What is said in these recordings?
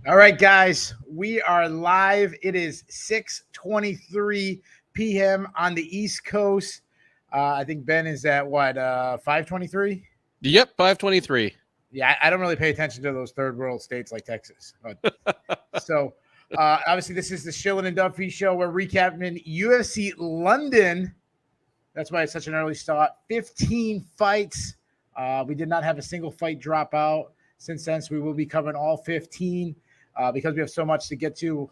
All right, guys, we are live. It is 6:23 p.m. on the East Coast. I think Ben is at what, 5:23? Yep, 5:23. Yeah, I don't really pay attention to those third world states like Texas. So, obviously, this is the Shillin' and Duffy show. We're recapping UFC London. That's why it's such an early start. 15 fights. We did not have a single fight drop out since then, so we will be covering all 15. Because we have so much to get to,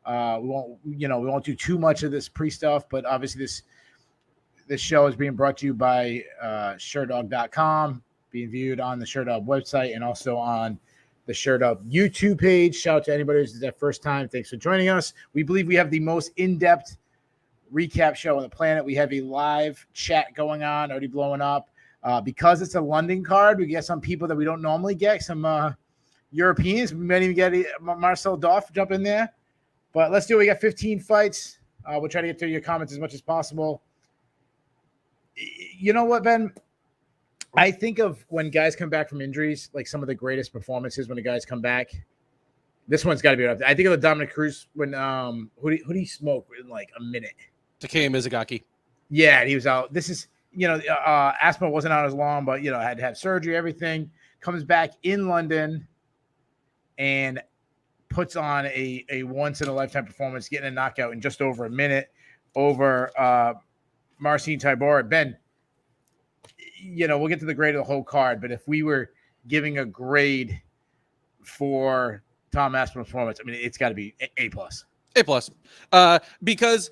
we won't do too much of this pre-stuff, but obviously this show is being brought to you by Sherdog.com, being viewed on the Sherdog website and also on the Sherdog YouTube page. Shout out to anybody who's their first time. Thanks for joining us. We believe we have the most in-depth recap show on the planet. We have a live chat going on, already blowing up. Because it's a London card, we get some people that we don't normally get, some Europeans. We might even get Marcel Doff jump in there. But let's do it. We got 15 fights. We'll try to get to your comments as much as possible. You know what, Ben? I think of when guys come back from injuries, like some of the greatest performances when the guys come back. This one's got to be up there. I think of the Dominic Cruz when who did he smoke in like a minute? Takeo Mizugaki. Yeah, and he was out. This is, Aspinall wasn't out as long, but, had to have surgery, everything. Comes back in London and puts on a once-in-a-lifetime performance, getting a knockout in just over a minute over Marcin Tybura. Ben, we'll get to the grade of the whole card, but if we were giving a grade for Tom Aspinall's performance, I mean, it's got to be A+. A+. Because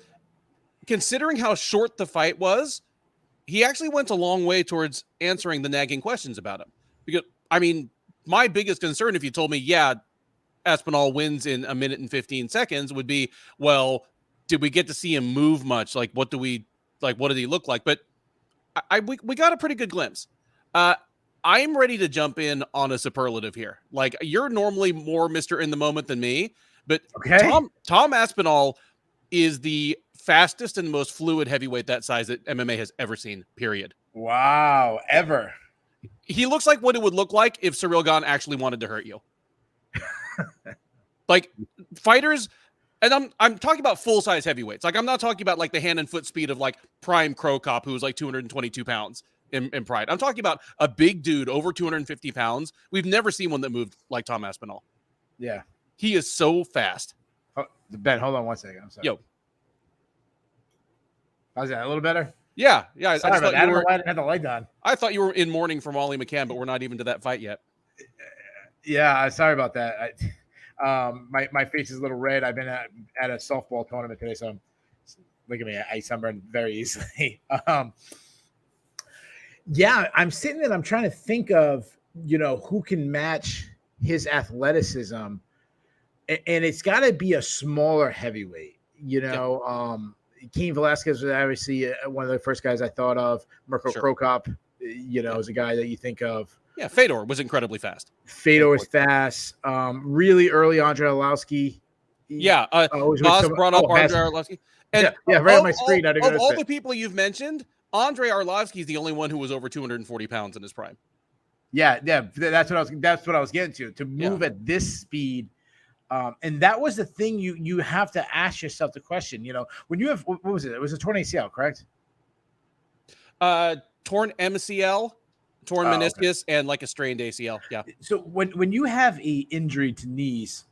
considering how short the fight was, he actually went a long way towards answering the nagging questions about him. Because, I mean, my biggest concern, if you told me, yeah, Aspinall wins in a minute and 15 seconds, would be, well, did we get to see him move much? Like, what did he look like? But we got a pretty good glimpse. I'm ready to jump in on a superlative here. Like, you're normally more Mr. in the moment than me, but okay. Tom Aspinall is the fastest and most fluid heavyweight that size that MMA has ever seen, period. Wow, ever. He looks like what it would look like if Cyril Gane actually wanted to hurt you. Like, fighters, and I'm talking about full-size heavyweights. Like, I'm not talking about, like, the hand and foot speed of, like, Prime Crow Cop, who was, like, 222 pounds in Pride. I'm talking about a big dude over 250 pounds. We've never seen one that moved like Tom Aspinall. Yeah. He is so fast. Oh, Ben, hold on one second. I'm sorry. Yo. How's that? A little better? Yeah. Sorry about that. I don't know why I didn't have the light on. I thought you were in mourning for Molly McCann, but we're not even to that fight yet. Yeah, sorry about that. My face is a little red. I've been at a softball tournament today, so look at me. I sunburn very easily. Yeah, I'm sitting there. I'm trying to think of who can match his athleticism, and it's got to be a smaller heavyweight. Cain Velasquez was obviously one of the first guys I thought of. Mirko Krokop, is a guy that you think of. Yeah, Fedor was incredibly fast. Fedor is fast. Really early, Andre Arlovski. Yeah, Boss brought up Andre Arlovski. And right on my screen. Of all the people you've mentioned, Andre Arlovski is the only one who was over 240 pounds in his prime. Yeah, that's what I was getting to move at this speed. And that was the thing you have to ask yourself the question, when you have, what was it? It was a torn ACL, correct? Torn MCL, torn meniscus, and like a strained ACL. Yeah. So when you have a injury to knees,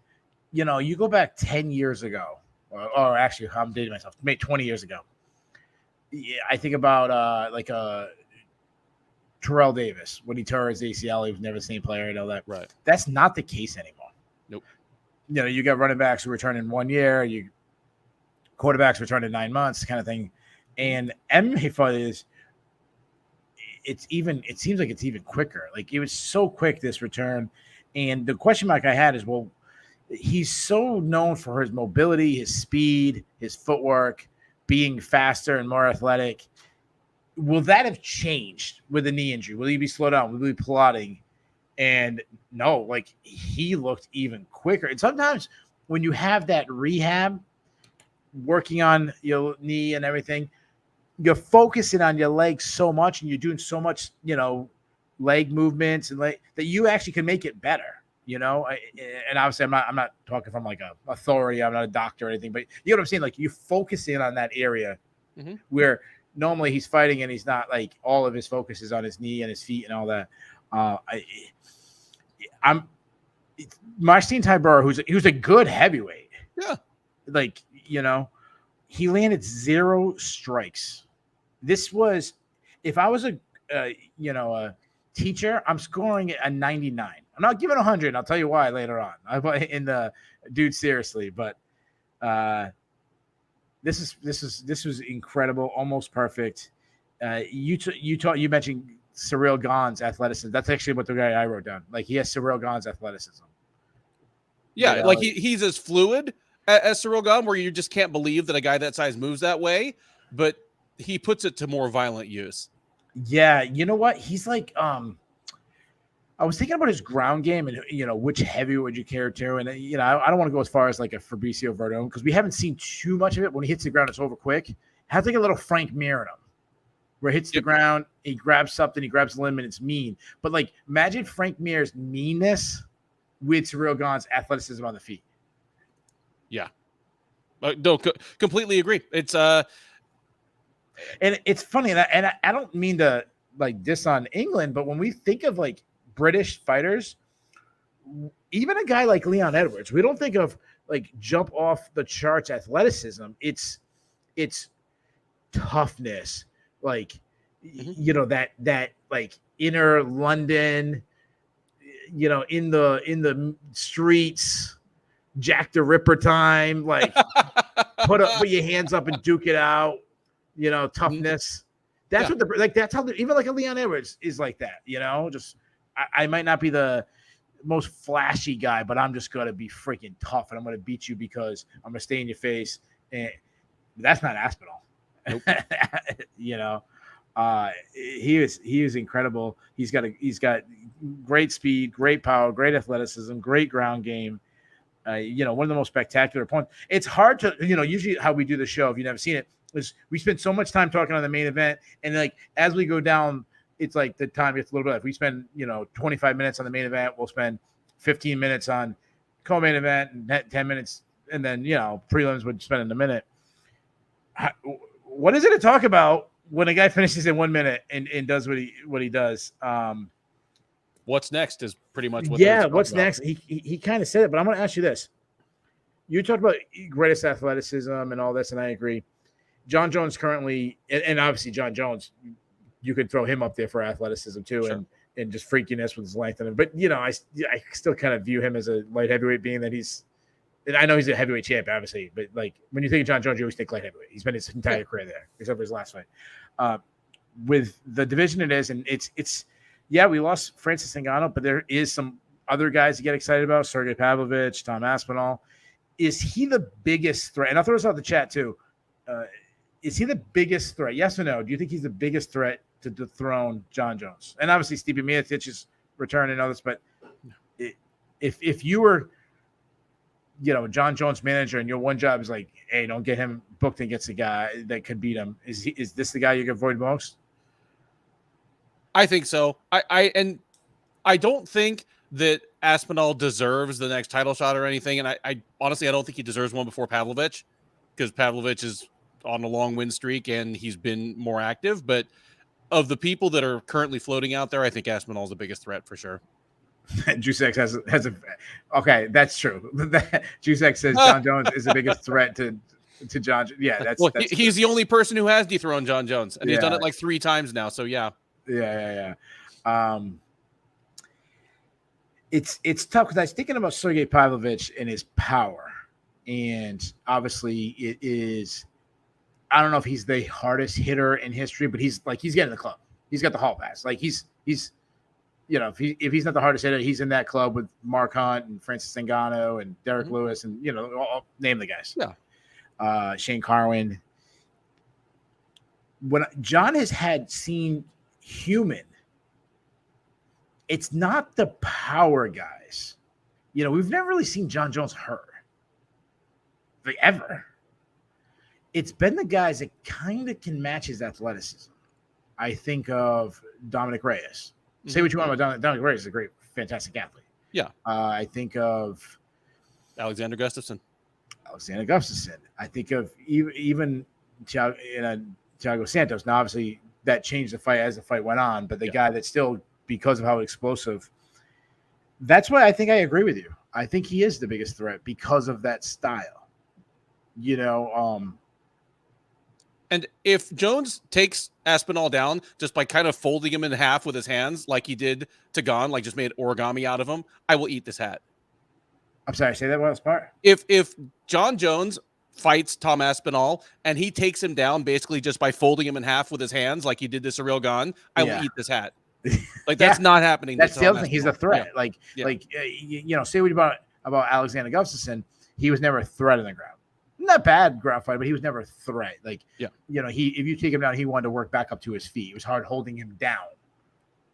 you go back 10 years ago, or actually I'm dating myself, maybe 20 years ago. Yeah, I think about Terrell Davis when he tore his ACL, he was never the same player and all that. Right. That's not the case anymore. Nope. You got running backs who return in 1 year, you quarterbacks return in 9 months, kind of thing. And MMA fighters, it seems like it's even quicker. Like, it was so quick, this return. And the question mark I had is, well, he's so known for his mobility, his speed, his footwork, being faster and more athletic. Will that have changed with a knee injury? Will he be slowed down? Will he be plotting? And no, like, he looked even quicker. And sometimes when you have that rehab, working on your knee and everything, you're focusing on your legs so much and you're doing so much, leg movements and that you actually can make it better. you know. And obviously I'm not talking from like a authority. I'm not a doctor or anything, but you know what I'm saying? Like you focus in on that area where normally he's fighting and he's not, like, all of his focus is on his knee and his feet and all that. I'm Marcin Tybura, who's a good heavyweight. Yeah. Like, you know, he landed 0 strikes. This was, if I was a teacher, I'm scoring a 99. I'm not giving 100. I'll tell you why later on. In the dude, seriously, but this was incredible, almost perfect. You mentioned Cyril Gane's athleticism. That's actually what the guy I wrote down. Like, he has Cyril Gane's athleticism. Yeah, you know, like he's as fluid as Cyril Gane, where you just can't believe that a guy that size moves that way, but he puts it to more violent use. Yeah, you know what? He's like, I was thinking about his ground game and, you know, which heavyweight would you care to? And, you know, I don't want to go as far as like a Fabricio Verdon because we haven't seen too much of it. When he hits the ground, it's over quick. It has like a little Frank Mir in him where it hits the ground, he grabs something, he grabs a limb, and it's mean. But, like, imagine Frank Mir's meanness with Cyril Gane's athleticism on the feet. Yeah. No, completely agree. It's and it's funny, and I don't mean to like diss on England, but when we think of like British fighters, even a guy like Leon Edwards, we don't think of like jump off the charts athleticism. It's toughness, like you know, that like inner London, you know, in the streets, Jack the Ripper time, like put your hands up and duke it out. You know, toughness. That's what that's how even like a Leon Edwards is like that, you know, just I might not be the most flashy guy, but I'm just going to be freaking tough and I'm going to beat you because I'm going to stay in your face. And that's not Aspinall. Nope. You know, he was incredible. He's got great speed, great power, great athleticism, great ground game. You know, one of the most spectacular points. It's hard to, you know, usually how we do the show, if you've never seen it, is we spend so much time talking on the main event, and like as we go down, it's like the time gets a little bit. If we spend, you know, 25 minutes on the main event, we'll spend 15 minutes on co-main event and 10 minutes, and then, you know, prelims would spend a minute. What is it to talk about when a guy finishes in 1 minute and does what he does? What's next is pretty much what. Yeah, what's next? He kind of said it, but I'm going to ask you this. You talked about greatest athleticism and all this, and I agree. John Jones currently, and obviously John Jones, you could throw him up there for athleticism too, sure, and just freakiness with his length. But, you know, I still kind of view him as a light heavyweight, being that I know he's a heavyweight champ, obviously, but like when you think of John Jones, you always think light heavyweight. He's been his entire career there, except for his last fight. With the division it is, and it's we lost Francis Ngannou, but there is some other guys to get excited about. Sergey Pavlovich, Tom Aspinall. Is he the biggest threat? And I'll throw this out the chat too. Is he the biggest threat? Yes or no? Do you think he's the biggest threat to dethrone John Jones? And obviously Stipe Miocic is returning and all this, but if you were, you know, John Jones manager and your one job is like, hey, don't get him booked against a guy that could beat him, is this the guy you can avoid most? I think so. I don't think that Aspinall deserves the next title shot or anything, and I honestly I don't think he deserves one before Pavlovich, because Pavlovich is on a long win streak and he's been more active. But of the people that are currently floating out there, I think Aspinall is the biggest threat for sure. Juicex has a okay, that's true. Juicex says John Jones is the biggest threat to John. Yeah, that's he's the only person who has dethroned John Jones, and he's done it like 3 times now. So yeah. It's tough because I was thinking about Sergey Pavlovich and his power, and obviously it is. I don't know if he's the hardest hitter in history, but he's getting the club. He's got the hall pass. Like he's you know, if he's not the hardest hitter, he's in that club with Mark Hunt and Francis Ngannou and Derek Lewis and, you know, I'll name the guys. Yeah. Shane Carwin. When John has seen human, it's not the power guys. You know, we've never really seen John Jones hurt. Like ever. It's been the guys that kind of can match his athleticism. I think of Dominic Reyes. Say what you want about Dominic Reyes, is a great, fantastic athlete. Yeah. I think of Alexander Gustafsson. I think of even Thiago Santos. Now, obviously, that changed the fight as the fight went on, but the guy that still, because of how explosive, that's why I think I agree with you. I think he is the biggest threat because of that style. And if Jones takes Aspinall down just by kind of folding him in half with his hands, like he did to Gane, like just made origami out of him, I will eat this hat. I'm sorry, say that last part. If John Jones fights Tom Aspinall and he takes him down basically just by folding him in half with his hands, like he did to Cyril Gane, I will eat this hat. Like that's not happening. That's the other thing. He's a threat. Say what about Alexander Gustafsson. He was never a threat in the ground. Not bad ground fight, but he was never a threat. If you take him down, he wanted to work back up to his feet. It was hard holding him down.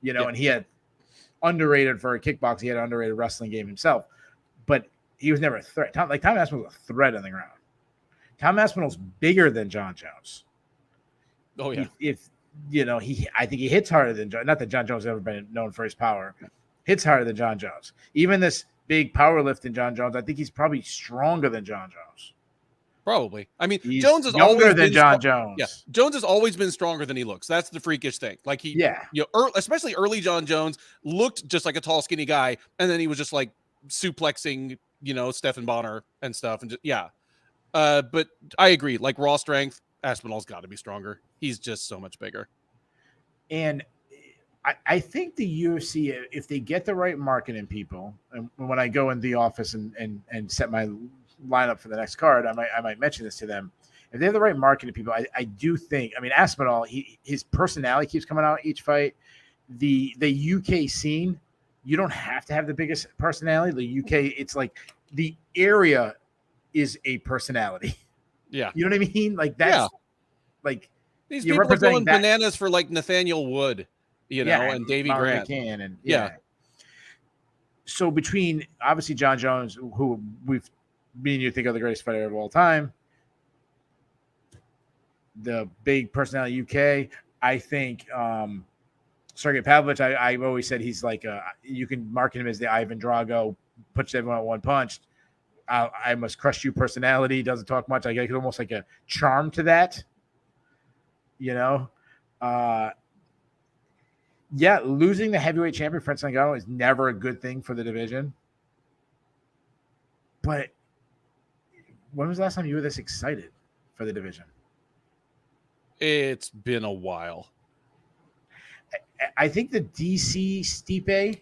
And he had underrated for a kickbox. He had an underrated wrestling game himself, but he was never a threat. Tom Aspinall was a threat on the ground. Tom Aspinall's bigger than John Jones. Oh yeah. I think he hits harder than John. Not that John Jones has ever been known for his power. Hits harder than John Jones. Even this big power lift in John Jones, I think he's probably stronger than John Jones. Probably. I mean, He's Jones is younger always than John Jones. Yeah, Jones has always been stronger than he looks. That's the freakish thing. Like especially early John Jones looked just like a tall, skinny guy, and then he was just like suplexing, Stephan Bonner and stuff, and but I agree. Like raw strength, Aspinall's got to be stronger. He's just so much bigger. And I think the UFC, if they get the right marketing people, and when I go in the office and set my lineup for the next card, I might mention this to them. If they have the right marketing people, I do think. I mean, Aspinall, his personality keeps coming out each fight. The UK scene, you don't have to have the biggest personality. The UK, it's like the area is a personality. Yeah, you know what I mean. Like that's like these people are going bananas for like Nathaniel Wood, and Davey Grant, McCann, and So between obviously John Jones, who me and you think of the greatest fighter of all time, the big personality UK, I think Sergey Pavlovich, I've always said he's like you can market him as the Ivan Drago, puts everyone at one punch. I must crush you personality, doesn't talk much. I get almost like a charm to that. Losing the heavyweight champion, Francis Ngannou, is never a good thing for the division. But when was the last time you were this excited for the division? It's been a while. I think the DC Stipe,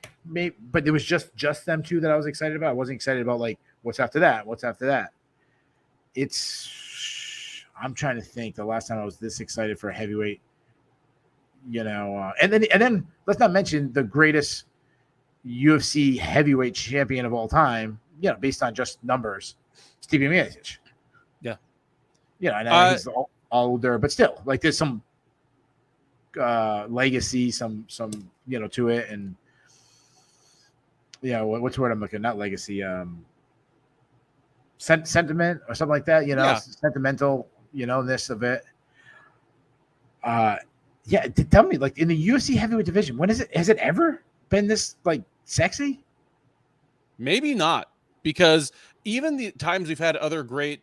but it was just them two that I was excited about. I wasn't excited about like what's after that. I'm trying to think the last time I was this excited for a heavyweight. And then let's not mention the greatest UFC heavyweight champion of all time. Based on just numbers, Stipe Miocic. Yeah. I know he's older, but still, like there's some legacy, some to it, and what's the word I'm looking? Not legacy, sentiment or something like that. Sentimental, ness of it. Tell me, like in the UFC heavyweight division, when is it? Has it ever been this like sexy? Maybe not, because even the times we've had other great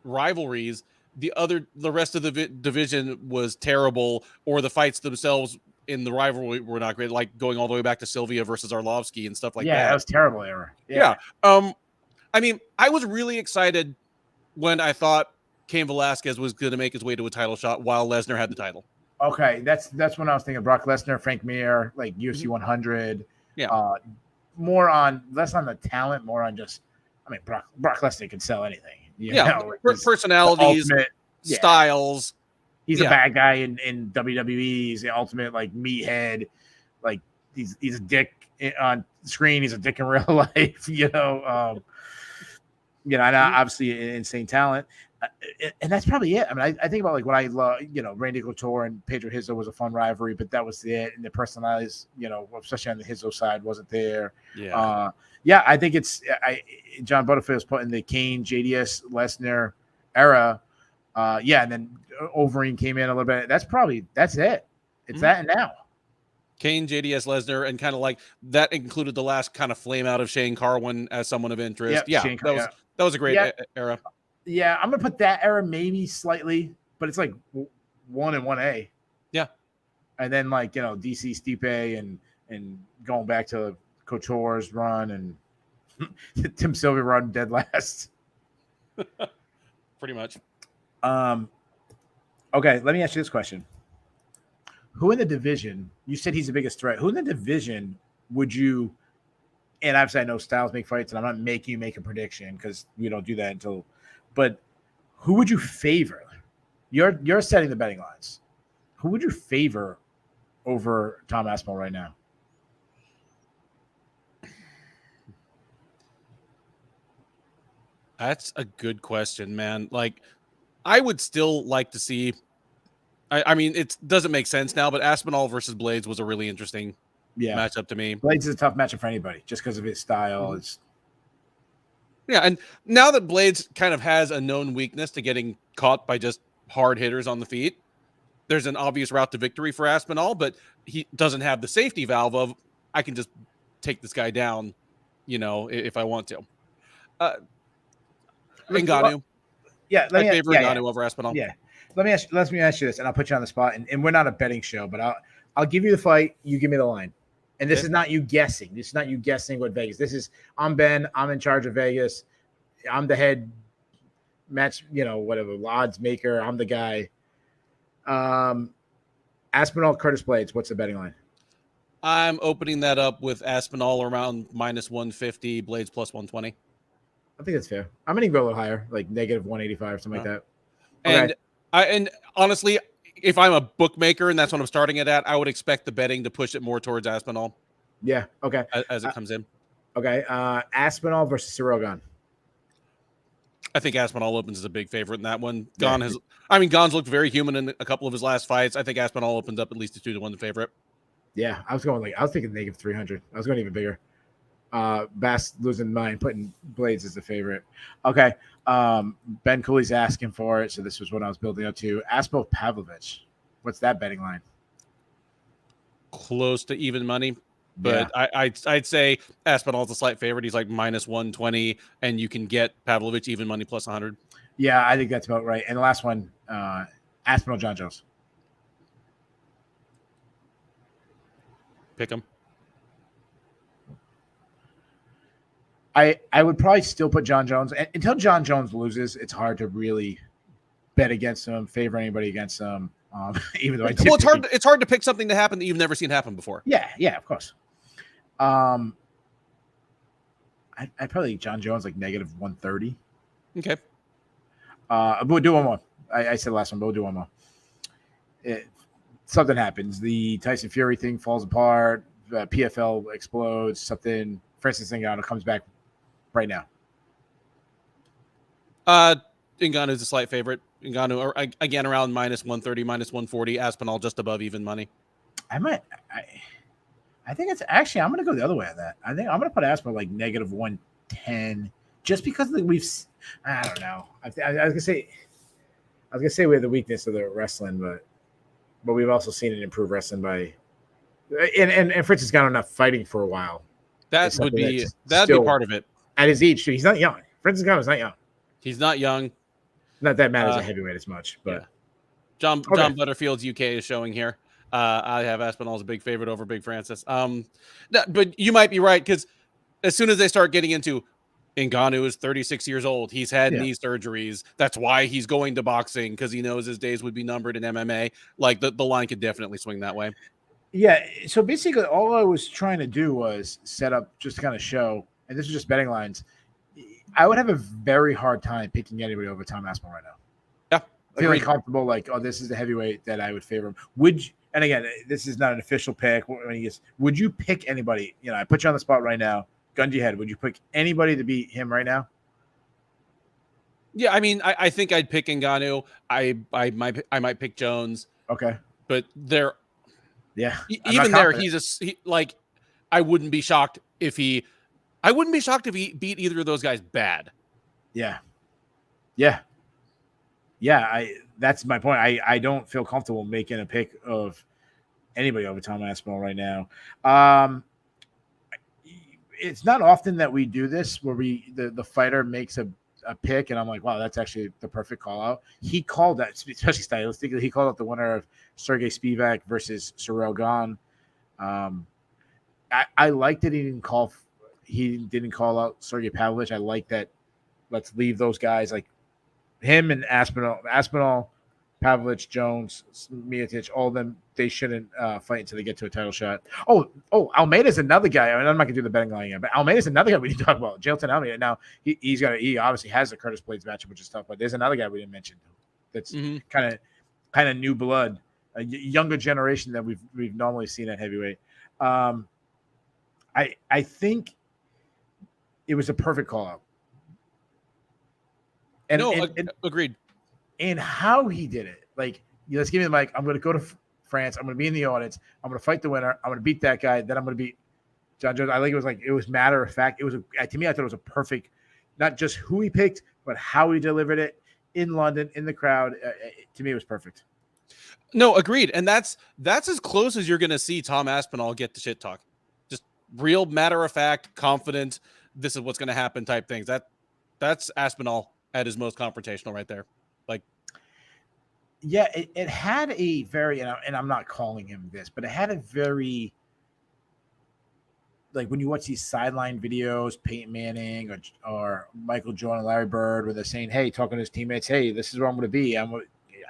rivalries, the rest of the division was terrible, or the fights themselves in the rivalry were not great, like going all the way back to Sylvia versus Arlovsky and stuff like that. Yeah, that was terrible era. Yeah. I mean, I was really excited when I thought Cain Velasquez was going to make his way to a title shot while Lesnar had the title. Okay, that's when I was thinking Brock Lesnar, Frank Mir, like UFC 100. Yeah. Less on the talent, more on just, I mean, Brock Lesnar can sell anything. Personalities, styles. He's a bad guy in WWE. He's the ultimate like meathead. Like he's a dick on screen. He's a dick in real life. And obviously insane talent. And that's probably it. I mean, I think about like what I love. Randy Couture and Pedro Hizzo was a fun rivalry, but that was it. And the personalities, especially on the Hizzo side, wasn't there. Yeah. I think it's John Butterfield was put in the Kane, JDS, Lesnar era. And then Overeem came in a little bit. That's it. It's that and now. Kane, JDS Lesnar, and kind of like that included the last kind of flame out of Shane Carwin as someone of interest. Yep, That was a great era. Yeah, I'm gonna put that era maybe slightly, but it's like 1 and 1A. Yeah, and then like DC Stipe and going back to Couture's run and Tim Sylvia run dead last. Pretty much. Okay, let me ask you this question. Who in the division, you said he's the biggest threat. Who in the division would you, and obviously I know Styles make fights, and I'm not making you make a prediction because we don't do that but who would you favor? You're setting the betting lines. Who would you favor over Tom Aspinall right now? That's a good question, man. Like, I would still like to see. I mean, it doesn't make sense now, but Aspinall versus Blades was a really interesting matchup to me. Blades is a tough matchup for anybody just because of his style. Yeah, and now that Blades kind of has a known weakness to getting caught by just hard hitters on the feet, there's an obvious route to victory for Aspinall, but he doesn't have the safety valve of I can just take this guy down, if I want to. Ngannou. Yeah, I favor Ngannou over Aspinall. Yeah. Let me ask you this, and I'll put you on the spot. And we're not a betting show, but I'll give you the fight. You give me the line. And this is not you guessing. This is not you guessing what Vegas. This is I'm Ben. I'm in charge of Vegas. I'm the head match. Whatever odds maker. I'm the guy. Aspinall, Curtis Blades. What's the betting line? I'm opening that up with Aspinall around -150, Blades +120. I think that's fair. I'm going to go a little higher, like -185, something like that. Okay. And honestly, if I'm a bookmaker and that's what I'm starting it at, I would expect the betting to push it more towards Aspinall. Yeah. Okay. As it comes in. Okay. Aspinall versus Ciryl Gane. I think Aspinall opens as a big favorite in that one. Gane's looked very human in a couple of his last fights. I think Aspinall opens up at least a 2-1 favorite. Yeah, I was thinking -300. I was going even bigger. Bass losing mine, putting Blades as the favorite. Okay. Ben Cooley's asking for it, so this was what I was building up to. Aspinall Pavlovich. What's that betting line? Close to even money. But yeah. I'd say Aspinall's a slight favorite. He's like -120, and you can get Pavlovich even money +100. Yeah, I think that's about right. And the last one, Aspinall John Jones. Pick him. I would probably still put John Jones. Until John Jones loses, it's hard to really bet against him, favor anybody against him. Even though it's hard to pick something to happen that you've never seen happen before. Yeah, of course. I'd probably John Jones like -130. Okay. We'll do one more. I said the last one, but we'll do one more. Something happens. The Tyson Fury thing falls apart. PFL explodes. Something. Francis Ngannou comes back right now. Ngannou is a slight favorite. Ngannou again around -130, -140. Aspinall just above even money. I think it's actually. I'm going to go the other way on that. I think I'm going to put Aspinall like -110, just because I don't know. I was gonna say we have the weakness of the wrestling, but we've also seen it improve wrestling by and Francis Ngannou not fighting for a while. That'd be part of it. At his age, he's not young. Francis Ngannou's not young. He's not young. Not that matters a heavyweight as much, but yeah. John Butterfield's UK is showing here. I have Aspinall as a big favorite over Big Francis. But you might be right, because as soon as they start getting into Ngannou is 36 years old, he's had knee surgeries. That's why he's going to boxing, because he knows his days would be numbered in MMA. Like the line could definitely swing that way. Yeah. So basically, all I was trying to do was set up just to kind of show, and this is just betting lines. I would have a very hard time picking anybody over Tom Aspinall right now. Yeah. Feeling comfortable, like, oh, this is the heavyweight that I would favor him. And again, this is not an official pick. Would you pick anybody? I put you on the spot right now. Gun to your head. Would you pick anybody to beat him right now? Yeah, I mean, I think I'd pick Ngannou. I might pick Jones. Okay. But there. Yeah. Even there, I wouldn't be shocked if he beat either of those guys bad. Yeah. That's my point. I don't feel comfortable making a pick of anybody over Tom Aspinall right now. It's not often that we do this where the fighter makes a pick and I'm like, wow, that's actually the perfect call out. He called that, especially stylistically, he called out the winner of Sergey Spivak versus Ciryl Gane. I like that he didn't call out Sergey Pavlovich. I like that. Let's leave those guys like him and Aspinall, Pavlovich, Jones, Miocic, all of them. They shouldn't fight until they get to a title shot. Oh, Almeida's another guy. I mean, I'm not gonna do the betting line yet, but Almeida's another guy we need to talk about. Jailton Almeida. Now he obviously has the Curtis Blades matchup, which is tough, but there's another guy we didn't mention that's kind of new blood, a younger generation that we've normally seen at heavyweight. I think it was a perfect call out. Agreed. And how he did it, like, let's give me the mic. I'm going to go to France. I'm going to be in the audience. I'm going to fight the winner. I'm going to beat that guy. Then I'm going to beat John Jones. I think it was matter of fact. It was to me, I thought it was a perfect, not just who he picked, but how he delivered it in London, in the crowd. To me, it was perfect. No, agreed. And that's as close as you're going to see Tom Aspinall get the shit talk. Just real matter of fact, confident. This is what's going to happen type things. That's Aspinall at his most confrontational right there. Like, yeah, it had a very, and I'm not calling him this, but it had a very, like when you watch these sideline videos, Peyton Manning or Michael Jordan, Larry Bird, where they're saying, hey, talking to his teammates, hey, this is where I'm going to be.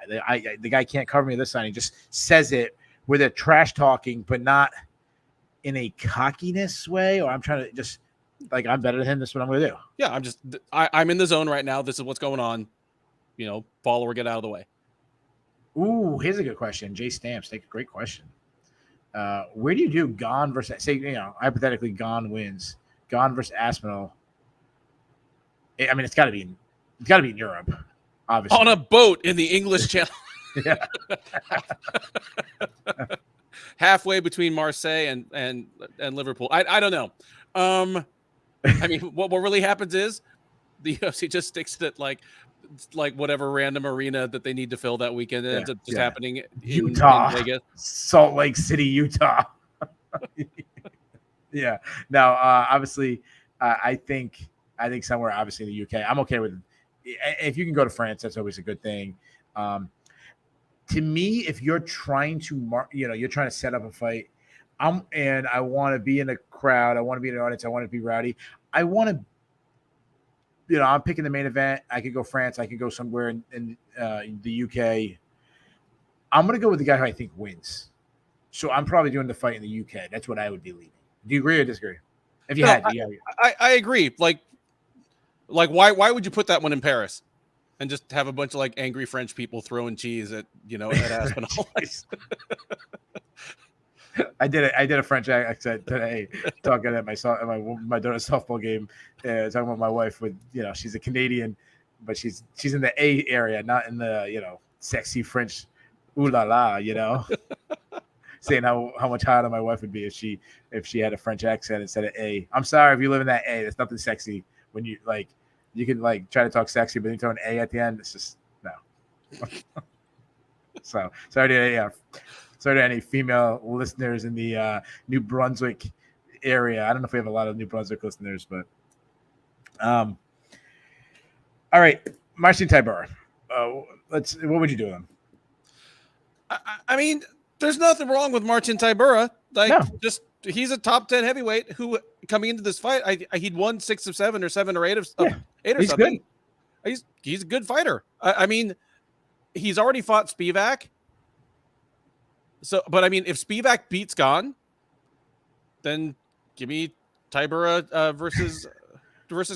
The guy can't cover me this side. He just says it where they're trash talking, but not in a cockiness way, or I'm trying to just like, I'm better than him. This is what I'm going to do. Yeah, I'm in the zone right now. This is what's going on. Fall or get out of the way. Ooh, here's a good question. Jay Stamps, take a great question. Where do you do Gane versus, say, hypothetically Gane wins, Gane versus Aspinall? I mean, it's got to be in Europe, obviously. On a boat in the English Channel. Yeah. Halfway between Marseille and Liverpool. I don't know. I mean, what really happens is the UFC just sticks it at like whatever random arena that they need to fill that weekend. It ends up just happening in Utah, in Vegas. Salt Lake City, Utah. Yeah. Now, obviously, I think somewhere, obviously in the UK. I'm okay with it. If you can go to France, that's always a good thing. To me, if you're trying to, you're trying to set up a fight, and I want to be in a crowd, I want to be in an audience, I want to be rowdy, I want to. I'm picking the main event. I could go France. I could go somewhere in the UK. I'm going to go with the guy who I think wins. So I'm probably doing the fight in the UK. That's what I would be leading. Do you agree or disagree? If you had to, I agree. Like why would you put that one in Paris and just have a bunch of like angry French people throwing cheese at at Aspinall? I did a French accent today, talking at my daughter's softball game, talking about my wife with, she's a Canadian, but she's in the A area, not in the, sexy French, ooh la la, saying how much hotter my wife would be if she had a French accent instead of A. I'm sorry if you live in that A. There's nothing sexy when you can try to talk sexy, but you throw an A at the end. It's just no. So sorry to any female listeners in the New Brunswick area. I don't know if we have a lot of New Brunswick listeners, but all right, Marcin Tybura. What would you do with him? I mean, there's nothing wrong with Marcin Tybura. Just he's a top 10 heavyweight who coming into this fight, he'd won 6 of 7 or 7 or 8 of 8 or he's something. Good. He's a good fighter. I mean, he's already fought Spivak. So, but I mean, if Spivak beats Gane, then give me Tybura versus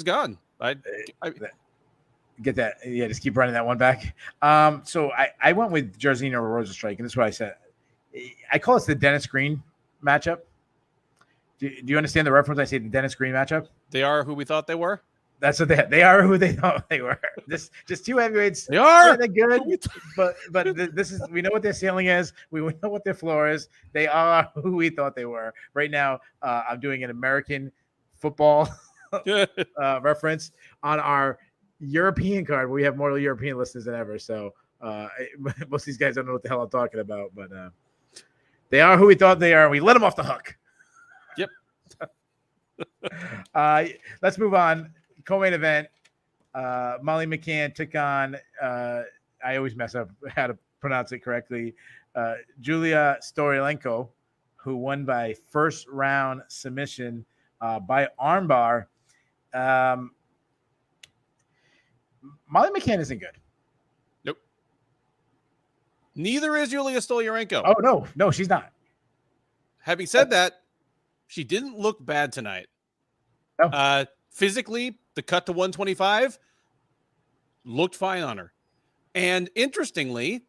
Gane. I get that. Yeah, just keep running that one back. So I went with Jairzinho or Rozenstruik, and this is what I said. I call it the Dennis Green matchup. Do you understand the reference? I say the Dennis Green matchup. They are who we thought they were. That's what they are. Who they thought they were. Just 2 heavyweights. They are. They're good, but this is, we know what their ceiling is. We know what their floor is. They are who we thought they were. Right now, I'm doing an American football reference on our European card. We have more European listeners than ever. So most of these guys don't know what the hell I'm talking about, but They are who we thought they are. We let them off the hook. Yep. Let's move on. Co-main event. Molly McCann took on, I always mess up how to pronounce it correctly, Julia Stoliarenko, who won by first round submission by armbar. Molly McCann isn't good. Nope. Neither is Julia Stoliarenko. Oh, no, she's not. Having said that, she didn't look bad tonight. No. Physically, the cut to 125 looked fine on her. And interestingly,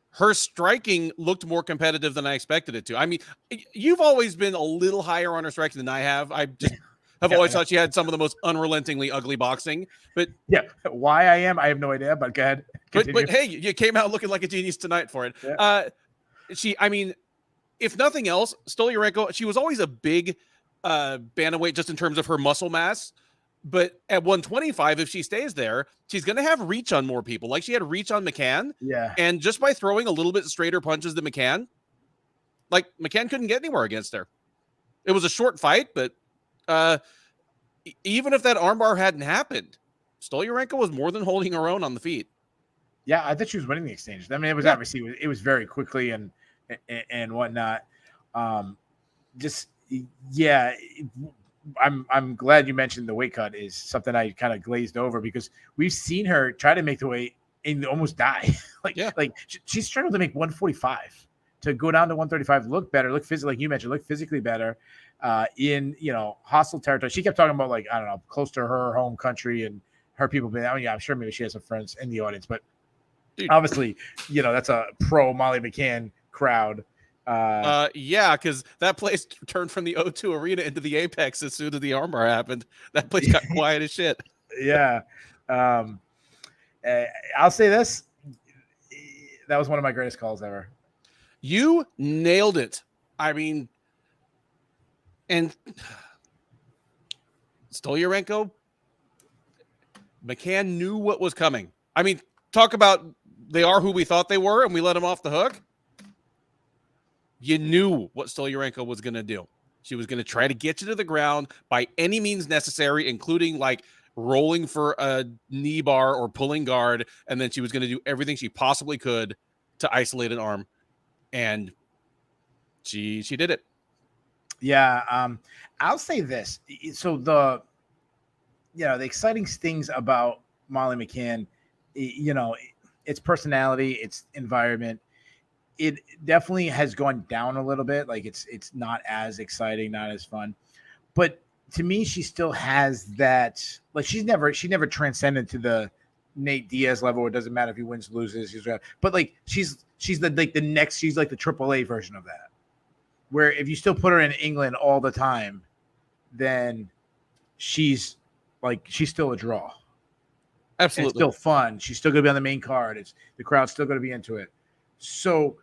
her striking looked more competitive than I expected it to. I mean, you've always been a little higher on her striking than I have. I just have always thought she had some of the most unrelentingly ugly boxing. But yeah, why I have no idea, but go ahead. But hey, you came out looking like a genius tonight for it. Yeah. I mean, if nothing else, Stoliarenko, she was always a big bantamweight just in terms of her muscle mass. But at 125, if she stays there, she's going to have reach on more people. Like she had reach on McCann. Yeah. And just by throwing a little bit straighter punches than McCann, like McCann couldn't get anywhere against her. It was a short fight, but even if that armbar hadn't happened, Stoliarenko was more than holding her own on the feet. Yeah, I thought she was winning the exchange. I mean, it was obviously it was very quickly and whatnot. I'm glad you mentioned the weight cut is something I kind of glazed over because we've seen her try to make the weight and almost die. She struggled to make 145 to go down to 135, look better, look physically, like you mentioned, look physically better in hostile territory. She kept talking about like I don't know, close to her home country and her people. I mean, yeah, I'm sure maybe she has some friends in the audience, but obviously, that's a pro Molly McCann crowd. Yeah, because that place turned from the O2 Arena into the Apex as soon as the armbar happened. That place got quiet as shit. Yeah. I'll say this. That was one of my greatest calls ever. You nailed it. I mean, and Stoliarenko, McCann knew what was coming. I mean, talk about they are who we thought they were and we let them off the hook. You knew what Stoliarenko was going to do. She was going to try to get you to the ground by any means necessary, including like rolling for a knee bar or pulling guard. And then she was going to do everything she possibly could to isolate an arm. And she did it. Yeah. I'll say this. So the exciting things about Molly McCann, its personality, its environment, it definitely has gone down a little bit. Like it's not as exciting, not as fun, but to me, she still has that, like she never transcended to the Nate Diaz level. It doesn't matter if he wins, loses, but like she's the next, she's like the AAA version of that, where if you still put her in England all the time, then she's still a draw. Absolutely. It's still fun. She's still going to be on the main card. The crowd's still going to be into it. So,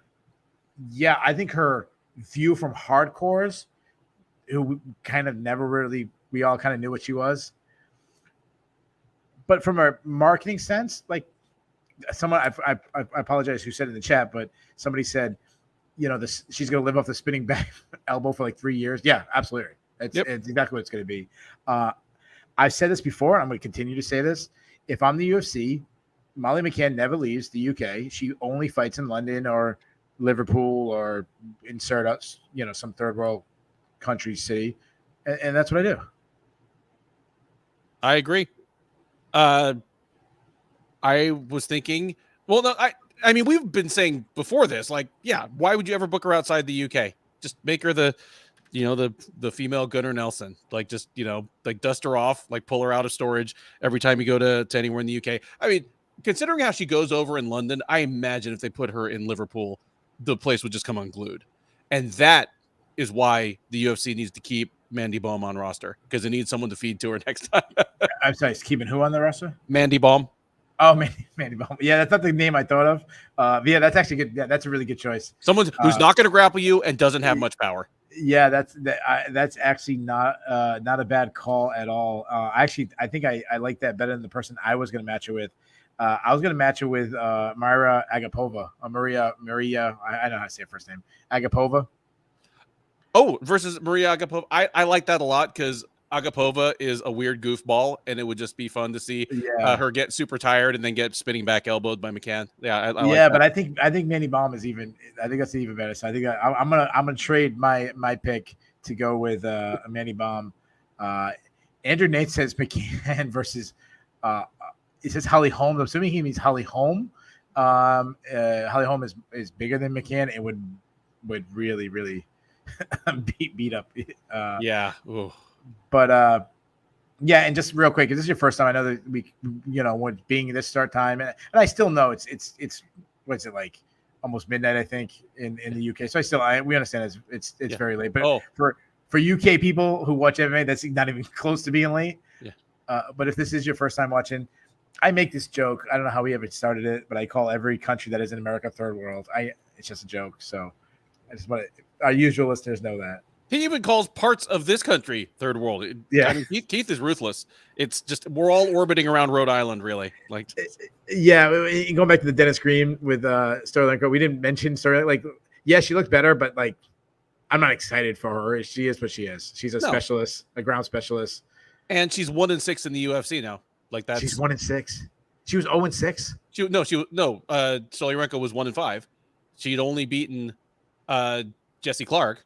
yeah, I think her view from hardcores, who kind of never really, we all kind of knew what she was. But from a marketing sense, like someone, I apologize who said in the chat, but somebody said, she's going to live off the spinning back elbow for like 3 years. Yeah, absolutely. It's exactly what it's going to be. I've said this before. And I'm going to continue to say this. If I'm the UFC, Molly McCann never leaves the UK. She only fights in London or Liverpool or insert us, some third world country city. And that's what I do. I agree. I was thinking, well, no, I mean, we've been saying before this, like, yeah, why would you ever book her outside the UK? Just make her the female Gunnar Nelson, like just, like dust her off, like pull her out of storage every time you go to anywhere in the UK. I mean, considering how she goes over in London, I imagine if they put her in Liverpool, the place would just come unglued. And that is why the UFC needs to keep Mandy Baum on roster, because it needs someone to feed to her next time. I'm sorry, it's keeping who on the roster? Mandy Baum. Oh, Mandy Baum. Yeah, that's not the name I thought of. Yeah, that's actually good. Yeah, that's a really good choice. Someone who's not going to grapple you and doesn't have much power. Yeah, that's actually not a bad call at all. I think I like that better than the person I was going to match her with. I was gonna match it with Maria Agapova. Maria. I don't know how to say her first name. Agapova. Oh, versus Maria Agapova. I like that a lot because Agapova is a weird goofball, and it would just be fun to see Yeah. her get super tired and then get spinning back elbowed by McCann. Yeah, I like Yeah, that. but I think Manny Baum is even. I think that's even better. So I think I'm gonna trade my pick to go with Manny Baum. Andrew Nate says McCann versus. It says Holly Holm. I'm assuming he means Holly Holm. Holly Holm is bigger than McCann and would really beat up. Yeah. Ooh. But yeah, and just real quick, if this is your first time, I know that we, when being this start time, and I still know it's what's it like, almost midnight, I think, in the UK. So we understand it's very late, but for UK people who watch MMA, that's not even close to being late. Yeah. But if this is your first time watching, I make this joke. I don't know how we ever started it, but I call every country that is in America third world. It's just a joke. So I just want our usual listeners know that. He even calls parts of this country third world. Yeah. I mean, Keith is ruthless. It's just we're all orbiting around Rhode Island, really. Like, yeah, going back to the Dennis Green with Sterling, we didn't mention Sterling. Like, yeah, she looked better, but like, I'm not excited for her. She is what she is. She's a specialist, a ground specialist, and she's 1-6 in the UFC now. Like that's she's 1-6. She was 0-6. Stoliarenko was 1-5. She'd only beaten Jesse Clark.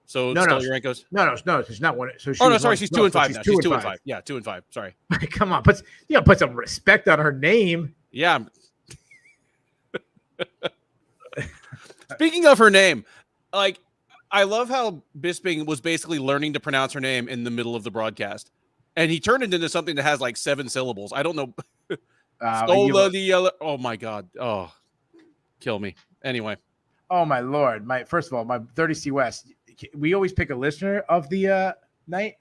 So Stoliarenko's no, she's not one. So she's 2-5 now. She's 2-5. Yeah, 2-5. Sorry. Come on, put some respect on her name. Yeah. Speaking of her name, like I love how Bisping was basically learning to pronounce her name in the middle of the broadcast. And he turned it into something that has like 7 syllables. I don't know. Oh my God. Oh, kill me. Anyway. Oh my Lord. First of all, my 30C West. We always pick a listener of the night.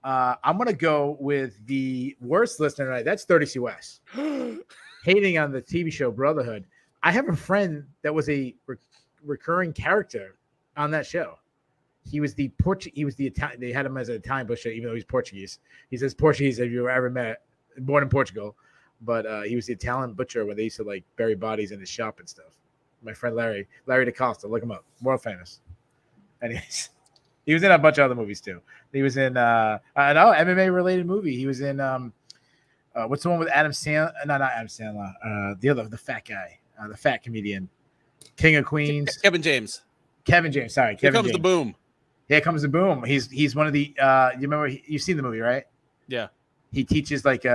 I'm gonna go with the worst listener tonight. That's 30C West. Hating on the TV show Brotherhood. I have a friend that was a recurring character on that show. He was the Italian. They had him as an Italian butcher, even though he's Portuguese. He says Portuguese if you ever met, born in Portugal, but he was the Italian butcher where they used to like bury bodies in his shop and stuff. My friend Larry DaCosta, look him up, world famous. Anyways, he was in a bunch of other movies too. He was in an MMA related movie. He was in what's the one with Adam Sandler? No, not Adam Sandler. The fat guy, the fat comedian, King of Queens, Kevin James. Sorry, Here comes the boom. Here comes the boom. He's one of the you remember you've seen the movie, right? Yeah. He teaches like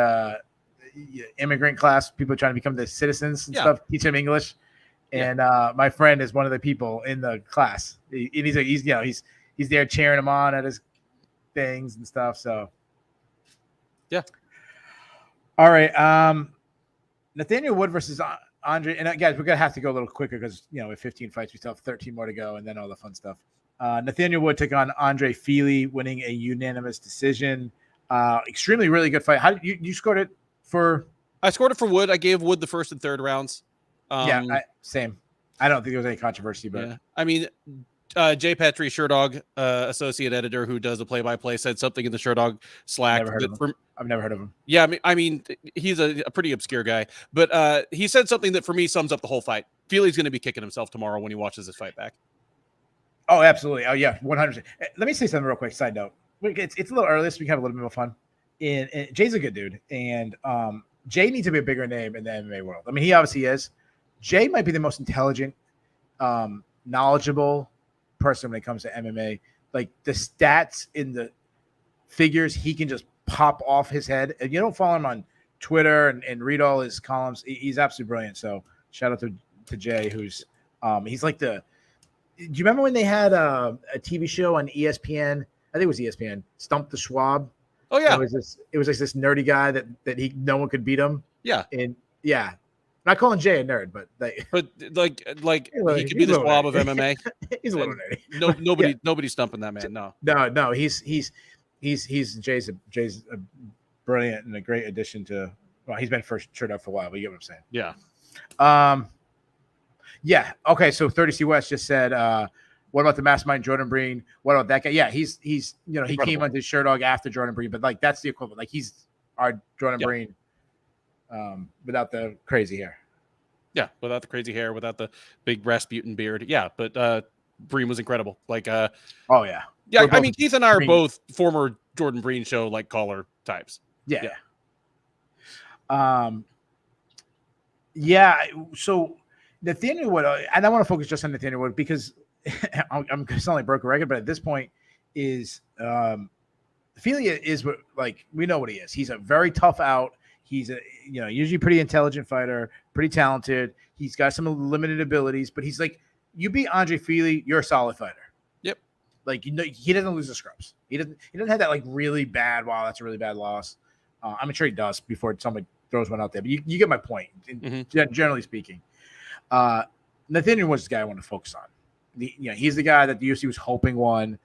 immigrant class, people trying to become the citizens and stuff, teach them English. And my friend is one of the people in the class. He's there cheering him on at his things and stuff. So yeah. All right. Nathaniel Wood versus Andre, and guys, we're gonna have to go a little quicker because with 15 fights, we still have 13 more to go, and then all the fun stuff. Nathaniel Wood took on Andre Feely, winning a unanimous decision. Extremely, really good fight. How did you scored it for? I scored it for Wood. I gave Wood the first and third rounds. Same. I don't think there was any controversy, but I mean, Jay Petrie, Sherdog associate editor who does the play-by-play, said something in the Sherdog Slack. I've never heard of him. Yeah, I mean, he's a pretty obscure guy, but he said something that for me sums up the whole fight. Feely's going to be kicking himself tomorrow when he watches this fight back. Oh, absolutely. Oh, yeah, 100%. Let me say something real quick. Side note: it's a little early, so we can have a little bit more fun. And Jay's a good dude, and Jay needs to be a bigger name in the MMA world. I mean, he obviously is. Jay might be the most intelligent, knowledgeable person when it comes to MMA. Like the stats in the figures, he can just pop off his head. And you don't follow him on Twitter and read all his columns. He's absolutely brilliant. So shout out to Jay, who's he's like do you remember when they had a TV show on ESPN? I think it was ESPN, Stump the Schwab. Oh yeah. It was like this nerdy guy that no one could beat him. Yeah. And yeah. Not calling Jay a nerd, but like he could be the Schwab of MMA. He's a little nerdy. Nobody's stumping that man. No. He's Jay's a brilliant and a great addition to. Well, he's been shirt up for a while, but you get what I'm saying. Yeah. Yeah. Okay. So 30C West just said, what about the mastermind Jordan Breen? What about that guy? Yeah, he's he came onto Sherdog after Jordan Breen, but like that's the equivalent. Like he's our Jordan Breen. without the crazy hair. Yeah, without the crazy hair, without the big Rasputin beard. Yeah, but Breen was incredible. Like, oh yeah, yeah. I mean, Keith and I are both former Jordan Breen show like caller types. Yeah. Yeah. So Nathaniel Wood, and I want to focus just on Nathaniel Wood because I'm going to sound like broken record, but at this point, is Feely is what, like, we know what he is. He's a very tough out. He's a usually pretty intelligent fighter, pretty talented. He's got some limited abilities, but he's like, you beat Andre Feely, you're a solid fighter. Yep. Like, he doesn't lose the scrubs. He doesn't have that like really bad. Wow, that's a really bad loss. I'm sure he does before somebody throws one out there. But you get my point. Generally speaking, Nathaniel was the guy I want to focus on. He's the guy that the UFC was hoping won.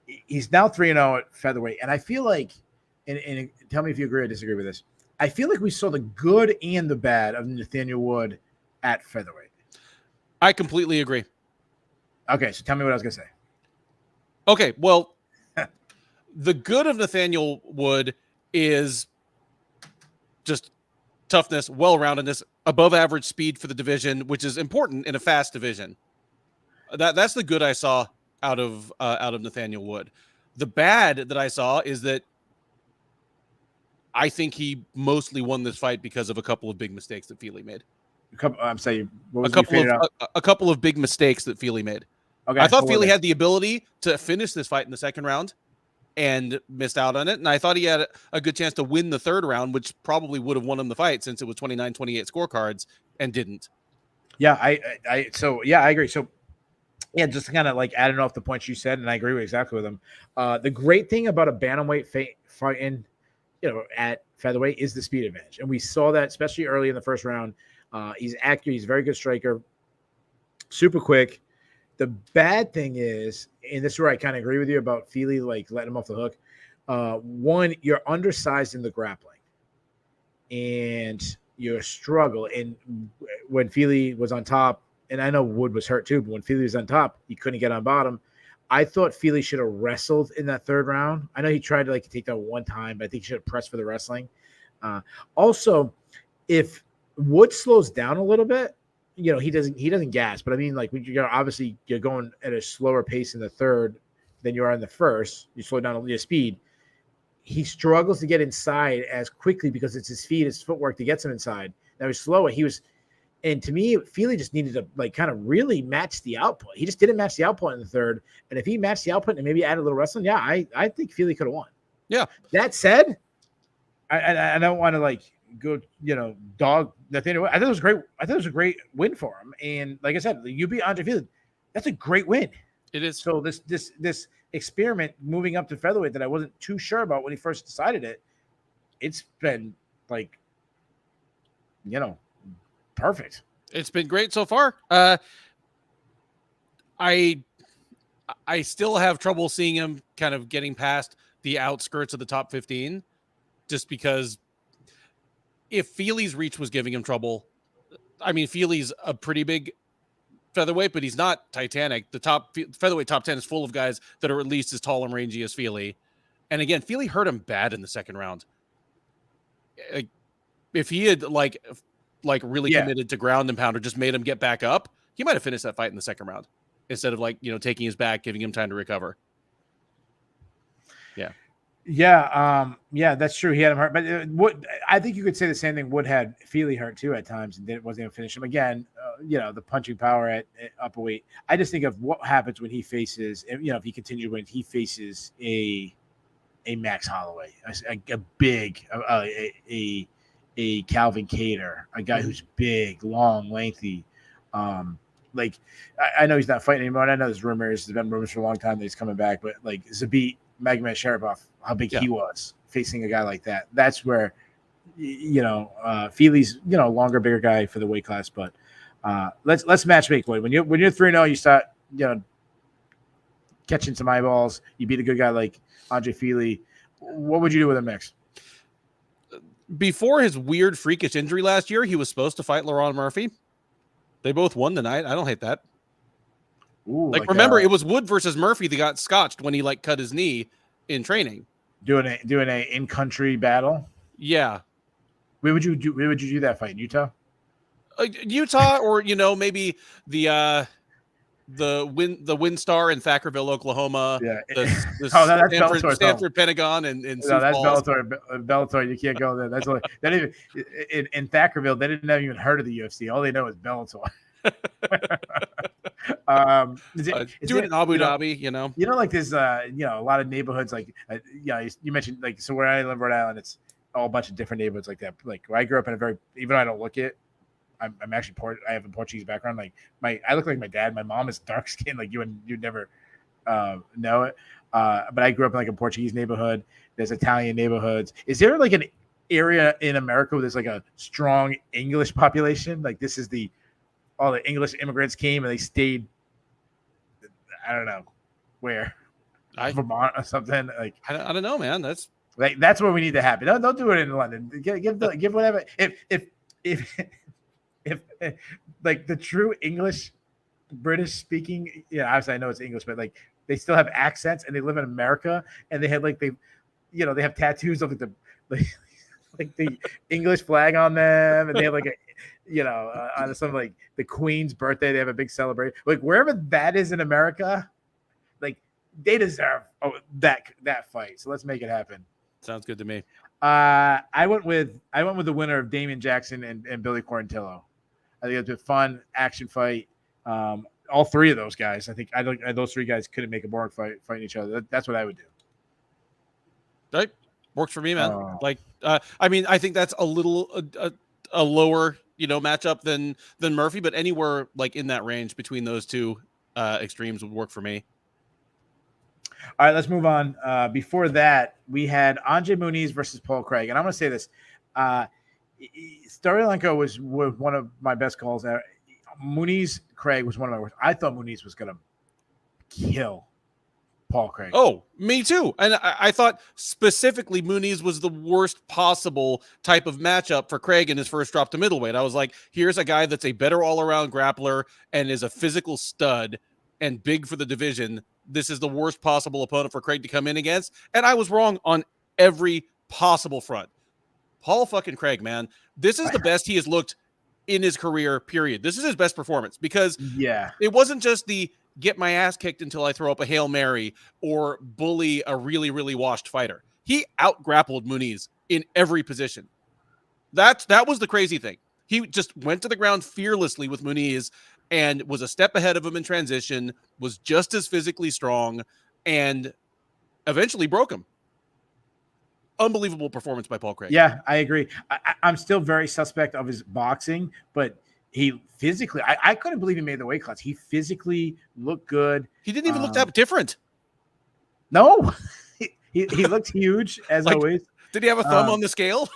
He's now 3-0 at featherweight, and I feel like, and tell me if you agree or disagree with this, I feel like we saw the good and the bad of Nathaniel Wood at featherweight. I completely agree. Okay, so tell me what I was going to say. Okay, well, the good of Nathaniel Wood is just toughness, well-roundedness, above-average speed for the division, which is important in a fast division. That's the good I saw out of Nathaniel Wood. The bad that I saw is that I think he mostly won this fight because of a couple of big mistakes that Feely made. I'm saying a couple of big mistakes that Feely made. Okay, I thought Feely had the ability to finish this fight in the second round and missed out on it. And I thought he had a good chance to win the third round, which probably would have won him the fight since it was 29-28 scorecards, and didn't. Yeah, I agree. So yeah, just kind of like adding off the points you said, and I agree with exactly with them. The great thing about a bantamweight fighting, at featherweight is the speed advantage. And we saw that especially early in the first round. He's accurate. He's a very good striker, super quick. The bad thing is, and this is where I kind of agree with you about Feely, like letting him off the hook. One, you're undersized in the grappling and you struggle. And when Feely was on top, and I know Wood was hurt too, but when Feely was on top, he couldn't get on bottom. I thought Feely should have wrestled in that third round. I know he tried to take that one time, but I think he should have pressed for the wrestling. Also, if Wood slows down a little bit, he doesn't gas, but I mean, like, obviously you're going at a slower pace in the third than you are in the first. You slow down your speed. He struggles to get inside as quickly because it's his feet, his footwork that gets him inside. Now he's slower. And to me, Feely just needed to kind of really match the output. He just didn't match the output in the third. And if he matched the output and maybe added a little wrestling, yeah, I think Feely could have won. Yeah. That said, I don't want to go, dog Nathaniel. I thought it was great. I thought it was a great win for him. And like I said, you beat Andre Feely. That's a great win. It is. So this experiment moving up to featherweight that I wasn't too sure about when he first decided it, it's been perfect. It's been great so far. I still have trouble seeing him kind of getting past the outskirts of the top 15, just because if Feely's reach was giving him trouble, I mean, Feely's a pretty big featherweight, but he's not Titanic. The featherweight top 10 is full of guys that are at least as tall and rangy as Feely. And again, Feely hurt him bad in the second round. If he had really committed to ground and pound or just made him get back up, he might have finished that fight in the second round instead of taking his back, giving him time to recover. Yeah, that's true. He had him hurt, but I think you could say the same thing. Wood had Feely hurt too at times, and wasn't able to finish him again. The punching power at upper weight. I just think of what happens when he faces, if he continues when he faces a Max Holloway, a big, a Calvin Kattar, a guy who's big, long, lengthy. I know he's not fighting anymore. And I know there's been rumors for a long time that he's coming back, but Zabit Magomedsharipov, how big he was facing a guy like that. That's where, Feely's, longer, bigger guy for the weight class. But let's match make. When you're 3-0, you start, catching some eyeballs. You beat a good guy like Andre Feely. What would you do with him next? Before his weird freakish injury last year, he was supposed to fight Laurent Murphy. They both won tonight. I don't hate that. Ooh, remember, it was Wood versus Murphy that got scotched when he cut his knee in training. Doing a in-country battle. Yeah. Where would you do that fight in Utah? Utah, or maybe the WinStar in Thackerville, Oklahoma. Yeah. The That's Bellator's Stanford Pentagon and Sioux No, that's Falls. Bellator. You can't go there. That's like that. Even in Thackerville, they didn't have even heard of the UFC. All they know is Bellator. Do it in Abu Dhabi, like there's a lot of neighborhoods like you mentioned, like, so where I live, Rhode Island, it's all a bunch of different neighborhoods like that. Like where I grew up in even though I don't look it, I'm actually I have a Portuguese background. Like I look like my dad. My mom is dark skinned. Like you'd never know it. But I grew up in like a Portuguese neighborhood. There's Italian neighborhoods. Is there like an area in America where there's like a strong English population? Like this is all the English immigrants came and they stayed. I don't know where, Vermont or something. Like I don't know, man. That's where we need to happen. Don't do it in London. Give whatever. If like the true English, British speaking, obviously I know it's English, but like they still have accents and they live in America and they have like they have tattoos of like the English flag on them, and they have like on some like the Queen's birthday, they have a big celebration. Like wherever that is in America, like they deserve that fight. So let's make it happen. Sounds good to me. I went with the winner of Damian Jackson and Billy Quarantillo. I think it's a fun action fight. All three of those guys, I think those three guys couldn't make a boring fighting each other. That's what I would do. Right. Works for me, man. I think that's a little a lower, matchup than Murphy, but anywhere like in that range between those two extremes would work for me. All right, let's move on. Before that, we had Andre Muniz versus Paul Craig, and I'm going to say this: Starilenko was one of my best calls. Muniz Craig was one of my worst. I thought Muniz was going to kill Paul Craig. Oh, me too. And I thought specifically Muniz was the worst possible type of matchup for Craig in his first drop to middleweight. I was like, here's a guy that's a better all-around grappler and is a physical stud and big for the division. This is the worst possible opponent for Craig to come in against. And I was wrong on every possible front. Paul fucking Craig, man. This is the best he has looked in his career, period. This is his best performance because it wasn't just the get my ass kicked until I throw up a Hail Mary or bully a really, really washed fighter. He out-grappled Muniz in every position. That was the crazy thing. He just went to the ground fearlessly with Muniz and was a step ahead of him in transition, was just as physically strong, and eventually broke him. Unbelievable performance by Paul Craig. Yeah, I agree. I'm still very suspect of his boxing, but he physically, I couldn't believe he made the weight class. He physically looked good. He didn't even look that different. No, he looked huge as always. Did he have a thumb on the scale?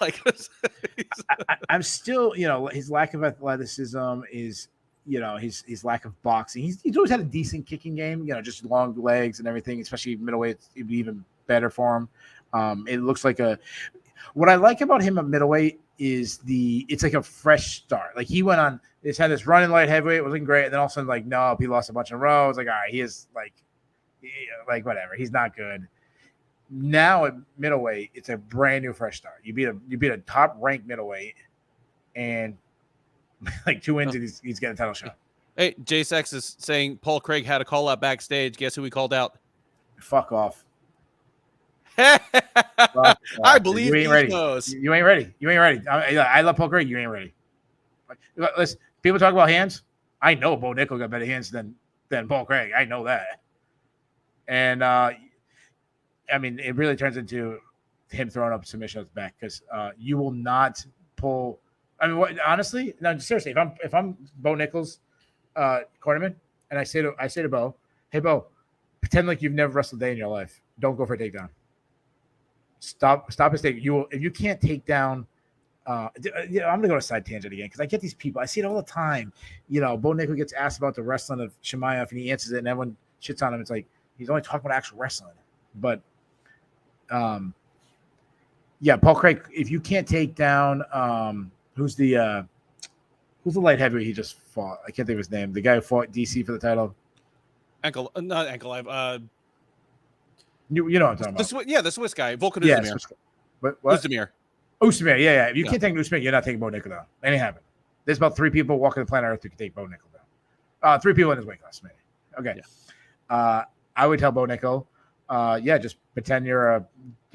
I'm still, his lack of athleticism is, his lack of boxing. He's always had a decent kicking game, just long legs and everything, especially middleweight. It'd be even better for him. It looks like what I like about him at middleweight is it's like a fresh start. Like he went on, he's had this run in light heavyweight, it was looking great. And then all of a sudden, like, no, he lost a bunch in a row. It's like, all right, he is like whatever. He's not good. Now at middleweight, it's a brand new fresh start. You beat a top ranked middleweight, and like 2 wins, and he's getting a title shot. Hey, J-Sex is saying Paul Craig had a call out backstage. Guess who he called out? Fuck off. I believe you ain't ready. Knows. You ain't ready. You ain't ready. I love Paul Craig. You ain't ready. Listen, people talk about hands. I know Bo Nickel got better hands than Paul Craig. I know that. And it really turns into him throwing up submission at the back because you will not pull. Honestly, no, seriously. If I'm Bo Nickel's cornerman, and I say to Bo, hey Bo, pretend like you've never wrestled a day in your life. Don't go for a takedown. Stop his take. If you can't take down. I'm gonna go to a side tangent again because I get these people. I see it all the time. Bo Nickel gets asked about the wrestling of Chimaev and he answers it, and everyone shits on him. It's like he's only talking about actual wrestling. But, Paul Craig. If you can't take down, who's the light heavyweight he just fought? I can't think of his name. The guy who fought DC for the title. Not Ankalaev. You know what I'm talking about. The Swiss guy, Volkan Oezdemir. What? Oezdemir. Usman, yeah. If you can't take Usman, you're not taking Bo Nickel down. Ain't happening. There's about 3 people walking the planet Earth who can take Bo Nickel down. 3 people in his weight class, maybe. Okay. Yeah. I would tell Bo Nickel, just pretend you're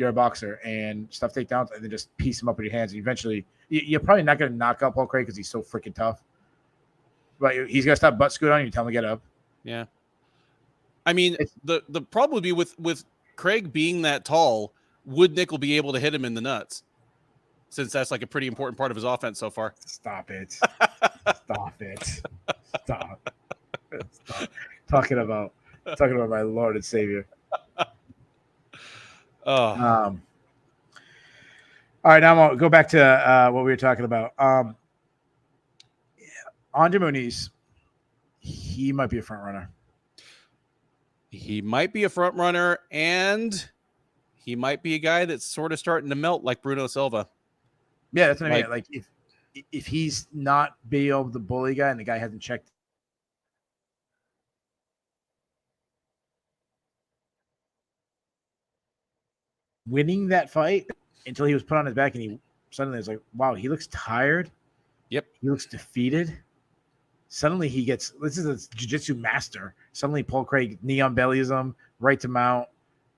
a boxer and stuff takedowns and then just piece him up with your hands. And eventually, you're probably not going to knock out Paul Craig because he's so freaking tough. But he's going to stop butt scoot on you, tell him to get up. Yeah. I mean, the problem would be with Craig being that tall, would Nickel be able to hit him in the nuts? Since that's like a pretty important part of his offense so far. Stop it. Stop it. Stop. Talking about my Lord and Savior. All right, now I'm gonna go back to what we were talking about. Andre Muniz, he might be a front runner. He might be a front runner, and he might be a guy that's sort of starting to melt like Bruno Silva. Yeah, that's what I mean. Like if he's not being able to bully guy and the guy hasn't checked. Winning that fight until he was put on his back and he suddenly was like, wow, he looks tired. Yep. He looks defeated. Suddenly he gets, this is a jiu-jitsu master. Suddenly Paul Craig knee-on bellies him, right to mount,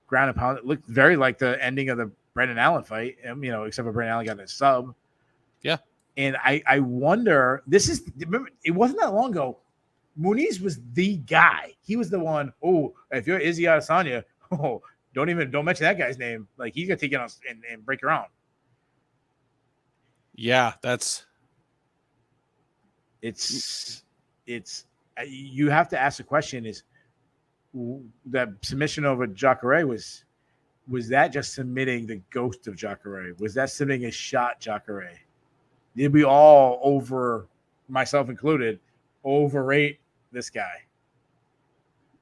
ground and pound. It looked very like the ending of the Brendan Allen fight, except for Brendan Allen got a sub. Yeah. And I wonder, remember, it wasn't that long ago. Muniz was the guy. He was the one, if you're Izzy Adesanya, don't mention that guy's name. Like, he's going to take it on and break your arm. Yeah, you have to ask the question is that submission over Jacare was that just submitting the ghost of Jacare? Was that submitting a shot Jacare? Did we all myself included, overrate this guy?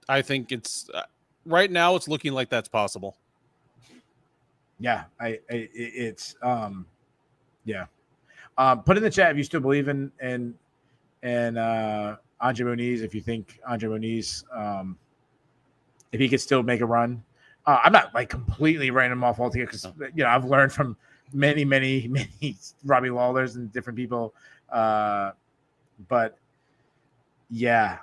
I think it's right now it's looking like that's possible. Yeah, put in the chat if you still believe in Andre Muniz, if you think Andre Muniz, if he could still make a run. I'm not like completely writing him off altogether because I've learned from many Robbie Lawlers and different people, but yeah,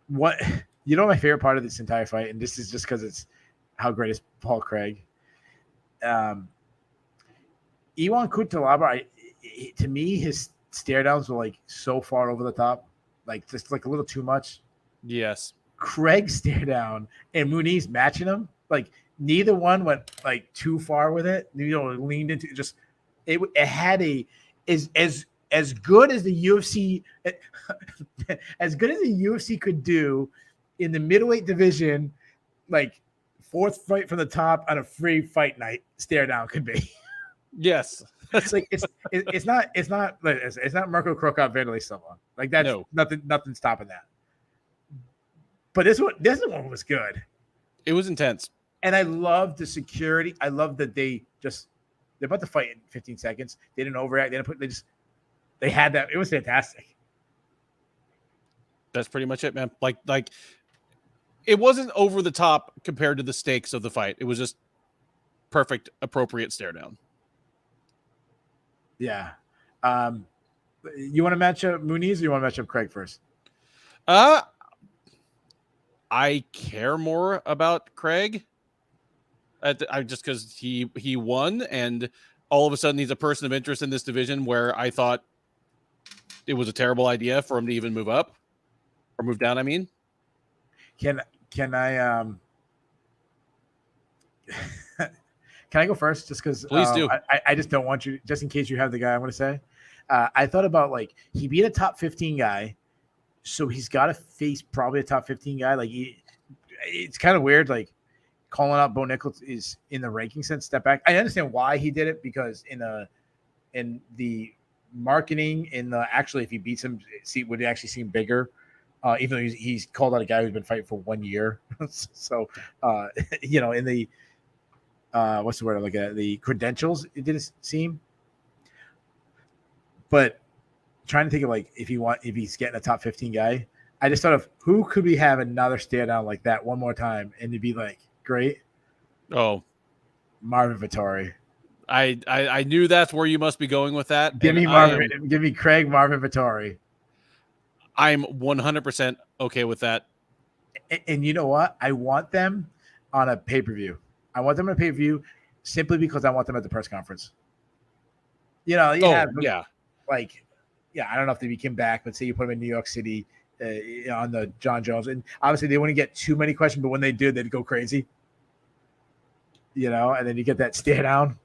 what my favorite part of this entire fight, and this is just because it's how great is Paul Craig. Iwan Cutelaba, to me, his stare downs were like so far over the top, like just like a little too much. Yes. Craig stare down and Muniz matching him, like neither one went like too far with it. Leaned into just it had as good as the UFC could do in the middleweight division, like fourth fight from the top on a free fight night stare down could be. Yes. It's like it's not Mirko Cro Cop Vanderlei Silva. Like that's nothing stopping that. But this one was good. It was intense. And I love the security. I love that they're about to fight in 15 seconds. They didn't overreact. They had that. It was fantastic. That's pretty much it, man. Like it wasn't over the top compared to the stakes of the fight. It was just perfect, appropriate stare down. Yeah. You want to match up Muniz or you want to match up Craig first? I care more about Craig. Just because he won, and all of a sudden he's a person of interest in this division where I thought it was a terrible idea for him to even move up or move down. I mean, can I can I go first? Just because please do. I just don't want you, just in case you have the guy I want to say. I thought about like he beat a top 15 guy. So he's got to face probably a top 15 guy. Like it's kind of weird. Like calling out Bo Nickel is in the ranking sense. Step back. I understand why he did it because in the marketing, if he beats him, would it actually seem bigger? Even though he's called out a guy who's been fighting for 1 year. So in the what's the word I look at? The credentials, it didn't seem. But trying to think of like if he's getting a top 15 guy, I just thought of who could we have another stare down like that one more time and it'd be like great. Oh, Marvin Vittori. I knew that's where you must be going with that. Give And me Craig Marvin Vettori. I'm 100% okay with that. And you know what? I want them on a pay-per-view. I want them on a pay-per-view simply because I want them at the press conference. You know, you have yeah. Like, yeah, I don't know if they became back, but say you put them in New York City on the John Jones, and obviously they wouldn't get too many questions, but when they do, they'd go crazy. You know, and then you get that stare down.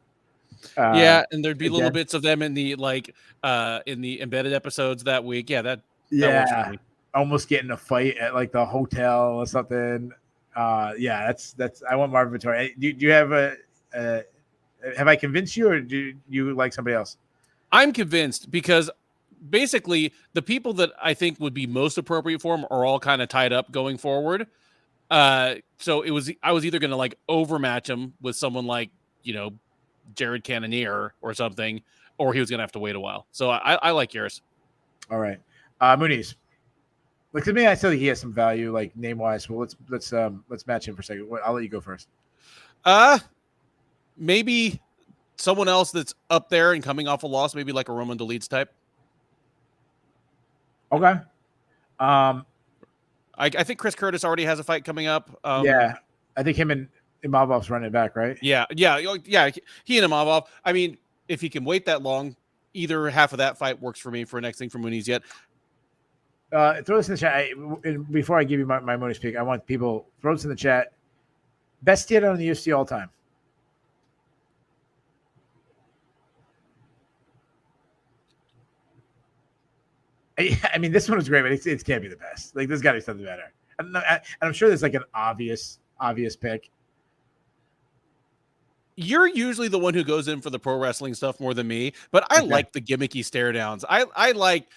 Yeah, and there'd be again. little bits of them in the in the embedded episodes that week. Yeah, that works for me. Almost getting a fight at like the hotel or something. Yeah, that's. I want Marvin Vettori. Do you have have I convinced you, or do you like somebody else? I'm convinced because basically the people that I think would be most appropriate for him are all kind of tied up going forward. So I was either going to like overmatch him with someone like, Jared Cannonier or something, or he was going to have to wait a while. So I like yours. All right. Muniz. Look, to me, I still think he has some value, like name wise. Well, let's match him for a second. I'll let you go first. Maybe someone else that's up there and coming off a loss, maybe like a Roman Dolidze type. Okay. I think Chris Curtis already has a fight coming up. Yeah, I think him and Imavov's running it back, right? Yeah. He and Imavov. I mean, if he can wait that long, either half of that fight works for me for next thing for Muniz yet. Throw this in the chat. Before I give you my Muniz pick, I want people throw this in the chat. Best hit on the UFC all time. I mean, this one was great, but it can't be the best. Like, there's got to be something better. And I'm sure there's like an obvious pick. You're usually the one who goes in for the pro wrestling stuff more than me, but I like the gimmicky stare downs. I like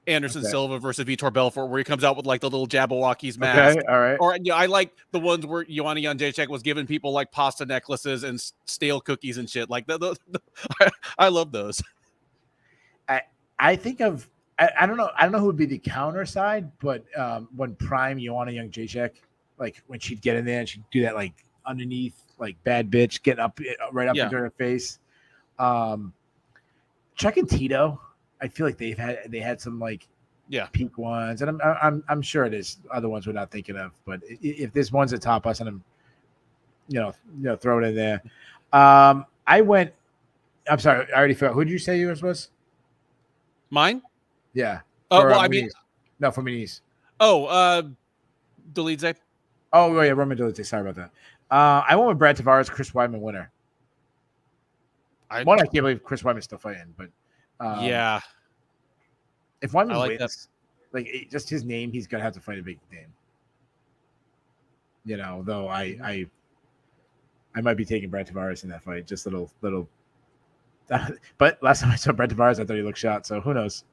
Anderson Silva versus Vitor Belfort, where he comes out with like the little Jabberwockies mask. Okay, all right. Or I like the ones where Joanna Jędrzejczyk was giving people like pasta necklaces and stale cookies and shit. Like I love those. I think of I don't know who would be the counter side, but when prime Joanna Jędrzejczyk, like when she'd get in there and she'd do that like underneath, like bad bitch, getting up right up into her face. Chuck and Tito, I feel like they had some like peak ones, and I'm sure there's other ones we're not thinking of, but if there's ones that top us, and I'm throw it in there. I'm sorry, I already forgot. Who did you say yours was? Mine? Yeah. Oh, well, I mean, no, for Muniz. Oh, Dolidze. Oh, yeah, Roman Dolidze. Sorry about that. I went with Brad Tavares, Chris Weidman winner. I can't believe Chris Weidman's still fighting, but yeah. If Weidman wins, like just his name, he's gonna have to fight a big name. Though I might be taking Brad Tavares in that fight. Just little. But last time I saw Brad Tavares, I thought he looked shot. So who knows?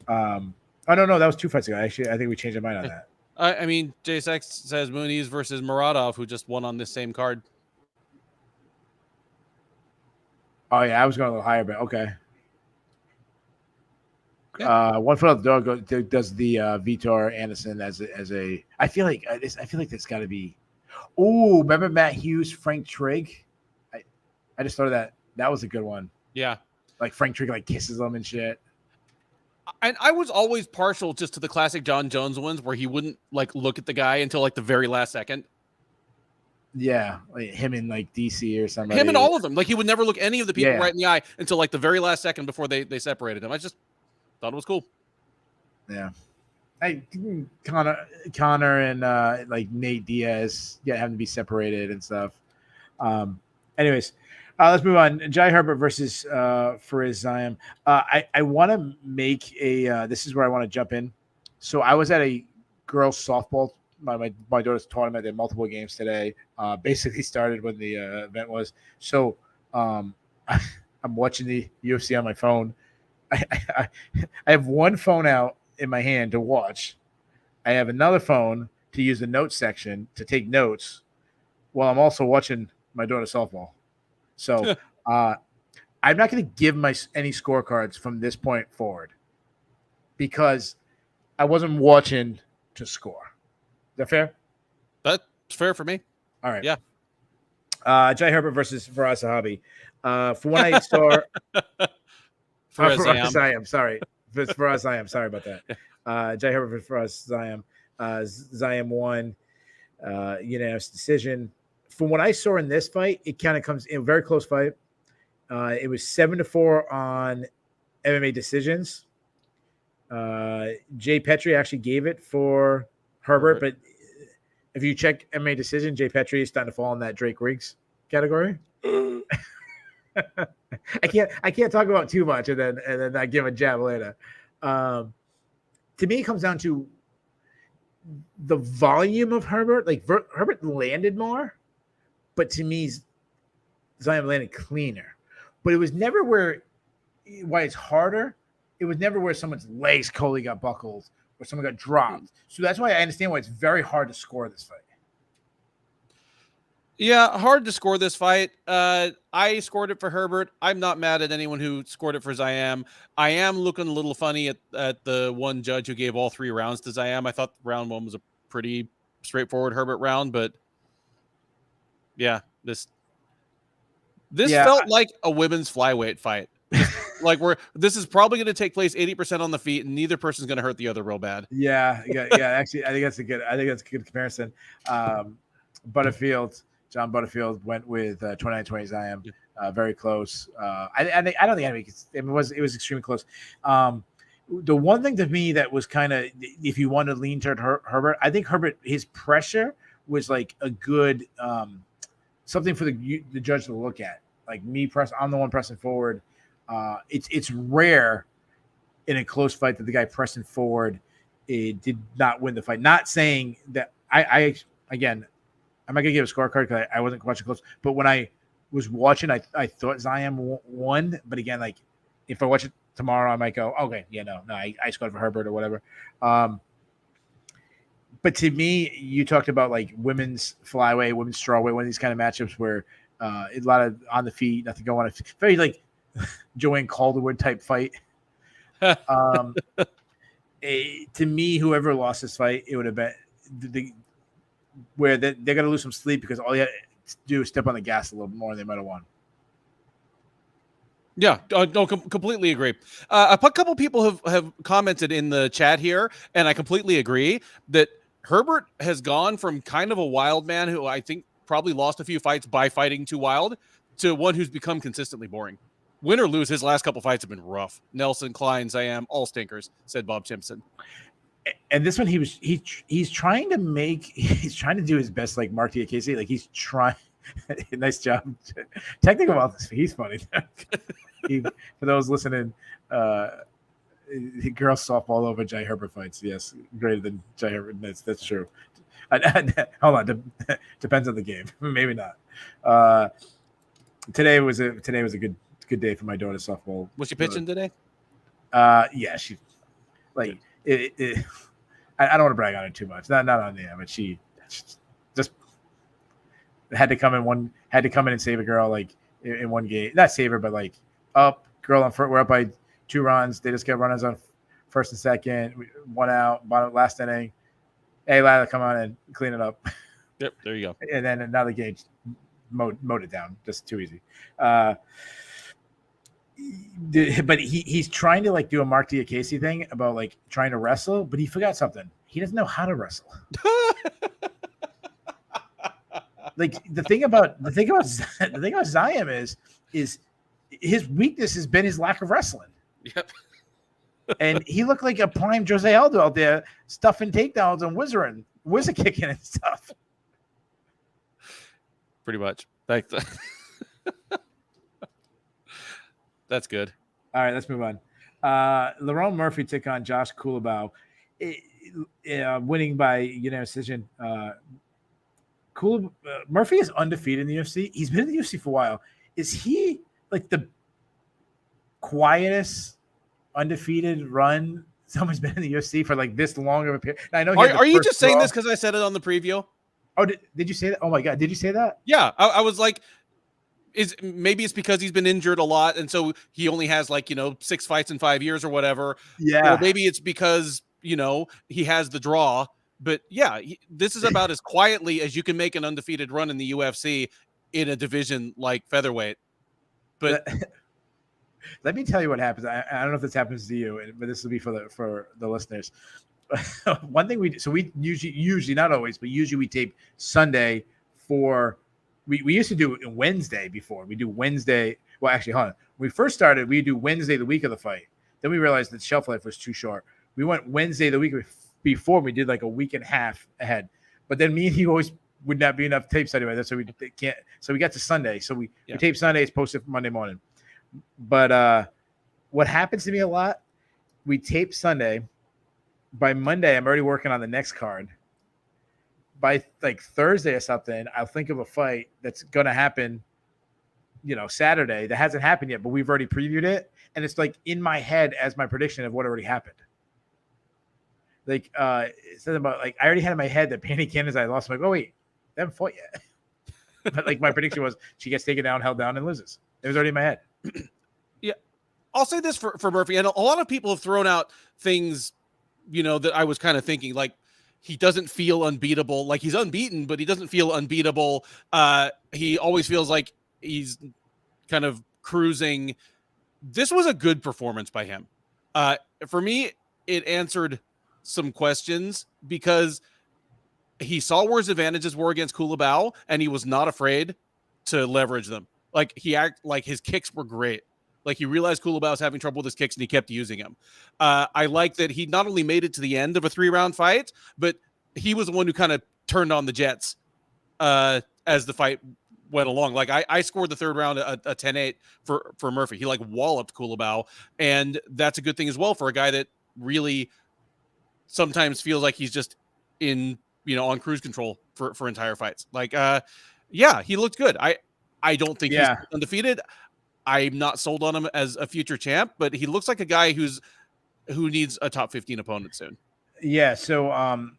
Oh no, that was 2 fights ago. Actually, I think we changed our mind on that. I mean, JSX says Muniz versus Muradov, who just won on this same card. Oh yeah, I was going a little higher, but okay. Yeah. 1 foot out the door does the Vitor Anderson as a. I feel like there's got to be. Oh, remember Matt Hughes, Frank Trigg? I just thought of that. That was a good one. Yeah, like Frank Trigg like kisses them and shit. And I was always partial just to the classic John Jones ones where he wouldn't like look at the guy until like the very last second. Yeah, like him in like DC or something. Him and all of them. Like he would never look any of the people right in the eye until like the very last second before they separated him. I just thought it was cool. Yeah. Hey, Connor and like Nate Diaz having to be separated and stuff. Anyways. Let's move on. Jai Herbert versus Fariz Zaim. I want to make a. This is where I want to jump in. So I was at a girls softball. My daughter's tournament. They had multiple games today. Basically started when the event was. So I'm watching the UFC on my phone. I have one phone out in my hand to watch. I have another phone to use the notes section to take notes, while I'm also watching my daughter's softball. So I'm not going to give any scorecards from this point forward because I wasn't watching to score. Is that fair? That's fair for me. All right. Yeah. Jai Herbert versus Faraz Zahabi. For what I saw, Faraz I am sorry. Faraz I am sorry about that. Jai Herbert versus Faraz Ziam. Ziam won. Unanimous decision. From what I saw in this fight, it kind of comes in a very close fight. It was 7-4 on MMA decisions. Jay Petrie actually gave it for Herbert, but if you check MMA decision, Jay Petrie is starting to fall in that Drake Riggs category. I can't talk about too much and then I give a jab later. To me, it comes down to the volume of Herbert. Like Herbert landed more, but to me, Zion landed cleaner. But it was never why it's harder. It was never where someone's legs totally got buckled or someone got dropped. So that's why I understand why it's very hard to score this fight. Yeah, hard to score this fight. I scored it for Herbert. I'm not mad at anyone who scored it for Ziam. I am looking a little funny at the one judge who gave all 3 rounds to Ziam. I thought round 1 was a pretty straightforward Herbert round, but yeah, this felt like a women's flyweight fight. Like this is probably going to take place 80% on the feet, and neither person's going to hurt the other real bad. Yeah. Actually, I think that's a good comparison. John Butterfield went with 29-20 Ziam. Very close. I don't think it was extremely close. The one thing to me that was kind of, if you want to lean toward Herbert, I think Herbert, his pressure was like a good something for the judge to look at. Like I'm the one pressing forward. It's rare in a close fight that the guy pressing forward did not win the fight. Not saying that I again, I'm not gonna give a scorecard because I wasn't watching close. But when I was watching, I thought Ziam won. But again, like if I watch it tomorrow, I might go, okay, no, I scored for Herbert or whatever. But to me, you talked about like women's flyweight, women's strawweight, one of these kind of matchups where a lot of on the feet, nothing going on. Very like Joanne Calderwood type fight. To me, whoever lost this fight, it would have been where they're going to lose some sleep because all you have to do is step on the gas a little bit more and they might have won. Yeah, no, completely agree. A couple people have commented in the chat here, and I completely agree that Herbert has gone from kind of a wild man who I think probably lost a few fights by fighting too wild to one who's become consistently boring. Win or lose, his last couple fights have been rough. Nelson, Klein, Ziam, all stinkers, said Bob Timpson. And this one, he's trying to do his best, like Mark Diakese. Like he's trying. Nice job. Technical about this. He's funny. For those listening, girls softball over Jai Herbert fights. Yes, greater than Jai Herbert. That's true. Hold on. Depends on the game. Maybe not. Today was a good day for my daughter's softball. Was she pitching today? Yeah, she like it. I don't want to brag on her too much. Not on the air, but she just had to come in and save a girl like in one game. Not save her, but like up girl on first. We're up by 2 runs. They just get runners on first and second. 1 out. Bottom last inning. Hey, Lila, come on and clean it up. Yep, there you go. And then another game mowed it down. Just too easy. But he's trying to like do a Mark Diakese thing about like trying to wrestle, but he forgot something. He doesn't know how to wrestle. Like the thing about Ziam is his weakness has been his lack of wrestling. Yep. And he looked like a prime Jose Aldo out there stuffing takedowns and wizard kicking and stuff. Pretty much. Thanks. That's good. All right, let's move on. Lerone Murphy took on Josh Culibao, winning by unanimous decision. Murphy is undefeated in the UFC. He's been in the UFC for a while. Is he like the quietest undefeated run someone's been in the UFC for like this long of a period? I know. Are you just saying this because I said it on the preview? Oh, did you say that? Oh my God, did you say that? Yeah, I was like, maybe it's because he's been injured a lot, and so he only has like 6 fights in 5 years or whatever. Yeah. Or maybe it's because he has the draw. But yeah, this is about as quietly as you can make an undefeated run in the UFC in a division like featherweight. But let me tell you what happens. I don't know if this happens to you, but this will be for the listeners. One thing we usually not always, but usually we tape Sunday for. We used to do it Wednesday before. We do Wednesday. Well, actually, hold on. When we first started, we do Wednesday the week of the fight. Then we realized that shelf life was too short. We went Wednesday the week before. We did like a week and a half ahead. But then me and he always would not be enough tapes anyway. That's so we can't. So we got to Sunday. So we tape Sunday. It's posted for Monday morning. But what happens to me a lot, we tape Sunday. By Monday, I'm already working on the next card. By like Thursday or something, I'll think of a fight that's going to happen, Saturday that hasn't happened yet, but we've already previewed it. And it's like in my head as my prediction of what already happened. Like, it's something about like, I already had in my head that Panty Cannon's I lost. I'm like, oh, wait, they haven't fought yet. But like my prediction was she gets taken down, held down, and loses. It was already in my head. Yeah. I'll say this for Murphy. And a lot of people have thrown out things, that I was kind of thinking, like, he doesn't feel unbeatable. Like, he's unbeaten, but he doesn't feel unbeatable. He always feels like he's kind of cruising. This was a good performance by him. For me, it answered some questions because he saw where his advantages were against Culibao, and he was not afraid to leverage them. Like, his kicks were great. Like, he realized Culibao was having trouble with his kicks, and he kept using them. I like that he not only made it to the end of a 3-round fight, but he was the one who kind of turned on the jets as the fight went along. Like, I scored the third round a 10-8 for Murphy. He like walloped Culibao, and that's a good thing as well for a guy that really sometimes feels like he's just on cruise control for entire fights. Like, he looked good. I don't think he's undefeated. I'm not sold on him as a future champ, but he looks like a guy who needs a top 15 opponent soon. Yeah. So,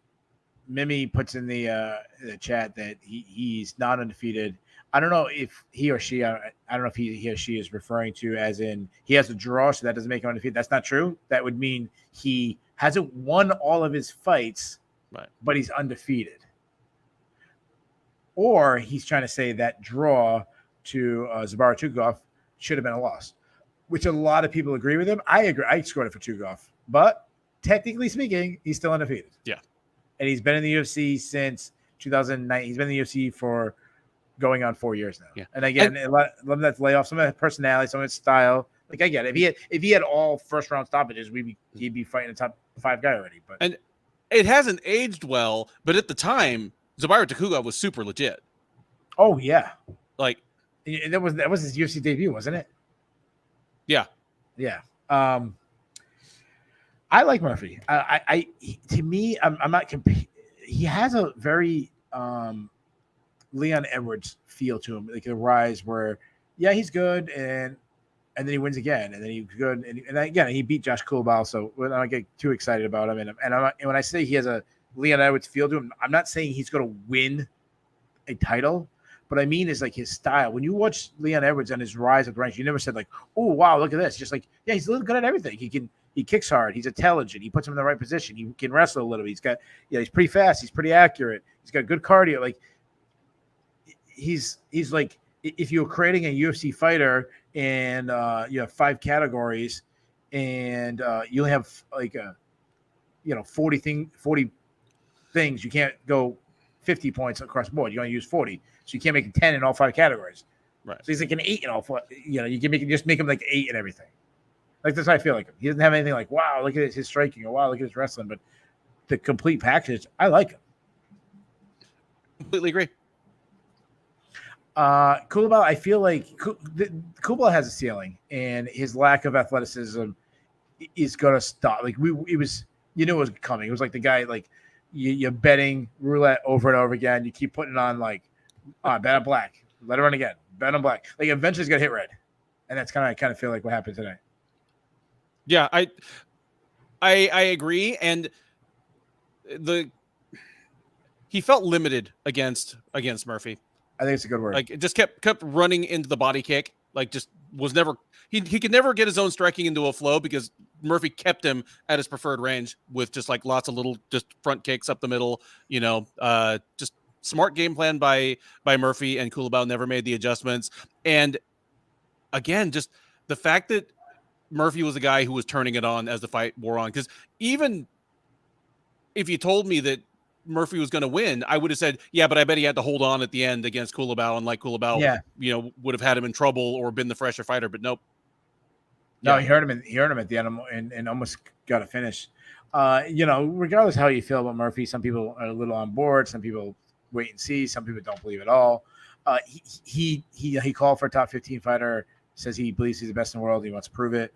Mimi puts in the chat that he's not undefeated. I don't know if he or she, I don't know if he or she is referring to as in he has a draw, so that doesn't make him undefeated. That's not true. That would mean he hasn't won all of his fights, right? But he's undefeated. Or he's trying to say that draw to Zabara Tugov should have been a loss, which a lot of people agree with him. I agree. I scored it for Tugov, but technically speaking, he's still undefeated. Yeah. And he's been in the UFC since 2009. He's been in the UFC for going on 4 years now. Yeah. And again, a lot of that's layoff, some of that personality, some of his style. Like, I get it. If he had all first round stoppages, he'd be fighting a top 5 guy already. But and it hasn't aged well. But at the time, Zabara Tugov was super legit. Oh yeah, like that was his UFC debut, wasn't it? Yeah. Yeah. I like Murphy. To me, I'm not. He has a very Leon Edwards feel to him, like a rise where, he's good, and then he wins again, and then he's good, and again he beat Josh Culibao. So I don't get too excited about him, and when I say he has a Leon Edwards feel to him, I'm not saying he's going to win a title. But I mean is like his style. When you watch Leon Edwards and his rise of the ranks, you never said like, oh wow, look at this. Just like, he's a little good at everything. He kicks hard. He's intelligent. He puts him in the right position. He can wrestle a little bit. He's got, he's pretty fast. He's pretty accurate. He's got good cardio. Like he's like, if you're creating a UFC fighter and you have 5 categories and you only have like 40 things, you can't go 50 points across the board. You only use 40. So you can't make a 10 in all 5 categories. Right. So he's like an 8 in all 4. You can just make him like 8 in everything. Like, that's how I feel like him. He doesn't have anything like, wow, look at his striking, or wow, look at his wrestling. But the complete package, I like him. Completely agree. Culibao, I feel like Culibao has a ceiling, and his lack of athleticism is going to stop. Like, it was coming. It was like the guy, like, you're betting roulette over and over again. You keep putting it on, like, bet on black. Let it run again. Bet on black. Like, eventually it's going to hit red. And that's I kind of feel like what happened today. Yeah, I agree. And he felt limited against Murphy. I think it's a good word. Like, it just kept running into the body kick. Like, just was never he could never get his own striking into a flow because Murphy kept him at his preferred range with just like lots of little just front kicks up the middle, just smart game plan by Murphy, and Kulabau never made the adjustments. And again, just the fact that Murphy was the guy who was turning it on as the fight wore on. Because even if you told me that Murphy was going to win, I would have said, yeah, but I bet he had to hold on at the end against Kulabau, and like Kulabau, would have had him in trouble or been the fresher fighter. But nope. No, he hurt him at the end and almost got a finish. Regardless how you feel about Murphy, some people are a little on board, some people wait and see, some people don't believe at all. He called for a top 15 fighter, says he believes he's the best in the world. He wants to prove it.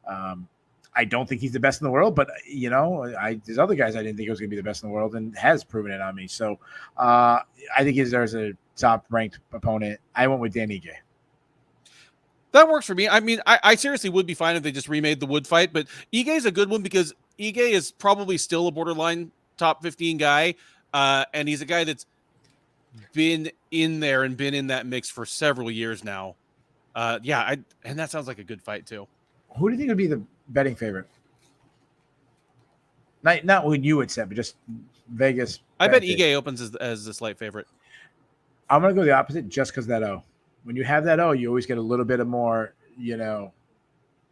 I don't think he's the best in the world, but there's other guys I didn't think he was going to be the best in the world, and has proven it on me. So I think there's a top ranked opponent. I went with Dan Ige. That works for me. I mean, I seriously would be fine if they just remade the Wood fight, but Ige is a good one because Ige is probably still a borderline top 15 guy, and he's a guy that's been in there and been in that mix for several years now. And that sounds like a good fight too. Who do you think would be the betting favorite? Not what you would say, but just Vegas. I bet Ige opens as the slight favorite. I'm going to go the opposite just because that O. When you have that O, you always get a little bit of more,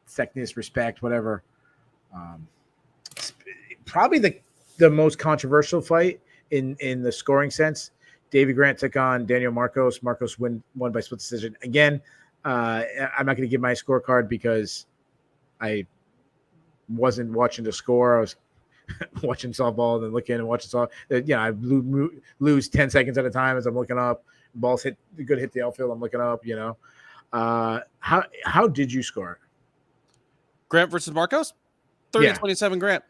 thickness, respect, whatever. Probably the most controversial fight in the scoring sense. Davey Grant took on Daniel Marcos. Marcos won by split decision. Again, I'm not going to give my scorecard because I wasn't watching the score. I was watching softball and then looking and watching softball. I lose 10 seconds at a time as I'm looking up. Balls hit the outfield. I'm looking up. How did you score? Grant versus Marcos, 30-27 Grant.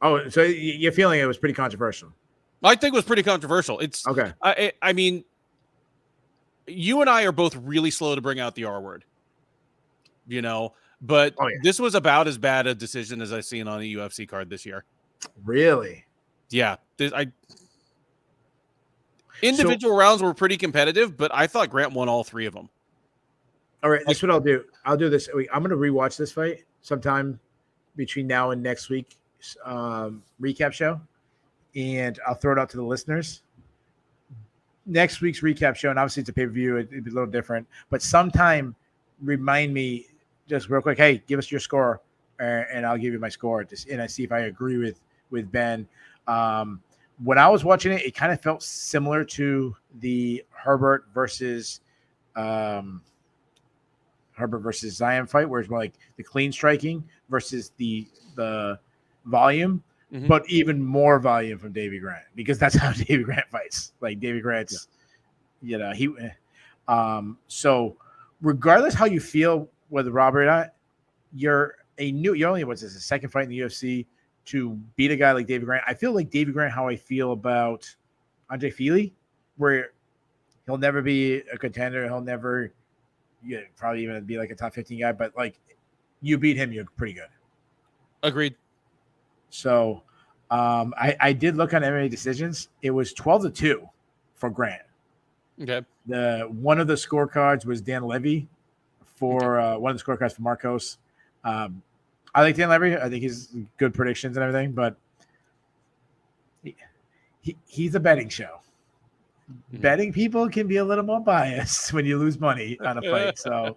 Oh, so you're feeling it was pretty controversial? I think it was pretty controversial. It's okay. I mean, you and I are both really slow to bring out the R word, but this was about as bad a decision as I've seen on a UFC card this year. Really? Yeah. Individual rounds were pretty competitive, but I thought Grant won all three of them. All right, this is what I'll do. I'll do this. I'm going to rewatch this fight sometime between now and next week's recap show, and I'll throw it out to the listeners. Next week's recap show, and obviously it's a pay-per-view. It'd be a little different, but sometime remind me just real quick, hey, give us your score, and I'll give you my score, and I see if I agree with Ben. When I was watching it, it kind of felt similar to the Herbert versus Zion fight, where it's more like the clean striking versus the volume, but even more volume from Davey Grant, because that's how Davey Grant fights. Like Davey Grant's, so regardless how you feel with Robert or not, you're only a second fight in the UFC. To beat a guy like Davey Grant. I feel like Davey Grant, how I feel about Andre Feely, where he'll never be a contender. He'll never probably even be like a top 15 guy, but like you beat him, you're pretty good. Agreed. So I did look on MMA decisions. It was 12-2 for Grant. Okay. One of the scorecards was Dan Levy for one of the scorecards for Marcos. I like Dan Levy. I think he's good predictions and everything, but he's a betting show. Mm-hmm. Betting people can be a little more biased when you lose money on a fight. So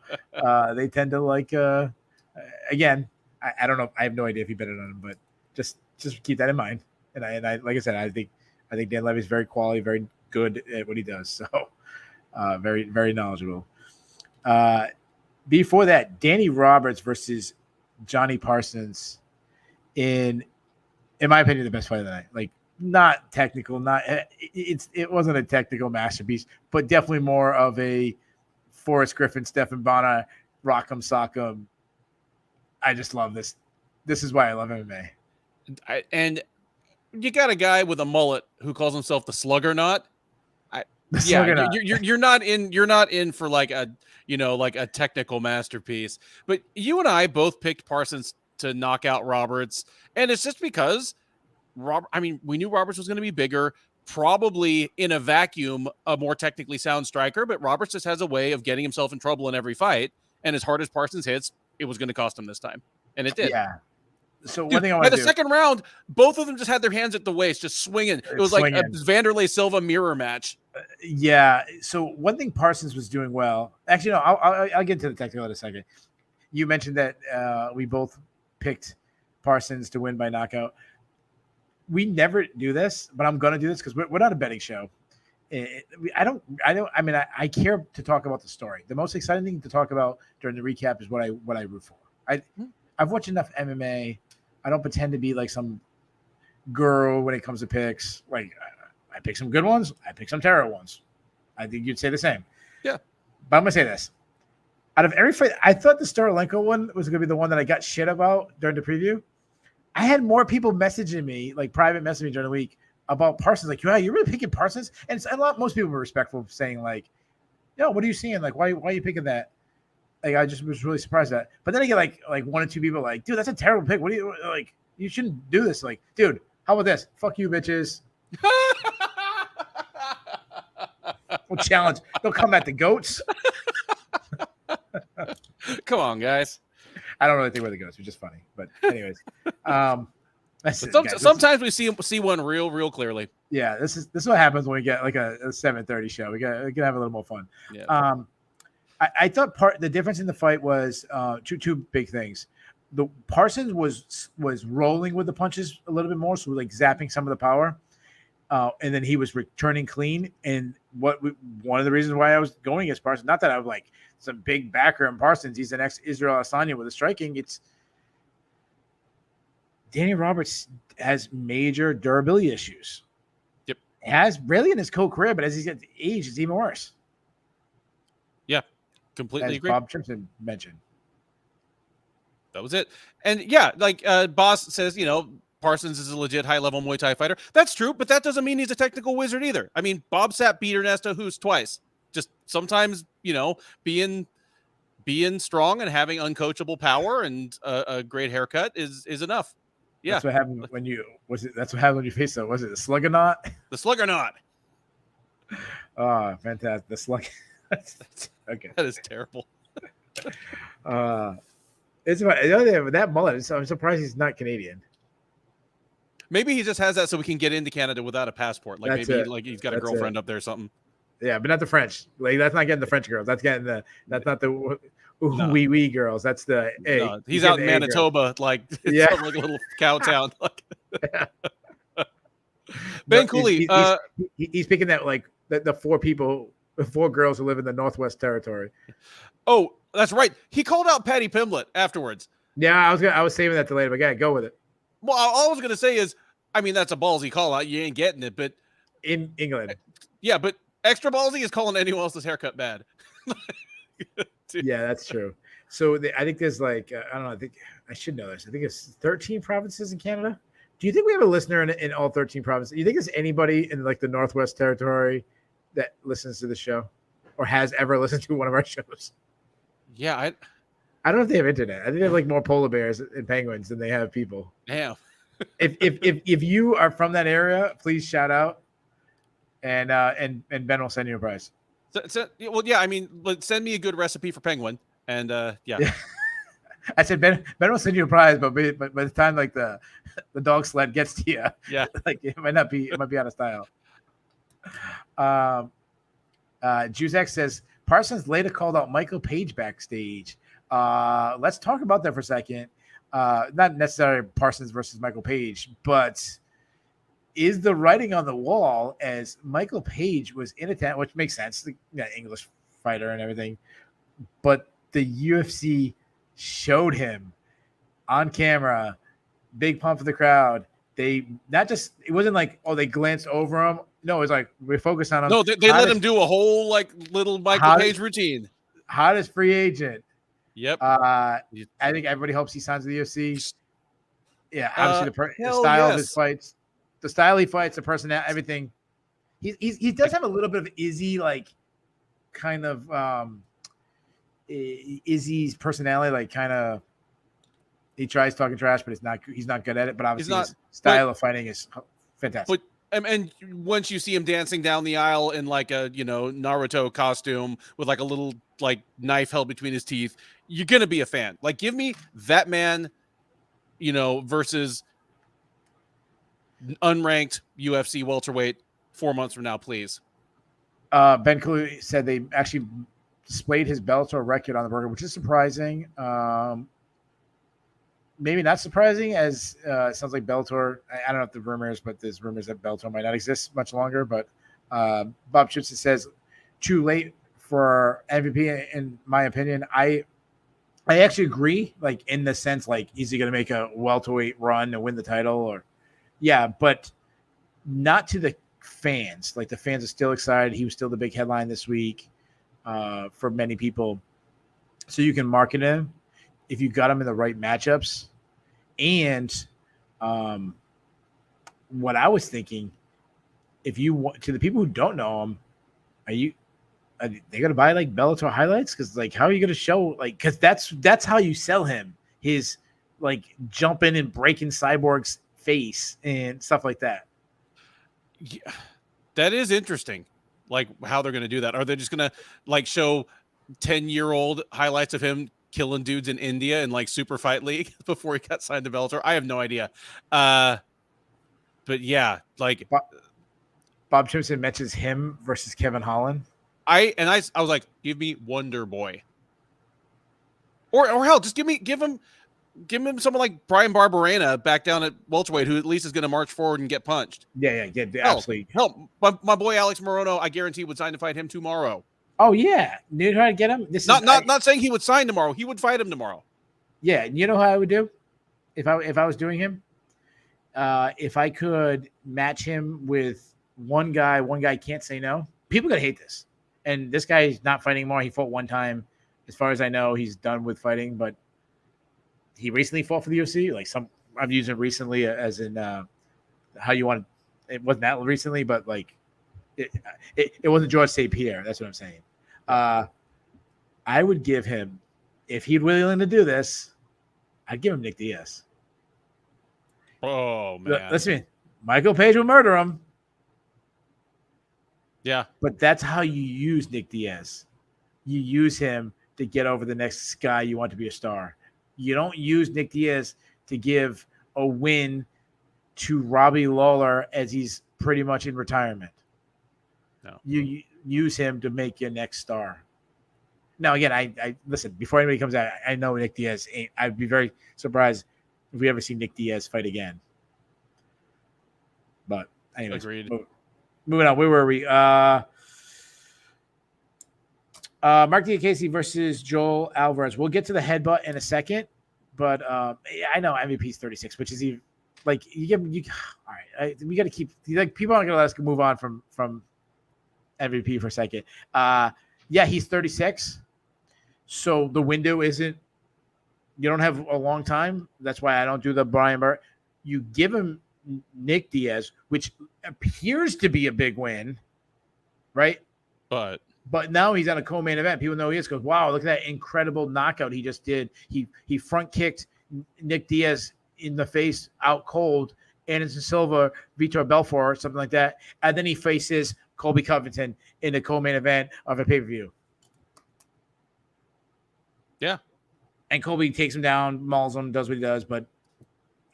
they tend to again, I don't know. I have no idea if he betted on him, but just keep that in mind. And I like I said, I think Dan Levy's very quality, very good at what he does. So very, very knowledgeable. Before that, Danny Roberts versus Johnny Parsons, in my opinion, the best fight of the night. Like, not technical, it wasn't a technical masterpiece, but definitely more of a Forrest Griffin, Stephan Bonnar, Rock'em Sock'em. I just love this. This is why I love MMA. And you got a guy with a mullet who calls himself the Sluggernaut. You're not in for like a technical masterpiece. But you and I both picked Parsons to knock out Roberts, and it's just because we knew Roberts was going to be bigger, probably in a vacuum, a more technically sound striker, but Roberts just has a way of getting himself in trouble in every fight, and as hard as Parsons hits, it was going to cost him this time, and it did. So one Dude, thing I by want the to do, second round, both of them just had their hands at the waist, just swinging. It was like a Vanderlei Silva mirror match. yeah. So one thing Parsons was doing well. Actually, no, I'll get into the technical in a second. You mentioned that we both picked Parsons to win by knockout. We never do this, but I'm gonna do this because we're not a betting show. I care to talk about the story. The most exciting thing to talk about during the recap is what I root for. I've watched enough MMA. I don't pretend to be like some girl when it comes to picks. Like I pick some good ones. I pick some terrible ones. I think you'd say the same. Yeah. But I'm gonna say this. Out of every fight, I thought the Staralenko one was gonna be the one that I got shit about during the preview. I had more people messaging me, like private messaging during the week about Parsons. Like, yeah, you're really picking Parsons? And most people were respectful, saying like, "Yo, what are you seeing? Like, why are you picking that?" Like, I just was really surprised at that. But then I get like one or two people like, "Dude, that's a terrible pick. What do you like? You shouldn't do this." Like, dude, how about this? Fuck you, bitches. We'll challenge. They'll come at the goats. Come on, guys. I don't really think we're the goats. We're just funny. But anyways, sometimes we see one real clearly. Yeah, this is what happens when we get like a 7:30 show. We can have a little more fun. Yeah. I thought the difference in the fight was two big things. The Parsons was rolling with the punches a little bit more, so like zapping some of the power, and then he was returning clean. And one of the reasons why I was going against Parsons, not that I was like some big backer in Parsons, he's an ex-Israel Adesanya with the striking. It's Danny Roberts has major durability issues. Yep, has really in his career, but as he's gets age, it's even worse. Yeah, completely agree. Bob Simpson mentioned. That was it. And yeah, like Boss says, Parsons is a legit high-level Muay Thai fighter. That's true, but that doesn't mean he's a technical wizard either. I mean, Bob Sapp beat Ernesto Hoost twice. Just sometimes, being strong and having uncoachable power and a great haircut is enough. Yeah. That's what happened that's what happened when you faced it. Was it the Sluggernaut? The Sluggernaut. Oh, fantastic. The Slug. Okay. That is terrible. It's about the other thing with that mullet. I'm surprised he's not Canadian. Maybe he just has that so we can get into Canada without a passport. Like he's got a girlfriend up there or something. Yeah, but not the French. Like that's not getting the French girls. That's not the wee wee girls. That's the A. No, he's out in Manitoba, like it's like a little cow town. Ben Cooley. He's picking that like the four girls who live in the Northwest Territory. Oh, that's right. He called out Patty Pimblett afterwards. Yeah, I was saving that to later, but yeah, go with it. Well, all I was gonna say is, I mean, that's a ballsy call out. You ain't getting it, but in England. Yeah, but extra ballsy is calling anyone else's haircut bad. Yeah, that's true. So I think there's like I don't know. I think I should know this. I think it's 13 provinces in Canada. Do you think we have a listener in all 13 provinces? Do you think there's anybody in like the Northwest Territory that listens to the show or has ever listened to one of our shows? Yeah, I don't know if they have internet. I think they have like more polar bears and penguins than they have people. Damn. If you are from that area, please shout out, and Ben will send you a prize. Well, yeah. I mean, send me a good recipe for penguin, and yeah. I said Ben will send you a prize, but by the time like the dog sled gets to you, yeah, like it might be out of style. Juzek says Parsons later called out Michael Page backstage. Let's talk about that for a second. Not necessarily Parsons versus Michael Page, but is the writing on the wall as Michael Page was in a which makes sense, English fighter and everything, but the UFC showed him on camera, big pump for the crowd. They it wasn't like, oh, they glanced over him. No, it was like we focused on him. No, they let him do a whole like little Michael Page routine. Hottest free agent. Yep. I think everybody hopes he signs with the UFC. Yeah, obviously the style of his fights, the style he fights, the personality, everything. He does have a little bit of Izzy, like kind of Izzy's personality, like kind of he tries talking trash, but he's not good at it. But obviously his style of fighting is fantastic. And once you see him dancing down the aisle in like a Naruto costume with like a little like knife held between his teeth, you're gonna be a fan. Like, give me that man, versus unranked UFC welterweight 4 months from now, please. Ben Cooley said they actually displayed his Bellator record on the burger, which is surprising. Maybe not surprising, as it sounds like Bellator. I don't know if the rumors, but there's rumors that Bellator might not exist much longer. But Bob Chipson says, too late for MVP, in my opinion. I actually agree, like, in the sense, like, is he going to make a welterweight run and win the title? Or, yeah, but not to the fans. Like, the fans are still excited. He was still the big headline this week for many people. So you can market him if you got him in the right matchups. And what I was thinking, if you want, to the people who don't know him, are they gonna buy like Bellator highlights? Because like, how are you gonna show, like, because that's how you sell him, his like jumping and breaking Cyborg's face and stuff like that. Yeah, that is interesting. Like, how they're gonna do that? Are they just gonna like show 10-year-old highlights of him killing dudes in India in like Super Fight League before he got signed to Bellator? I have no idea. But yeah, like Bob Chipson mentions him versus Kevin Holland. I was like, give me Wonder Boy, or hell, just give him someone like Brian Barberena back down at welterweight, who at least is going to march forward and get punched. Yeah, absolutely. Hell, my boy Alex Morono, I guarantee would sign to fight him tomorrow. Oh yeah, you know how to get him. Not saying he would sign tomorrow. He would fight him tomorrow. Yeah, you know how I would do if I was doing him. If I could match him with one guy can't say no. People gonna hate this, and this guy is not fighting anymore. He fought one time, as far as I know. He's done with fighting, but he recently fought for the UFC. Like, I'm using recently as in how you want. It wasn't that recently, but like it wasn't George St. Pierre. That's what I'm saying. I would give him, if he'd willing to do this, I'd give him Nick Diaz. Oh man, listen, Michael Page will murder him. Yeah, but that's how you use Nick Diaz. You use him to get over the next guy you want to be a star. You don't use Nick Diaz to give a win to Robbie Lawler as he's pretty much in retirement. No, you use him to make your next star. Now, again, I listen, before anybody comes out, I know Nick Diaz ain't. I'd be very surprised if we ever see Nick Diaz fight again. But anyways, agreed. Moving on, where were we? Mark Diakese versus Joel Alvarez. We'll get to the headbutt in a second, but I know MVP's 36, which is even like you. All right, we got to keep, like, people aren't gonna let us move on from MVP for a second. Yeah, he's 36, so the window isn't. You don't have a long time. That's why I don't do the Brian Burr. You give him Nick Diaz, which appears to be a big win, right? But now he's on a co-main event. People know he is, because wow, look at that incredible knockout he just did. He front kicked Nick Diaz in the face out cold, Anderson Silva, Vitor Belfort, something like that, and then he faces Colby Covington in the co-main event of a pay-per-view. Yeah, and Colby takes him down, mauls him, does what he does,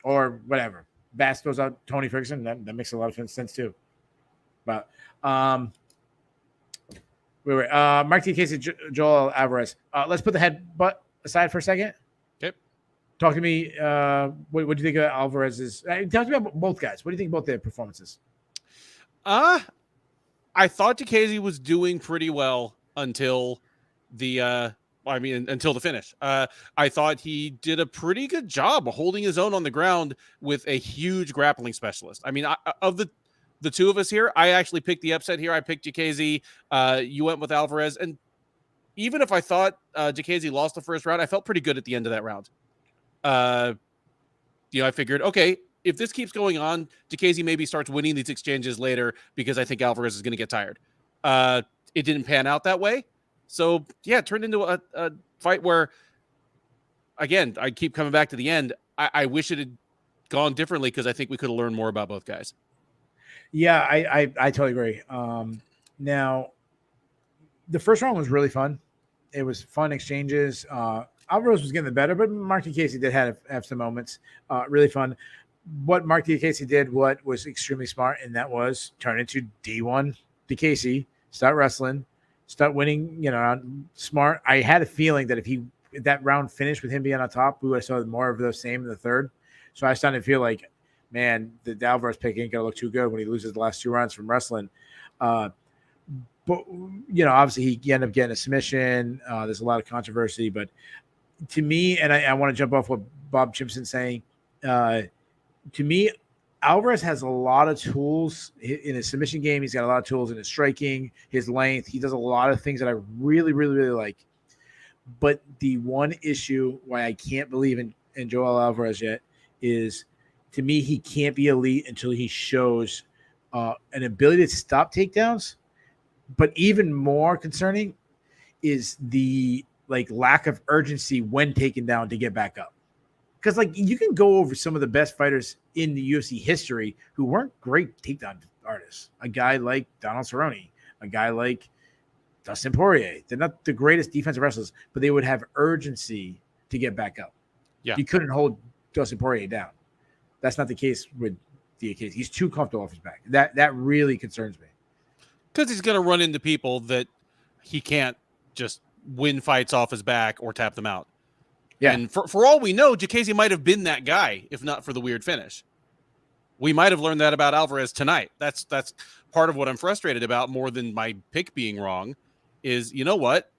or whatever. Bass throws out Tony Ferguson. That makes a lot of sense too. But Mark Diakese, Joel Alvarez. Let's put the headbutt aside for a second. Okay. Talk to me. What do you think of Alvarez's? Talk to me about both guys. What do you think about their performances? I thought Diakese was doing pretty well until the until the finish. I thought he did a pretty good job of holding his own on the ground with a huge grappling specialist. I mean, of the two of us here, I actually picked the upset here. I picked Diakese. You went with Alvarez. And even if I thought Diakese lost the first round, I felt pretty good at the end of that round. I figured, okay, if this keeps going on, Diakese maybe starts winning these exchanges later because I think Alvarez is going to get tired. It didn't pan out that way. So, yeah, it turned into a fight where, again, I keep coming back to the end. I wish it had gone differently, because I think we could have learned more about both guys. Yeah, I totally agree. Now, the first round was really fun. It was fun exchanges. Alvarez was getting the better, but Mark Diakiese did have some moments. Really fun. What Mark Diakiese did, what was extremely smart, and that was turn into D1 Diakiese, start wrestling, start winning. Smart. I had a feeling that if that round finished with him being on top, we would have saw more of those same in the third. So I started to feel like, man, the Alvarez pick ain't gonna look too good when he loses the last 2 rounds from wrestling. But obviously he ended up getting a submission. There's a lot of controversy, but to me, and I want to jump off what Bob Chimpson's saying. To me, Alvarez has a lot of tools in his submission game. He's got a lot of tools in his striking, his length. He does a lot of things that I really, really, really like. But the one issue why I can't believe in Joel Alvarez yet is, to me, he can't be elite until he shows an ability to stop takedowns. But even more concerning is the lack of urgency when taken down to get back up. Because you can go over some of the best fighters in the UFC history who weren't great takedown artists. A guy like Donald Cerrone, a guy like Dustin Poirier. They're not the greatest defensive wrestlers, but they would have urgency to get back up. Yeah. You couldn't hold Dustin Poirier down. That's not the case with Diakiese. He's too comfortable off his back. That really concerns me. Because he's going to run into people that he can't just win fights off his back or tap them out. Yeah. And for all we know, Diakiese might have been that guy, if not for the weird finish. We might have learned that about Alvarez tonight. That's part of what I'm frustrated about more than my pick being wrong is, you know what?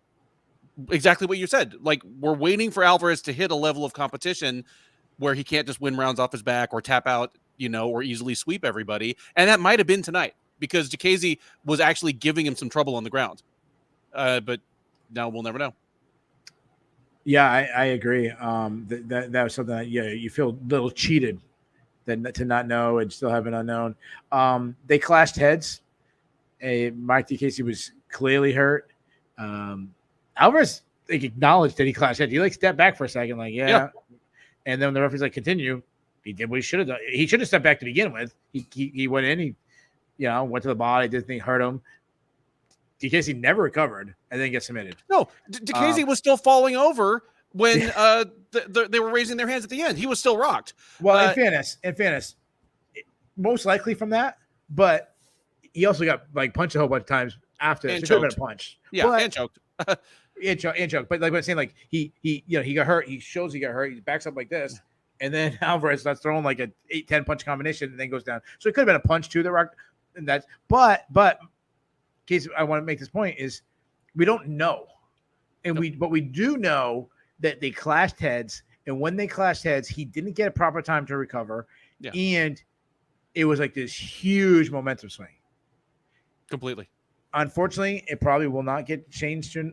Exactly what you said. We're waiting for Alvarez to hit a level of competition where he can't just win rounds off his back or tap out, or easily sweep everybody. And that might have been tonight because Diakiese was actually giving him some trouble on the ground. But now we'll never know. Yeah, I agree. That was something that, you feel a little cheated to not know and still have an unknown. They clashed heads. Mike Diakiese was clearly hurt. Alvarez acknowledged that he clashed heads. He stepped back for a second, yeah. And then the referee's continue. He did what he should have done. He should have stepped back to begin with. He went in. He went to the body. Didn't think hurt him. Diakiese never recovered and then gets submitted. No, Diakiese was still falling over when they were raising their hands at the end. He was still rocked. Well, in fairness, most likely from that, but he also got punched a whole bunch of times after. And so choked. A punch. Yeah, but, and choked. and choked. But I'm saying, he got hurt. He shows he got hurt. He backs up like this, and then Alvarez starts throwing a 8-10 punch combination and then goes down. So it could have been a punch too that rocked. And that's but. Case I want to make this point is we don't know, but we do know that they clashed heads, and when they clashed heads, he didn't get a proper time to recover, and it was this huge momentum swing. Completely. Unfortunately, it probably will not get changed to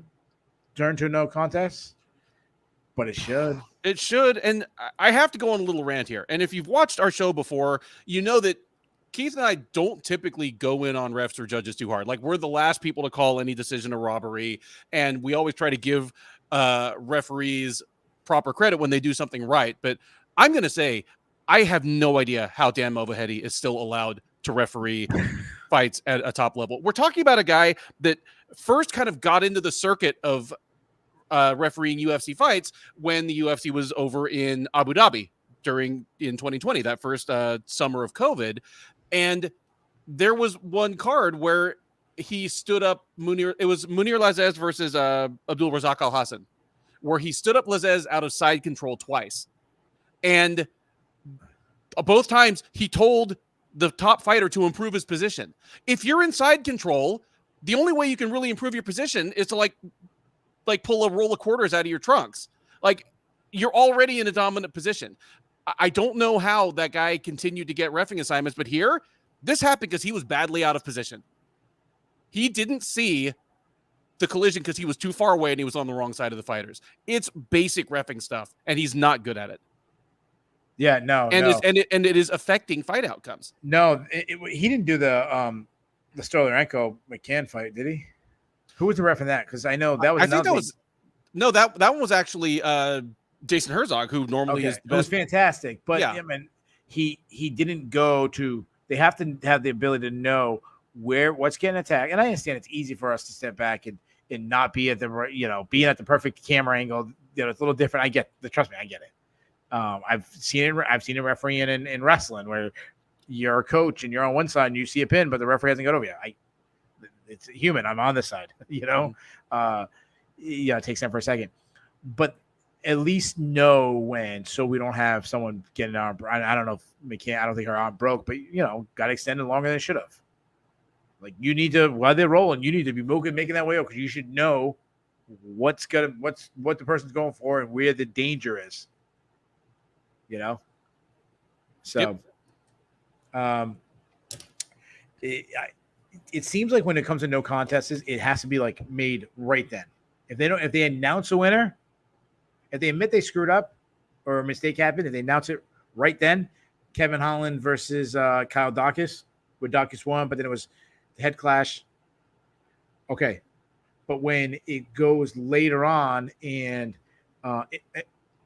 turn to no contest, but it should. It should, and I have to go on a little rant here. And if you've watched our show before, you know that Keith and I don't typically go in on refs or judges too hard. We're the last people to call any decision a robbery, and we always try to give referees proper credit when they do something right. But I'm going to say I have no idea how Dan Movaheady is still allowed to referee fights at a top level. We're talking about a guy that first kind of got into the circuit of refereeing UFC fights when the UFC was over in Abu Dhabi in 2020, that first summer of COVID. And there was one card where he stood up it was Munir Lazzez versus Abdul Razak Al Hassan, where he stood up Lazzez out of side control twice. And both times he told the top fighter to improve his position. If you're in side control, the only way you can really improve your position is to pull a roll of quarters out of your trunks. You're already in a dominant position. I don't know how that guy continued to get reffing assignments, but here, this happened because he was badly out of position. He didn't see the collision because he was too far away and he was on the wrong side of the fighters. It's basic reffing stuff, and he's not good at it. Yeah, no, it is affecting fight outcomes. No, he didn't do the Stoliarenko McCann fight, did he? Who was the ref in that? Because I know that was. I think that was. No, that one was actually Jason Herzog, who normally is the best. It was fantastic, but he didn't go to. They have to have the ability to know what's getting attacked, and I understand it's easy for us to step back and not be at the being at the perfect camera angle it's a little different. Trust me, I get it. I've seen it refereeing in wrestling where you're a coach and you're on one side and you see a pin, but the referee hasn't got over you. It's human. I'm on this side, it takes time for a second, but at least know when, so we don't have someone getting an arm. I don't know if McCann, I don't think her arm broke, but got extended longer than it should have. Like, you need to, while they're rolling, you need to be making that way up, because you should know what the person's going for and where the danger is. So, yep. It seems like when it comes to no contests, it has to be like made right then. If they announce a winner, if they admit they screwed up or a mistake happened, if they announce it right then, Kevin Holland versus Kyle Dawkins, where Dawkins won, but then it was the head clash. Okay. But when it goes later on and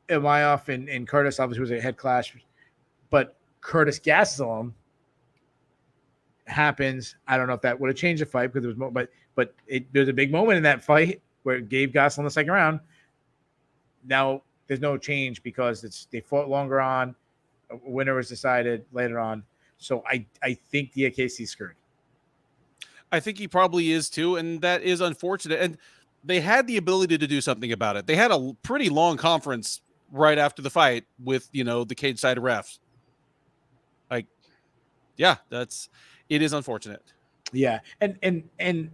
Emayoff and Curtis obviously was a head clash, but Curtis Gastelum happens. I don't know if that would have changed the fight, because there was but there's a big moment in that fight where it gave Gastelum the second round. Now there's no change because they fought longer on. A winner was decided later on. So I think DAKC's screwed. I think he probably is too, and that is unfortunate. And they had the ability to do something about it. They had a pretty long conference right after the fight with, the cage side refs. Like, yeah, it is unfortunate. Yeah. And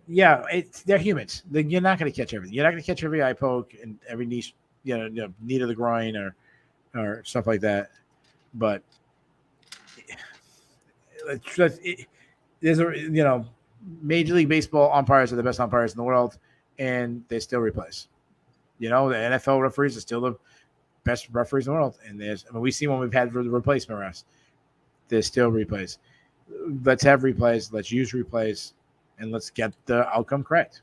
yeah, they're humans. You're not going to catch everything. You're not going to catch every eye poke and every knee, knee to the groin or stuff like that. But there's Major League Baseball umpires are the best umpires in the world, and they still replace. The NFL referees are still the best referees in the world, and we've seen when we've had the replacement refs. There's still replays. Let's have replays. Let's use replays, and let's get the outcome correct.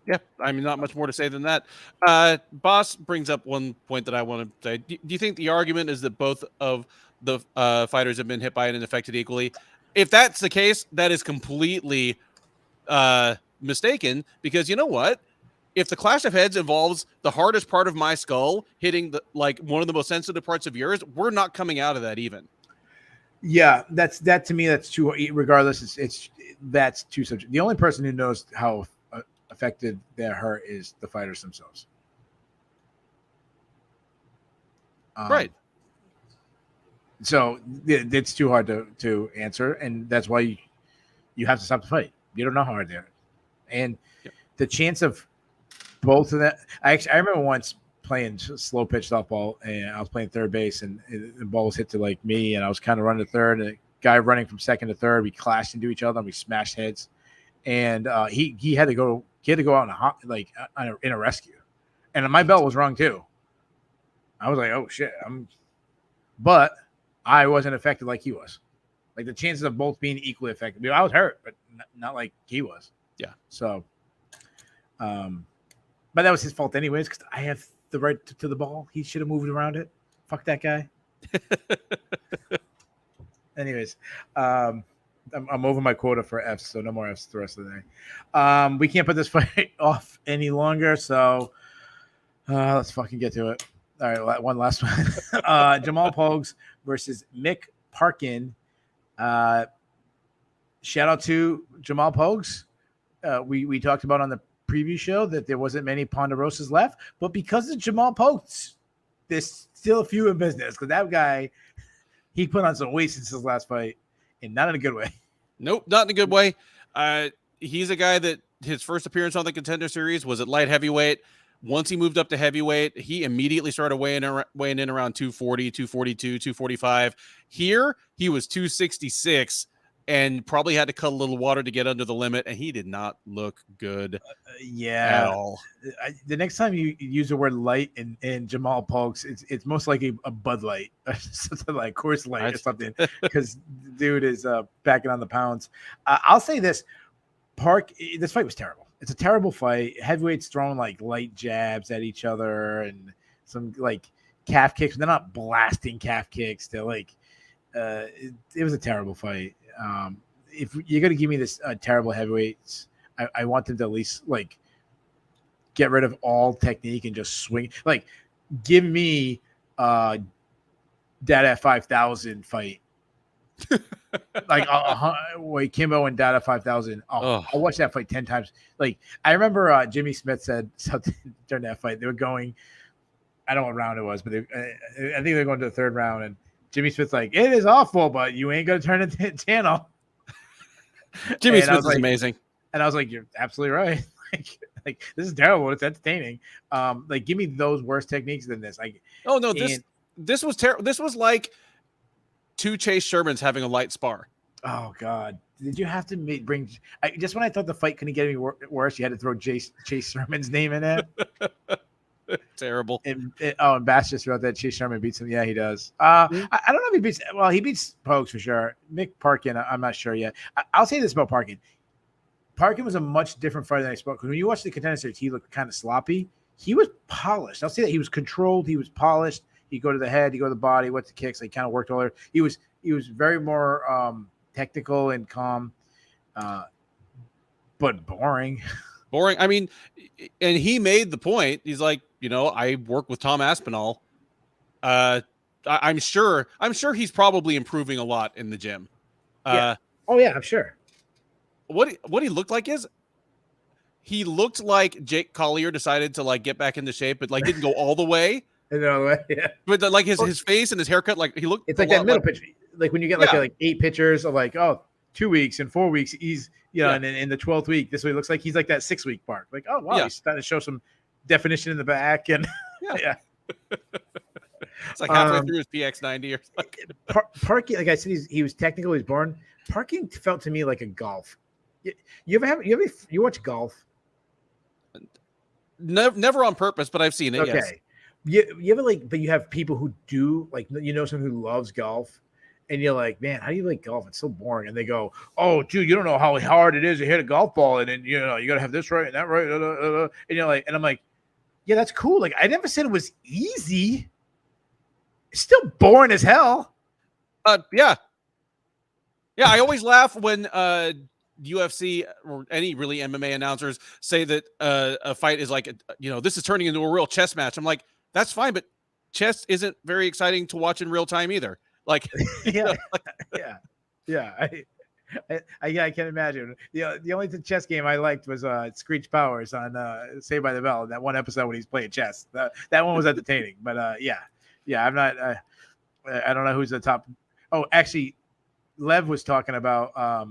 Yeah, I mean, not much more to say than that. Boss brings up one point that I want to say. Do you think the argument is that both of the fighters have been hit by it and affected equally? If that's the case, that is completely mistaken, because you know what? If the clash of heads involves the hardest part of my skull hitting one of the most sensitive parts of yours, we're not coming out of that even. Yeah, that to me, that's too. Regardless, that's too subjective. The only person who knows how affected they're hurt is the fighters themselves. Right. So it's too hard to answer, and that's why you have to stop the fight. You don't know how hard they are, and the chance of both of that. I remember once playing slow pitch softball, and I was playing third base, and the ball was hit to me, and I was kind of running to third, and a guy running from second to third, we clashed into each other, and we smashed heads, and he had to go out in a rescue, and my belt was wrong too. I was like, oh shit, but I wasn't affected like he was. Like, the chances of both being equally affected. I was hurt, but not like he was. Yeah. So, but that was his fault anyways, because I have the right to the ball. He should have moved around it. Fuck that guy. Anyways, I'm over my quota for Fs, so no more Fs the rest of the day. We can't put this fight off any longer, so let's fucking get to it. All right, one last one. Jamal Pogues versus Mick Parkin. Shout out to Jamal Pogues. We talked about on the preview show that there wasn't many Ponderosas left, but because of Jamal Pogues, there's still a few in business, because that guy, he put on some weight since his last fight, and not in a good way. Nope, not in a good way. He's a guy that his first appearance on the Contender Series was at light heavyweight. Once he moved up to heavyweight, he immediately started weighing in around 240, 242, 245. Here, he was 266 and probably had to cut a little water to get under the limit, and he did not look good at all. The next time you use the word light in Jamal Pogues, it's most likely a Bud Light or something like Coors Light or something, because dude is backing on the pounds. I'll say this. This fight was terrible. It's a terrible fight. Heavyweights throwing light jabs at each other and some calf kicks. They're not blasting calf kicks. They're it was a terrible fight. If you're gonna give me this terrible heavyweights, I want them to at least get rid of all technique and just swing. Like, give me that at 5,000 fight. Like wait, Kimbo and Dada 5,000. I'll watch that fight 10 times. Like, I remember Jimmy Smith said something during that fight. They were going, I don't know what round it was, but I think they're going to the third round, and Jimmy Smith's like, it is awful, but you ain't gonna turn it channel. Jimmy Smith is amazing. And I was like, you're absolutely right. like this is terrible. It's entertaining. Like, give me those worse techniques than this. This was terrible. This was like two Chase Shermans having a light spar. Oh God! Did you have to bring? Just when I thought the fight couldn't get any worse, you had to throw Chase Sherman's name in it. Terrible. And Bass just wrote that Chase Sherman beats him. Yeah, he does. I don't know if he beats. Well, he beats Pogues for sure. Mick Parkin, I'm not sure yet. I'll say this about Parkin. Parkin was a much different fighter than I spoke. Because when you watch the Contender Series, he looked kind of sloppy. He was polished. I'll say that he was controlled. He was polished. He'd go to the head. He'd go to the body. What's the kicks? He kind of worked all there. He was very more technical and calm, but boring. Boring. I mean, and he made the point. He's like, I work with Tom Aspinall. I'm sure he's probably improving a lot in the gym. Yeah. Oh yeah, I'm sure. What he looked like is he looked like Jake Collier decided to like get back into shape, but like didn't go all the way. Yeah. But like his face and his haircut, like he looked. It's like that middle picture. Like when you get like 8 pictures of like 2 weeks and 4 weeks, he's and in the 12th week, this way it looks like he's like that 6 week mark. Like, oh wow, he's starting to show some definition in the back and yeah. It's like halfway through his PX90 or something. Parking, like I said, he was technical. He's born. Parking felt to me like a golf. You watch golf? Never on purpose, but I've seen it. Okay. Yes. You ever but you have people who do someone who loves golf, and you're like, man, how do you like golf? It's so boring. And they go, oh, dude, you don't know how hard it is to hit a golf ball, and then you got to have this right and that right, and you're like, and I'm like, yeah, that's cool. Like, I never said it was easy. It's still boring as hell. Yeah. I always laugh when UFC or any really MMA announcers say that a fight is like, this is turning into a real chess match. I'm like, that's fine, but chess isn't very exciting to watch in real time either. Like, yeah. I can't imagine. The only chess game I liked was Screech Powers on Saved by the Bell. That one episode when he's playing chess. That one was entertaining. But I'm not. I don't know who's the top. Oh, actually, Lev was talking about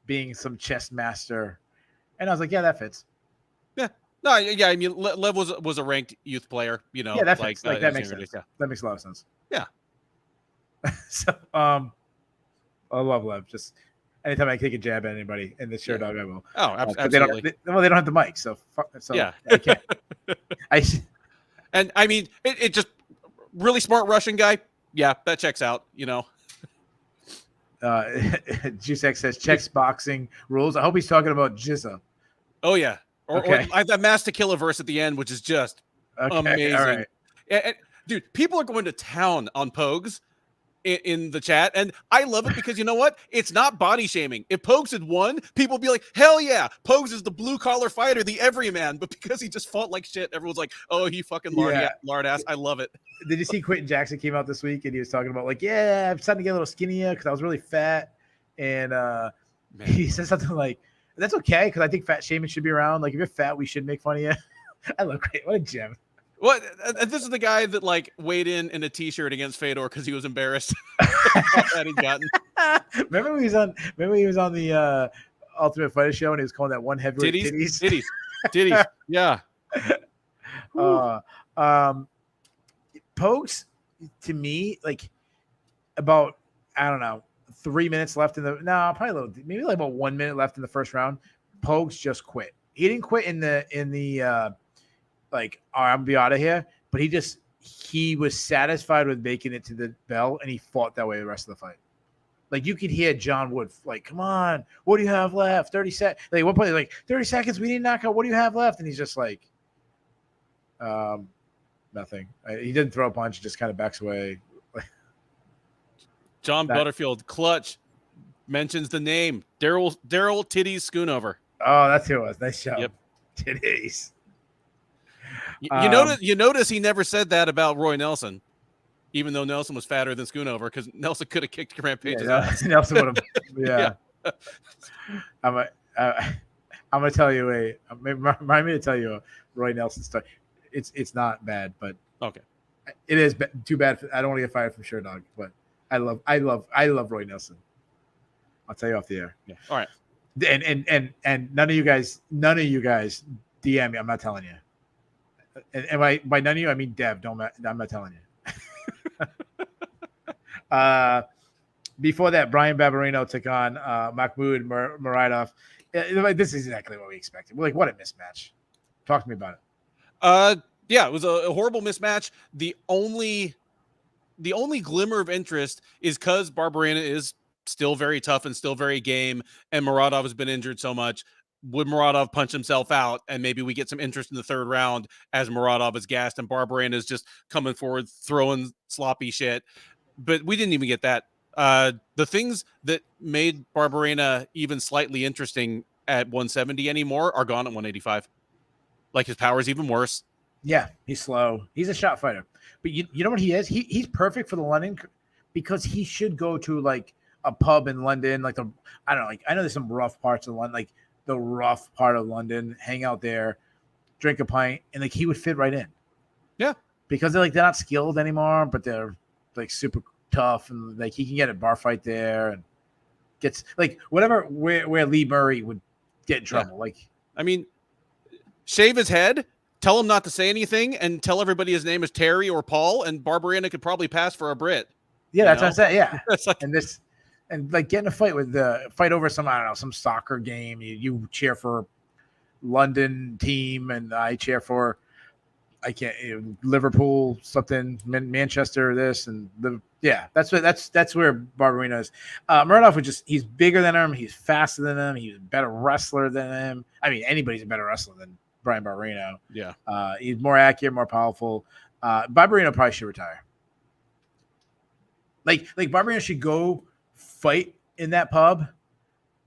being some chess master, and I was like, yeah, that fits. Yeah. No, yeah. I mean, Lev was a ranked youth player. Yeah, that fits. That makes sense. Yeah. That makes a lot of sense. Yeah. So, I love Lev. Just anytime I take a jab at anybody in the Sherdog, I will. Oh, absolutely. They don't have the mic, so yeah, I can't. And I mean, it just really smart Russian guy. Yeah, that checks out. Jusek says checks boxing rules. I hope he's talking about Jizza. Oh yeah, or that Mass to Kill verse at the end, which is just amazing. All right. And, dude, people are going to town on Pogues in the chat, and I love it because you know what? It's not body shaming. If Pogues had won, people would be like, hell yeah, Pogues is the blue collar fighter, the everyman. But because he just fought like shit, everyone's like, oh, he fucking lard ass. I love it. Did you see Quentin Jackson came out this week and he was talking about like, yeah, I'm starting to get a little skinnier because I was really fat, and he said something like, that's okay because I think fat shaming should be around. Like, if you're fat, we should make fun of you. I love Quentin. What a gem. What? This is the guy that like weighed in a t-shirt against Fedor because he was embarrassed that he'd gotten. Remember when he was on the Ultimate Fighter show and he was calling that one heavyweight titties. Yeah. Pogues, to me, like about, I don't know, 3 minutes left maybe like about 1 minute left in the first round. Pogues just quit. He didn't quit in the like, all right, I'm gonna be out of here. But he was satisfied with making it to the bell, and he fought that way the rest of the fight. Like, you could hear John Wood like, come on, what do you have left? 30 seconds. Like, at one point, like 30 seconds, we need to knock out. What do you have left? And he's just like, nothing. He didn't throw a punch, he just kind of backs away. John Butterfield, clutch, mentions the name Daryl Titties Schoonover. Oh, that's who it was. Nice job. Yep. Titties. You notice he never said that about Roy Nelson, even though Nelson was fatter than Schoonover, because Nelson could have kicked Rampage's ass. Nelson would have. Yeah. I'm gonna tell you remind me to tell you a Roy Nelson story. It's not bad, but okay, it is too bad. I don't want to get fired from Sherdog, but I love Roy Nelson. I'll tell you off the air. Yeah. All right. And none of you guys DM me. I'm not telling you. And by none of you, I mean Dev. I'm not telling you. Before that, Brian Barberino took on Mahmoud Muradov. This is exactly what we expected. We're like, what a mismatch. Talk to me about it. Yeah, it was a horrible mismatch. The only glimmer of interest is because Barberena is still very tough and still very game, and Muradov has been injured so much. Would Muradov punch himself out, and maybe we get some interest in the third round as Muradov is gassed and Barberena is just coming forward throwing sloppy shit? But we didn't even get that. The things that made Barberena even slightly interesting at 170 anymore are gone at 185. Like, his power is even worse. Yeah, he's slow. He's a shot fighter. But you know what he is? He's perfect for the London, because he should go to like a pub in London, like I know there's some rough parts of London, like the rough part of London, hang out there, drink a pint, and like he would fit right in. Yeah. Because they're not skilled anymore, but they're like super tough, and like he can get a bar fight there and gets like whatever where Lee Murray would get in trouble. Yeah. Like, I mean, shave his head, tell him not to say anything, and tell everybody his name is Terry or Paul, and Barberena could probably pass for a Brit. Yeah, that's what I'm saying. Yeah. Like, and like getting a fight with fight over some, I don't know, some soccer game. You cheer for London team, and I cheer for Liverpool, something, Manchester, this and that's where Barberena is. Muradov he's bigger than him, he's faster than him, he's a better wrestler than him. I mean, anybody's a better wrestler than Brian Barberena. Yeah. He's more accurate, more powerful. Barberena probably should retire. Like Barberena should go fight in that pub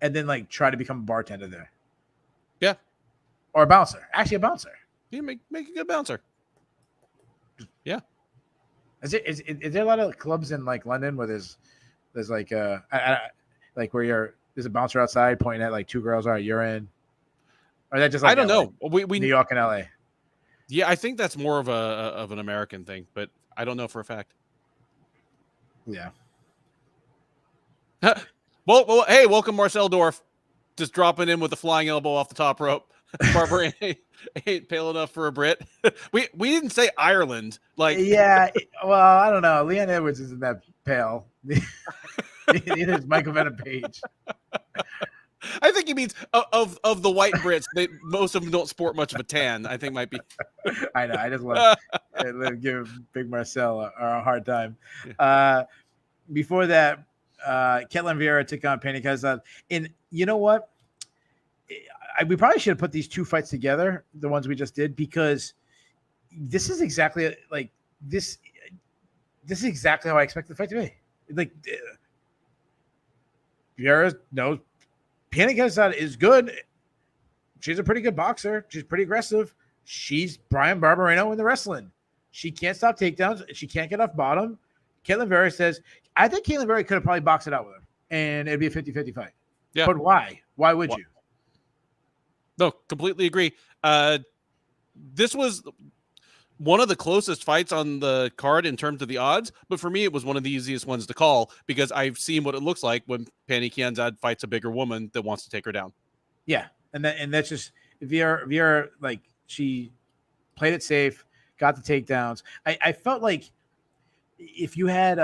and then like try to become a bartender there. Yeah. Or a bouncer. Actually, a bouncer. You make a good bouncer. Yeah. Is there a lot of clubs in like London where there's like like where there's a bouncer outside pointing at like two girls, all right, you're in? Or that just like I don't LA? know. We New York and LA. Yeah, I think that's more of an American thing, but I don't know for a fact. Yeah. Well, hey, welcome Marcel Dorf. Just dropping in with a flying elbow off the top rope. Barberena ain't pale enough for a Brit. We didn't say Ireland. Like, yeah, well, I don't know. Leon Edwards isn't that pale. Neither is Michael Venom Page. I think he means of the white Brits. Most of them don't sport much of a tan. I think might be. I know. I just want to give Big Marcel a hard time. Before that, Ketlin Vieira took on Penny Kazan. And you know what? We probably should have put these two fights together, the ones we just did, because this is exactly like this. This is exactly how I expect the fight to be. Like, Vieira knows Penny Kazan is good. She's a pretty good boxer. She's pretty aggressive. She's Brian Barberena in the wrestling. She can't stop takedowns. She can't get off bottom. Ketlin Vieira says, I think Ketlin Vieira could have probably boxed it out with her, and it'd be a 50-50 fight. Yeah. But why? Why would you? No, completely agree. This was one of the closest fights on the card in terms of the odds, but for me, it was one of the easiest ones to call because I've seen what it looks like when Penny Kianzad fights a bigger woman that wants to take her down. Yeah, and that's just Vieira, like, she played it safe, got the takedowns. I felt like if you had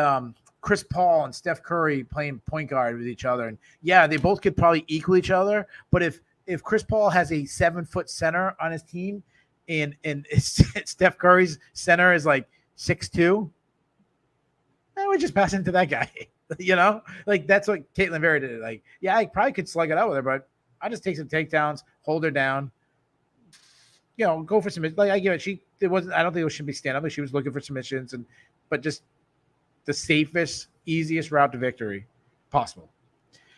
Chris Paul and Steph Curry playing point guard with each other, and yeah, they both could probably equal each other, but if Chris Paul has a 7-foot center on his team and Steph Curry's center is like 6'2", I would just pass into that guy. You know, like that's what Ketlin Vieira did. Like, yeah, I probably could slug it out with her, but I just take some takedowns, hold her down. You know, go for some. Like I give it. It wasn't. I don't think it should be stand up. But she was looking for submissions but just the safest, easiest route to victory possible.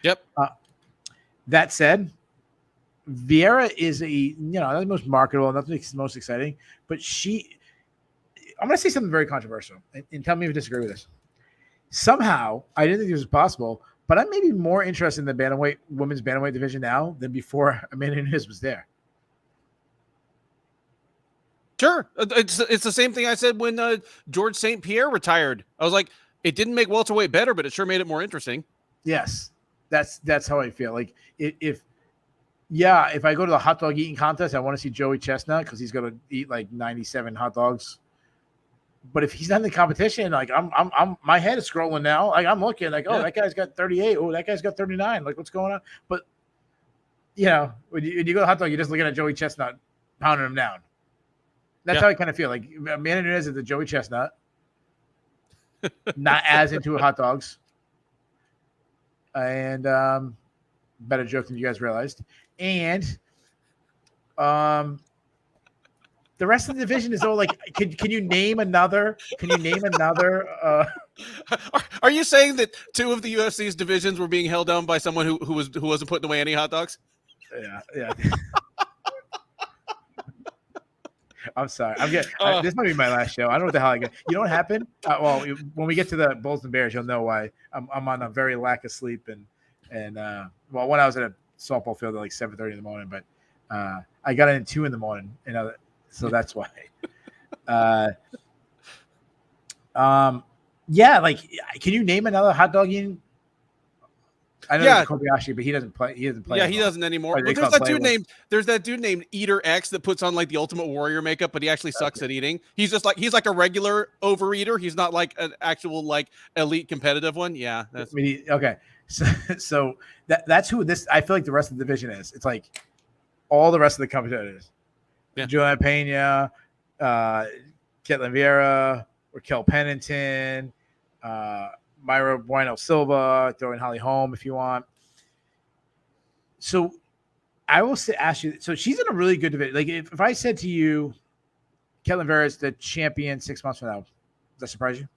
Yep. That said, Vieira is not the most marketable, not the most exciting, but I'm going to say something very controversial, and tell me if you disagree with this. Somehow, I didn't think this was possible, but I'm maybe more interested in the women's bantamweight division now than before Amanda Nunes was there. Sure. It's the same thing I said when George St. Pierre retired. I was like, it didn't make welterweight better, but it sure made it more interesting. Yes, that's how I feel. Like if I go to the hot dog eating contest, I want to see Joey Chestnut because he's going to eat like 97 hot dogs. But if he's not in the competition, like I'm my head is scrolling now. Like I'm looking like, that guy's got 38. Oh, that guy's got 39. Like what's going on? But when you go to hot dog, you're just looking at Joey Chestnut pounding him down. That's how I kind of feel. Like Amanda Nunes is the Joey Chestnut, not as into hot dogs, and better joke than you guys realized. And the rest of the division is all like, can you name another? Can you name another? Are you saying that two of the UFC's divisions were being held down by someone who wasn't putting away any hot dogs? Yeah. I'm sorry. This might be my last show. I don't know what the hell I get. You know what happened? When we get to the Bulls and Bears, you'll know why. I'm on a very lack of sleep and when I was at a softball field at like 7:30 in the morning, but I got in at 2 in the morning, so that's why. Like, can you name another hot dog eating? I know there's Kobayashi, but he doesn't play. He doesn't play. Yeah, he doesn't anymore. But there's that dude named Eater X that puts on like the Ultimate Warrior makeup, but he actually sucks at eating. He's like a regular overeater. He's not like an actual like elite competitive one. Yeah. Okay. So that's who this. I feel like the rest of the division is. It's like all the rest of the competitors. Yeah. Juliana Pena, Ketlin Vieira, Raquel Pennington, Myra Bueno Silva, throw in Holly Holm if you want. So I will ask you. So she's in a really good division. Like if I said to you, Ketlin Vieira is the champion 6 months from now, does that surprise you?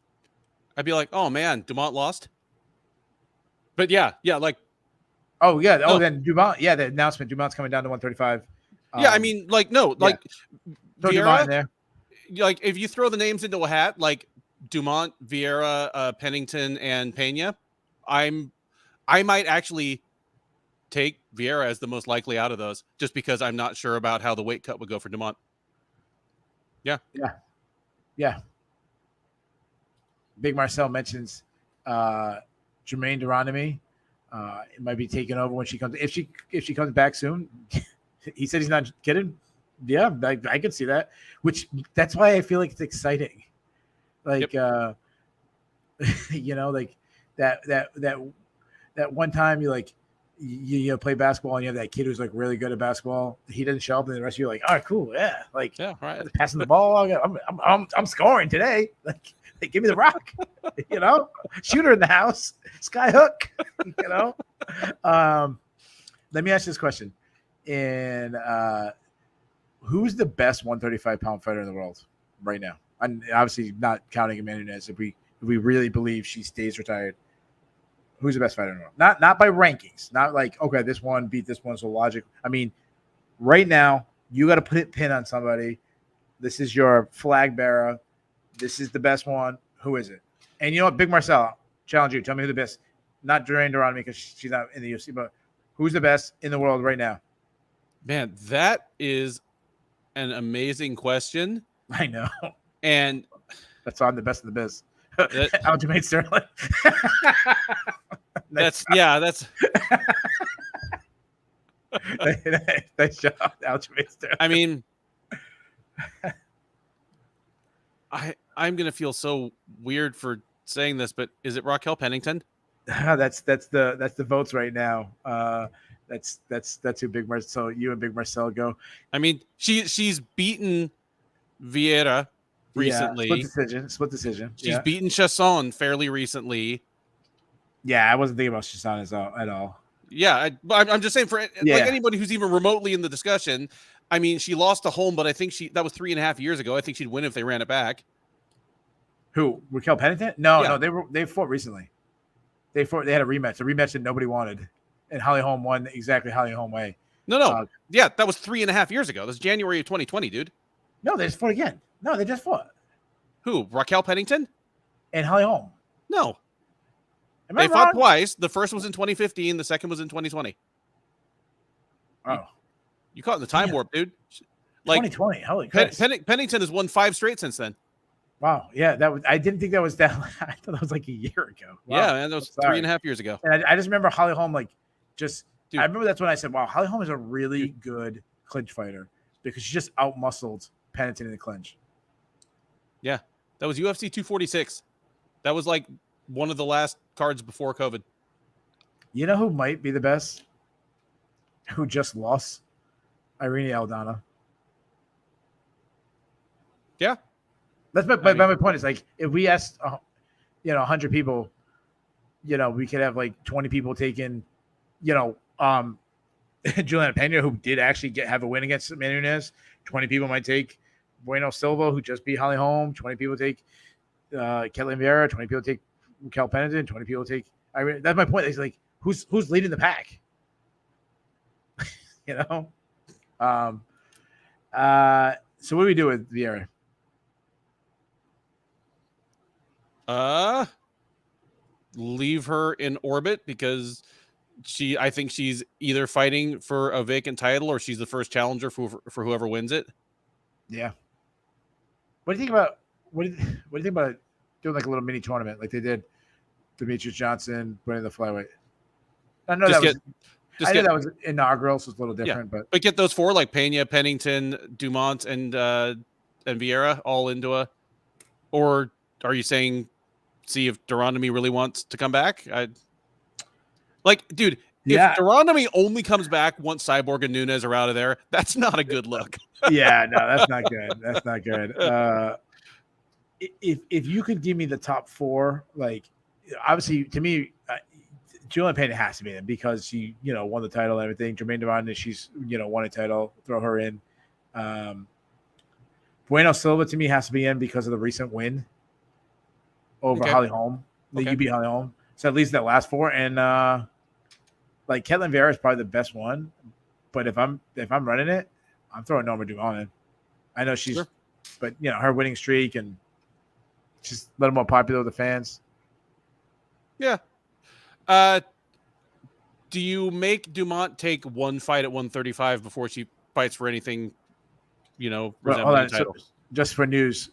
I'd be like, oh man, Dumont lost. But yeah, like. Oh yeah. Oh, then Dumont. Yeah, the announcement. Dumont's coming down to 135. Yeah, I mean, like no, like throw Dumont in there. Like if you throw the names into a hat, like Dumont, Vieira, Pennington, and Pena, I might actually take Vieira as the most likely out of those, just because I'm not sure about how the weight cut would go for Dumont. Yeah. Big Marcel mentions Jermaine Durandamy. It might be taken over when she comes. If she comes back soon, he said he's not kidding. Yeah, I can see that. That's why I feel like it's exciting. Like, like that one time you play basketball and you have that kid who's like really good at basketball. He doesn't show up, and the rest of you are like, all right, cool, yeah, like right. Passing the ball. I'm scoring today. Like, give me the rock. Shooter in the house. Sky hook. Let me ask you this question. And who's the best 135-pound fighter in the world right now? I'm obviously not counting Amanda Nunes. If we really believe she stays retired, who's the best fighter in the world? Not by rankings. Not like, okay, this one beat this one, so logic. I mean, right now, you got to put a pin on somebody. This is your flag bearer. This is the best one. Who is it? And you know what? Big Marcel, challenge you. Tell me who the best. Not Jermaine Durandamy because she's not in the UFC, but who's the best in the world right now? Man, that is an amazing question. I know. And that's why I'm the best in the biz. Aljamain Sterling. That's nice job, Aljamain Sterling. I mean, I'm gonna feel so weird for saying this, but is it Raquel Pennington? That's the votes right now. That's who Big Marcel. So you and Big Marcel go. I mean, she's beaten Vieira recently. Split decision. She's beaten Chasson fairly recently. Yeah, I wasn't thinking about Chasson at all. Yeah, I'm just saying for like anybody who's even remotely in the discussion. I mean, she lost to Holm, but I think that was 3.5 years ago. I think she'd win if they ran it back. Who? Raquel Pennington? No, they fought recently. They had a rematch. A rematch that nobody wanted. And Holly Holm won exactly Holly Holm way. No. Yeah, that was 3.5 years ago. That's January of 2020, dude. No, they just fought again. No, they just fought. Who? Raquel Pennington? And Holly Holm. No. They fought twice. The first was in 2015. The second was in 2020. Oh. You caught in the time warp, dude. 2020. Holy crap. Pennington has won 5 straight since then. Wow. Yeah, I didn't think that was that. I thought that was like a year ago. Wow. Yeah, man, that was 3.5 years ago. And I just remember Holly Holm, I remember that's when I said, wow, Holly Holm is a really good clinch fighter because she just outmuscled Pennington in the clinch. Yeah, that was UFC 246. That was like one of the last cards before COVID. You know who might be the best? Who just lost? Irene Aldana. Yeah. That's my point is like, if we asked, 100 people, we could have like 20 people taking, Juliana Pena, who did actually have a win against Amanda Nunes. 20 people might take Bueno Silva, who just beat Holly Holm. 20 people take Ketlen Vieira. 20 people take Raquel Pennington. 20 people take Irene. That's my point. It's like, who's leading the pack? So what do we do with Vieira? Leave her in orbit because I think she's either fighting for a vacant title or she's the first challenger for whoever wins it. Yeah. What do you think about what do you think about doing like a little mini tournament like they did Demetrius Johnson winning the flyweight? I know that was inaugural, so it's a little different, but get those 4 like Pena, Pennington, Dumont, and Vieira all into a. Or are you saying see if Durandamy really wants to come back? Dude, if Durandamy only comes back once Cyborg and Nunes are out of there, that's not a good look. Yeah, no, that's not good. That's not good. If you could give me the top 4, like obviously to me, Juliana Pena has to be in because she, won the title and everything. Jermaine Devon, she's, won a title. Throw her in. Bueno Silva to me has to be in because of the recent win over Holly Holm. You beat Holly Holm, so at least that last 4. And like Ketlen Vieira is probably the best one, but if I'm running it, I'm throwing Norma Dumont in. I know she's, but her winning streak and she's a little more popular with the fans. Yeah. Do you make Dumont take one fight at 135 before she fights for anything, resembling title? So, just for news,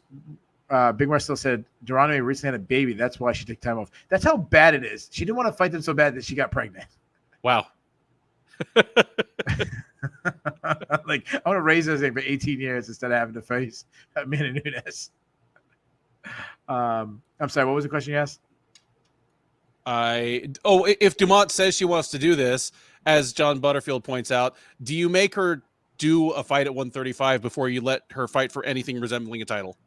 Big Mar still said Durandamy recently had a baby. That's why she took time off. That's how bad it is. She didn't want to fight them so bad that she got pregnant. Wow. Like, I want to raise this thing for 18 years instead of having to face Amanda Nunes. I'm sorry, what was the question you asked? If Dumont says she wants to do this, as John Butterfield points out, do you make her do a fight at 135 before you let her fight for anything resembling a title?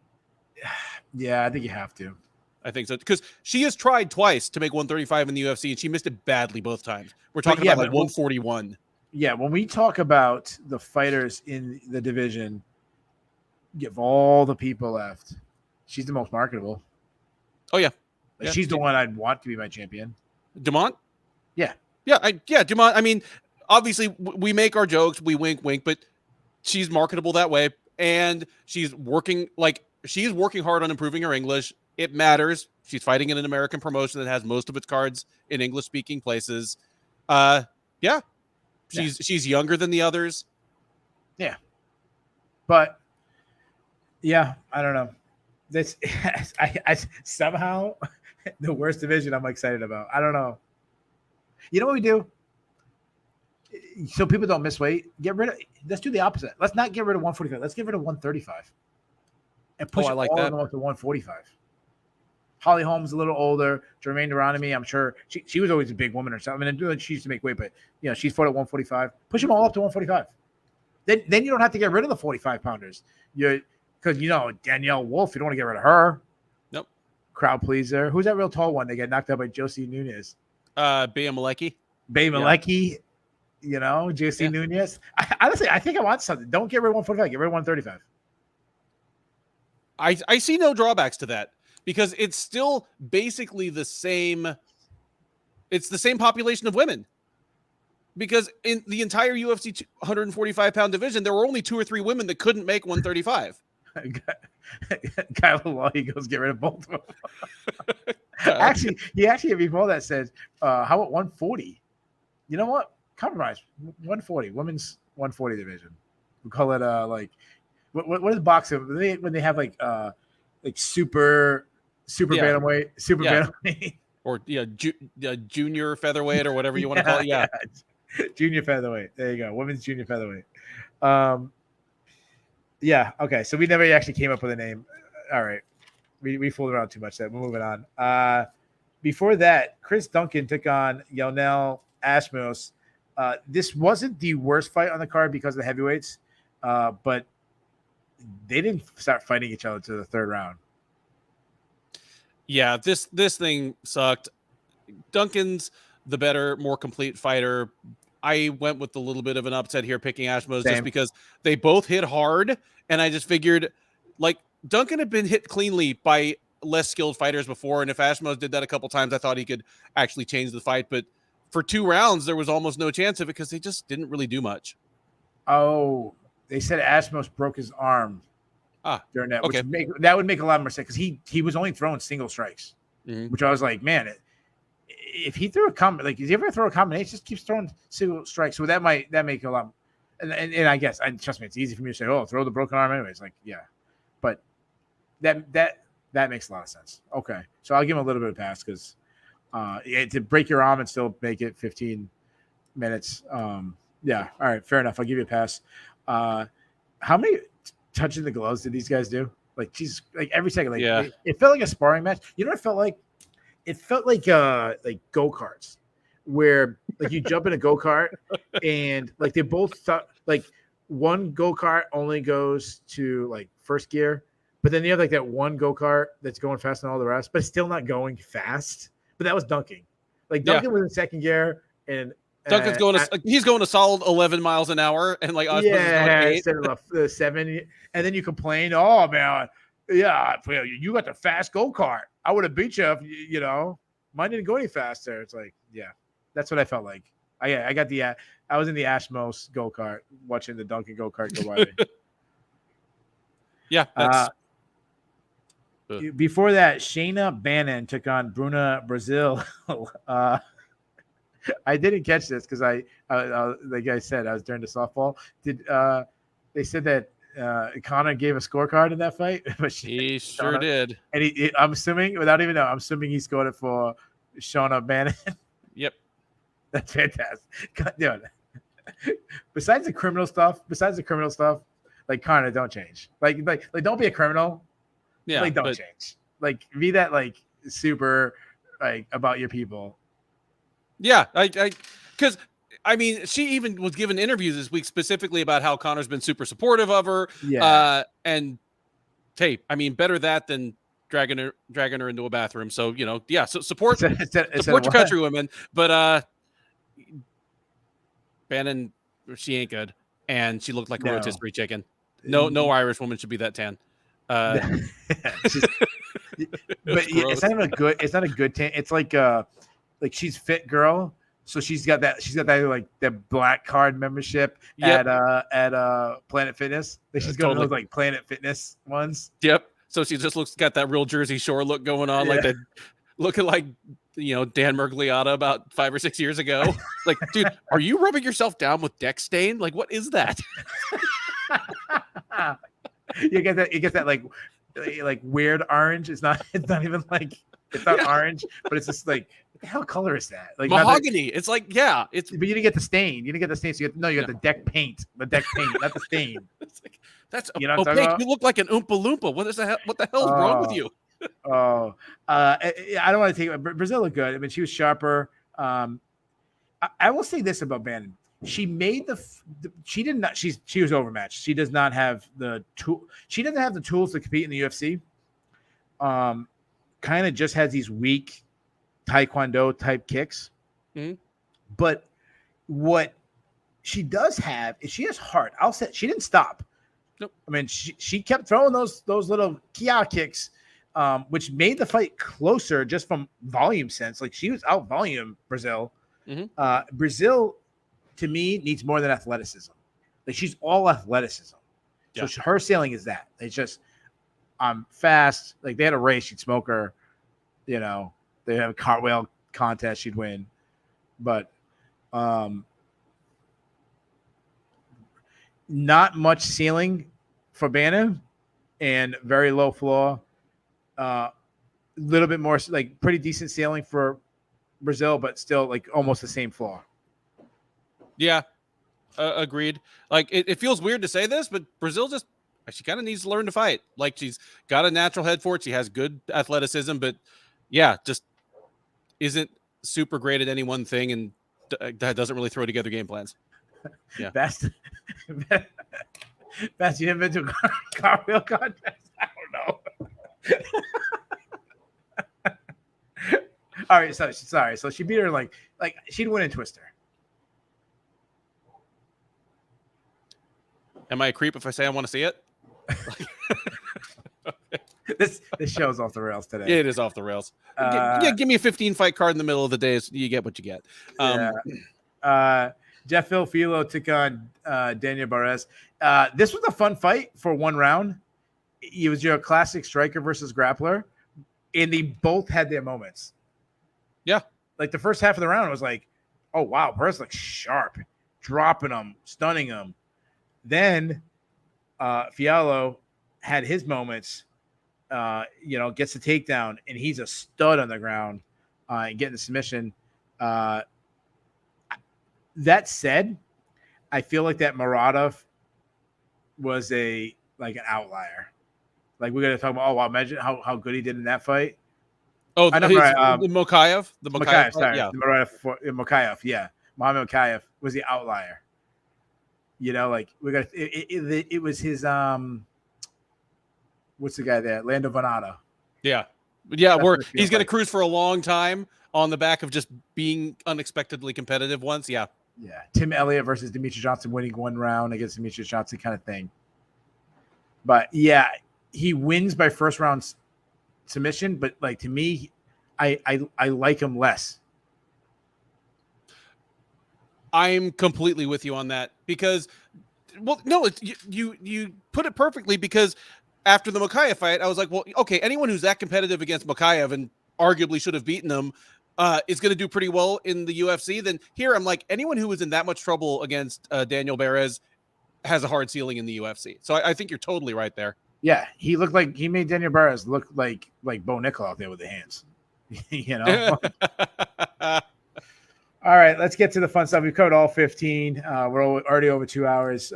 Yeah, I think you have to. I think so, because she has tried twice to make 135 in the UFC, and she missed it badly both times. We're talking about like 141. Yeah, when we talk about the fighters in the division, give all the people left, she's the most marketable. Oh, yeah. She's the one I'd want to be my champion. Dumont? Yeah. Dumont. I mean, obviously, we make our jokes, we wink, but she's marketable that way, and she's working hard on improving her English. It matters. She's fighting in an American promotion that has most of its cards in English-speaking places. She's younger than the others. Yeah. But, yeah, I don't know. This I somehow the worst division I'm excited about. I don't know. You know what we do? So people don't miss weight. Let's do the opposite. Let's not get rid of 145. Let's get rid of 135. And push all of them up to 145. Holly Holm's a little older. Jermaine Durandamy, I'm sure she was always a big woman or something. And she used to make weight, but she's fought at 145. Push them all up to 145. Then you don't have to get rid of the 45 pounders. Because Danielle Wolf, you don't want to get rid of her. Nope. Crowd pleaser. Who's that real tall one? They get knocked out by Josie Nunez. Bea Malecki. Josie Nunez. Honestly, I think I want something. Don't get rid of 145. Get rid of 135. I see no drawbacks to that because it's still basically the same. It's the same population of women. because in the entire UFC 145-pound division, there were only 2 or 3 women that couldn't make 135. Kyle Law, he goes get rid of both of them. Actually, before that said, how about 140? You know what? Compromise 140, women's 140 division. We call it like what is boxing when they have like super bantamweight, bantamweight, or junior featherweight or whatever you want to call it. Yeah. Junior featherweight. There you go. Women's junior featherweight. Yeah. Okay. So we never actually came up with a name. All right. We fooled around too much there. We're moving on. Before that, Chris Duncan took on Yonel Ashmos. This wasn't the worst fight on the card because of the heavyweights, but they didn't start fighting each other to the third round. Yeah, this thing sucked. Duncan's the better, more complete fighter. I went with a little bit of an upset here picking Ashmos just because they both hit hard, and I just figured, like, Duncan had been hit cleanly by less skilled fighters before, and if Ashmos did that a couple times, I thought he could actually change the fight. But for 2 rounds, there was almost no chance of it because they just didn't really do much. Oh, they said Ashmos broke his arm during that. Okay. That would make a lot more sense because he was only throwing single strikes, which I was like, man, if he threw if you ever throw a combination, just keeps throwing single strikes. So that make a lot. And I guess, trust me, it's easy for me to say, oh, throw the broken arm anyways. Like, yeah, but that makes a lot of sense. Okay, so I'll give him a little bit of pass because to break your arm and still make it 15 minutes. Yeah, all right, fair enough. I'll give you a pass. How many touching the gloves did these guys do? Like, Jesus, like every second. Like, it felt like a sparring match. You know what it felt like? It felt like go-karts, where like you jump in a go-kart and like they both thought like one go-kart only goes to like first gear, but then you have like that one go-kart that's going faster than all the rest, but it's still not going fast. But that was Duncan. Like Duncan was in second gear and Duncan's he's going a solid 11 miles an hour, and like Ashmos is going 8 instead of 7. And then you complain, oh man, yeah, you got the fast go-kart. I would have beat you if you know mine didn't go any faster. It's like, yeah, that's what I felt like. I was in the Ashmos go-kart watching the Duncan go-kart go by. Yeah. Before that, Shayna Bannon took on Bruna Brazil. I didn't catch this because like I said, I was during the softball. They said that Conor gave a scorecard in that fight? But he sure did. And I'm assuming, without even knowing, I'm assuming he scored it for Shayna Bannon. Yep. That's fantastic. God, dude. Besides the criminal stuff, like Conor, don't change. Like don't be a criminal. Yeah. Like don't change. Like be that like super like about your people. Yeah, because I mean, she even was given interviews this week specifically about how Conor's been super supportive of her. Yeah. And hey, I mean, better that than dragging her into a bathroom. So, you know, yeah. So support your country, women. But Bannon, she ain't good, and she looked like a rotisserie chicken. No Irish woman should be that tan. But it's not even a good. It's not a good tan. It's like she's fit girl. So she's got that like that black card membership at Planet Fitness. She's got those like Planet Fitness ones. Yep. So she just got that real Jersey Shore look going on, like that, looking like, you know, Dan Mergliotta about 5 or 6 years ago. Like, dude, are you rubbing yourself down with Deck Stain? Like, what is that? You get that like weird orange. It's not even like it's not orange, but it's just like, what the hell color is that? Like mahogany. It's like, yeah, it's. But you didn't get the stain. You got the deck paint. The deck paint, not the stain. It's like, that's opaque. You look like an Oompa Loompa. What the hell is wrong with you? I don't want to take it. Brazil looked good. I mean, she was sharper. I will say this about Bannon. She made she did not. She was overmatched. She does not have the tool. She doesn't have the tools to compete in the UFC. Kind of just has these weak Taekwondo type kicks. Mm-hmm. But what she does have is she has heart. I'll say she didn't stop. Nope. I mean, she kept throwing those little Kia kicks, which made the fight closer just from volume sense. Like she was out volume Brazil. Mm-hmm. Brazil to me, needs more than athleticism. Like, she's all athleticism. Yeah. So her ceiling is that. It's just, I'm fast. Like, they had a race, she'd smoke her. You know, they have a cartwheel contest, she'd win. But not much ceiling for Bannon and very low floor. A little bit more, like, pretty decent ceiling for Brazil, but still, like, almost the same floor. Yeah, agreed. Like, it feels weird to say this, but Brazil just, she kind of needs to learn to fight. Like, she's got a natural head for it. She has good athleticism, but yeah, just isn't super great at any one thing, and that doesn't really throw together game plans. Yeah. Best, you haven't been to a cartwheel contest? I don't know. All right, so sorry. So she beat her like she'd win in Twister. Am I a creep if I say I want to see it? This show's off the rails today. It is off the rails. Give me a 15 fight card in the middle of the day. So you get what you get. Jeff Filo took on Daniel Barres. This was a fun fight for one round. It was your classic striker versus grappler, and they both had their moments. Yeah. Like, the first half of the round was like, oh, wow, Barres looks sharp, dropping them, stunning them. Then Fiallo had his moments, gets the takedown, and he's a stud on the ground and getting the submission. That said, I feel like that Muradov was an outlier. Like, we're going to talk about, imagine how good he did in that fight. Oh, the Mokaev? The Mokaev, sorry. Yeah. Mokaev, yeah. Mohamed Mokaev was the outlier. You know, like, it was his what's the guy there? Lando Venata. Yeah. Yeah, where he's going to cruise for a long time on the back of just being unexpectedly competitive once. Yeah. Yeah. Tim Elliott versus Demetrius Johnson winning one round against Demetrius Johnson kind of thing. But yeah, he wins by first round submission, but like, to me, I like him less. I'm completely with you on that because, well, no, it's you put it perfectly, because after the Mokaev fight, I was like, well, okay, anyone who's that competitive against Mokaev and arguably should have beaten him is going to do pretty well in the UFC. Then here, I'm like, anyone who was in that much trouble against Daniel Barres has a hard ceiling in the UFC. So I think you're totally right there. Yeah, he made Daniel Barres look like Bo Nickel out there with the hands. You know. All right, let's get to the fun stuff. We've covered all 15. We're already over 2 hours.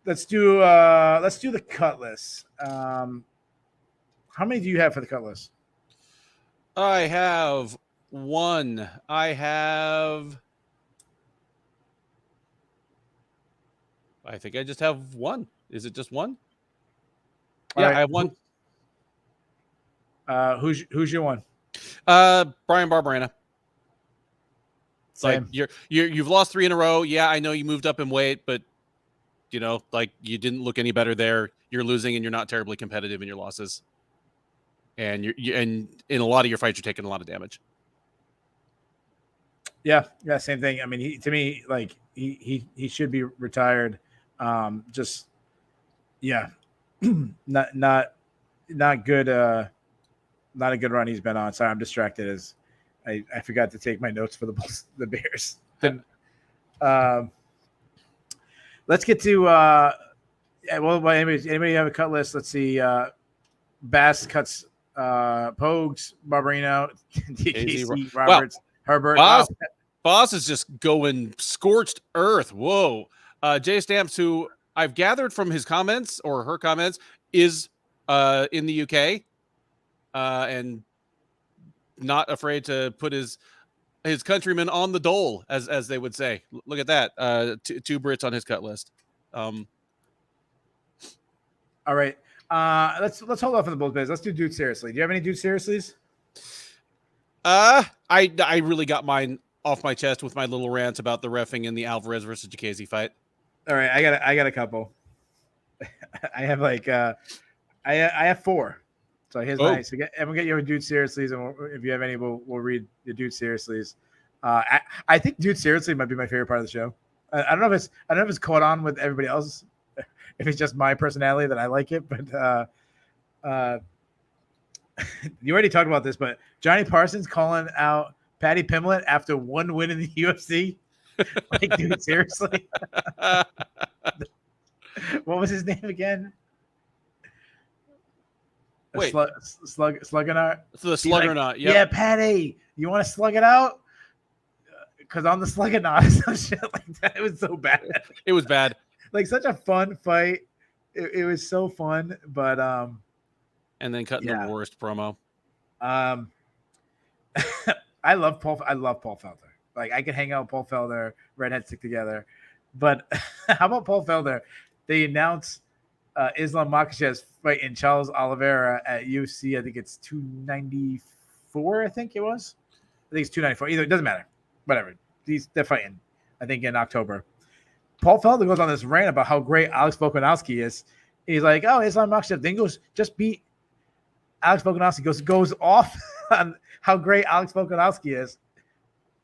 Let's do the cut list. How many do you have for the cut list? I have one. I think I just have one. Is it just one? All yeah, right. I have one. Who's your one? Brian Barberena. Same. Like, you've lost 3 in a row. Yeah, I know you moved up in weight, but like, you didn't look any better there. You're losing, and you're not terribly competitive in your losses. And and in a lot of your fights, you're taking a lot of damage. Yeah, same thing. I mean, to me, like, he should be retired. Just, yeah, not good. Not a good run he's been on. Sorry, I'm distracted as I forgot to take my notes for the Bears. Let's get to anybody have a cut list? Let's see. Bass cuts Pogues, Barberena, DKC, Roberts, Herbert. Boss is just going scorched earth. Whoa. Jay Stamps, who I've gathered from his comments or her comments, is in the UK and not afraid to put his countrymen on the dole, as they would say. Look at that. 2 Brits on his cut list. All right. Let's hold off on the Bulls biz. Let's do Dude Seriously. Do you have any Dude Seriouslys? I really got mine off my chest with my little rant about the reffing in the Alvarez versus Jacasey fight. All right, I got a couple. I have I have 4. So here's mine. So I'm gonna get you a Dude Seriouslys, and if you have any, we'll read the Dude Seriouslys. I think Dude Seriously might be my favorite part of the show. I don't know if it's caught on with everybody else, if it's just my personality that I like it, but you already talked about this, but Johnny Parsons calling out Patty Pimblett after one win in the UFC. Like, dude, seriously? What was his name again? Wait. Sluggernaut? So the Sluggernaut, yeah, Patty, you want to slug it out? Because I'm the Sluggernaut or some shit like that. It was so bad. It was bad. Like, such a fun fight. It was so fun, but and then cutting the worst promo. I love Paul Felder. Like, I could hang out with Paul Felder, redhead stick together. But how about Paul Felder? They announced Islam Makhachev's fight in Charles Oliveira at UFC. I think it's 294. I think it was. I think it's 294. Either, it doesn't matter. Whatever. They're fighting. I think in October. Paul Felder goes on this rant about how great Alex Volkanovski is. He's like, "Oh, Islam Makhachev." Then goes, "Just beat Alex Volkanovski." Goes off on how great Alex Volkanovski is.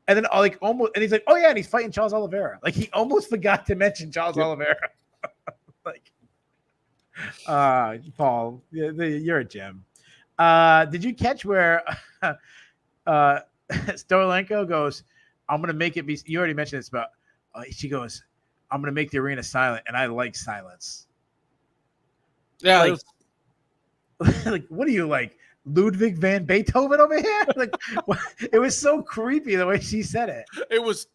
And then and he's like, "Oh yeah," and he's fighting Charles Oliveira. Like, he almost forgot to mention Charles Oliveira. Like, Paul, you're a gem. Did you catch where Stoliarenko goes, "I'm gonna make it be"? You already mentioned this, but she goes, "I'm gonna make the arena silent," and I like silence. Yeah, like, what are you, like, Ludwig van Beethoven over here? Like, it was so creepy the way she said it. It was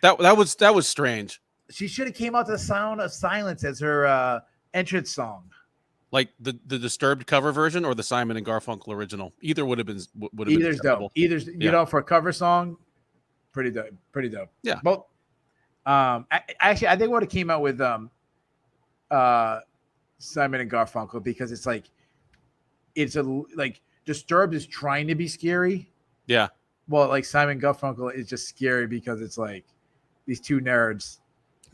that was strange. She should have came out to the sound of silence as her entrance song. Like the Disturbed cover version or the Simon and Garfunkel original. Either would have been Either's dope. Either's for a cover song, pretty dope. Yeah. Both. Actually, I think what it came out with Simon and Garfunkel, because it's like Disturbed is trying to be scary. Yeah. Well, like, Simon Garfunkel is just scary because it's like these two nerds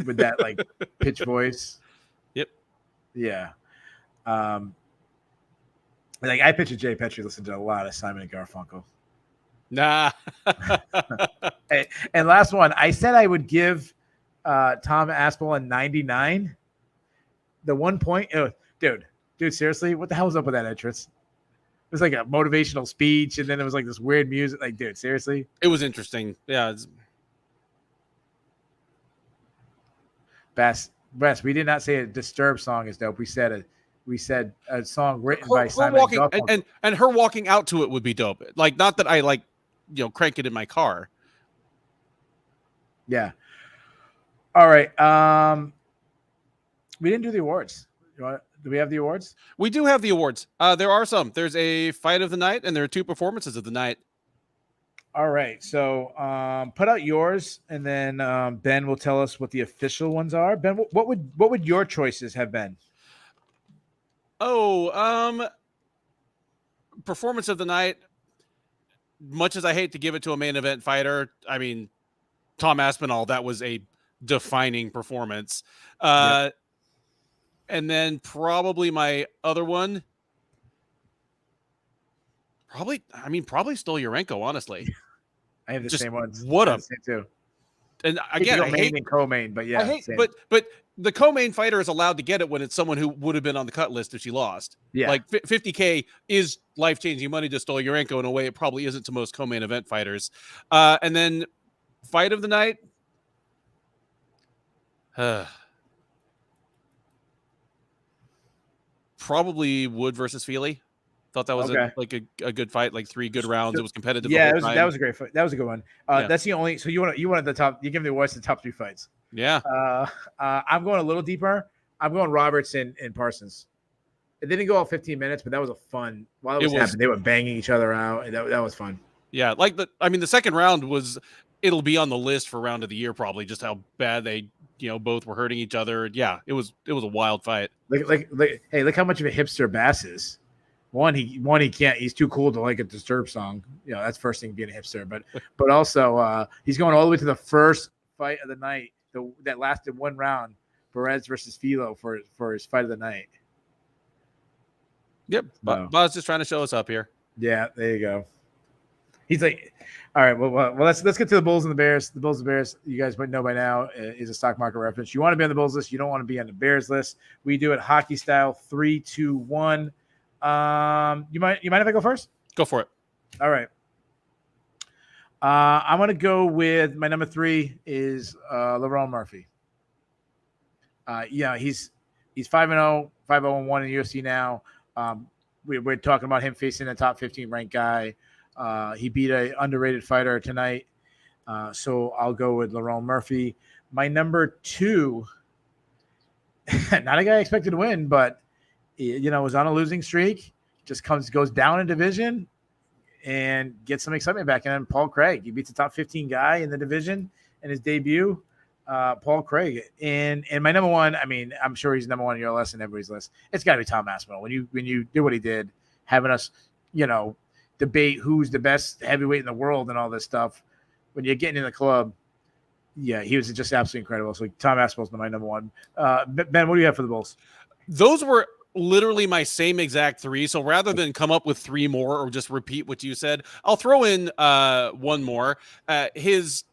with that like pitch voice. Yep. Yeah. Like, I picture Jay Petrie listened to a lot of Simon and Garfunkel. Nah. And last one, I said I would give Tom Aspinall a 99. The 1 point, dude, seriously, what the hell was up with that entrance? It was like a motivational speech, and then it was like this weird music. Like, dude, seriously, it was interesting. Yeah. Bass, we did not say a Disturbed song is dope. We said a song written by Simon Garfunkel. And her walking out to it would be dope. Like, not that I crank it in my car. Yeah. All right. We didn't do the awards. Do we have the awards? We do have the awards. There are some. There's a fight of the night, and there are two performances of the night. All right. So put out yours, and then Ben will tell us what the official ones are. Ben, what would your choices have been? Performance of the night. Much as I hate to give it to a main event fighter, I mean, Tom Aspinall, that was a defining performance. Yep. And then probably my other one, probably Stoliarenko, honestly. I have the same ones. What up? Too. And again, I hate main and co-main, but yeah. But the co-main fighter is allowed to get it when it's someone who would have been on the cut list if she lost. Yeah. Like, $50K is life-changing money to Stoliarenko in a way it probably isn't to most co-main event fighters. And then fight of the night. Probably Wood versus Feely. Thought that was a good fight, like 3 good rounds. It was competitive. Yeah, that was a great fight. That was a good one. That's the only. So you want the top. You give the awards to the top 3 fights. Yeah. I'm going a little deeper. I'm going Roberts and Parsons. It didn't go all 15 minutes, but that was a fun. While it was happening, they were banging each other out, and that was fun. Yeah, the second round was. It'll be on the list for round of the year probably. Just how bad they. Both were hurting each other. Yeah, it was a wild fight. Hey, look how much of a hipster Bass is. One, he can't. He's too cool to like a Disturbed song. That's first thing being a hipster. But also he's going all the way to the first fight of the night that lasted 1 round. Perez versus Filo for his fight of the night. Yep, Buzz just trying to show us up here. Yeah, there you go. He's like, all right, well, let's get to the Bulls and the Bears. The Bulls and the Bears, you guys might know by now, is a stock market reference. You want to be on the Bulls list. You don't want to be on the Bears list. We do it hockey style, 3, 2, 1. You mind if I go first? Go for it. All right. I'm going to go with my number 3 is Lerone Murphy. He's 5-0, 5-0-1 in the UFC now. We're talking about him facing a top 15 ranked guy. He beat an underrated fighter tonight. So I'll go with Lerone Murphy. My number 2, not a guy I expected to win, but was on a losing streak. Just goes down in division and gets some excitement back. And then Paul Craig, he beats the top 15 guy in the division in his debut. Paul Craig. And my number 1, I mean, I'm sure he's number 1 on your list and everybody's list. It's got to be Tom Aspinall. When you do what he did, having us, debate who's the best heavyweight in the world and all this stuff, when you're getting in the club, he was just absolutely incredible. So Tom Aspinall's my number 1. Ben, what do you have for the Bulls? Those were literally my same exact 3. So rather than come up with 3 more or just repeat what you said, I'll throw in one more. His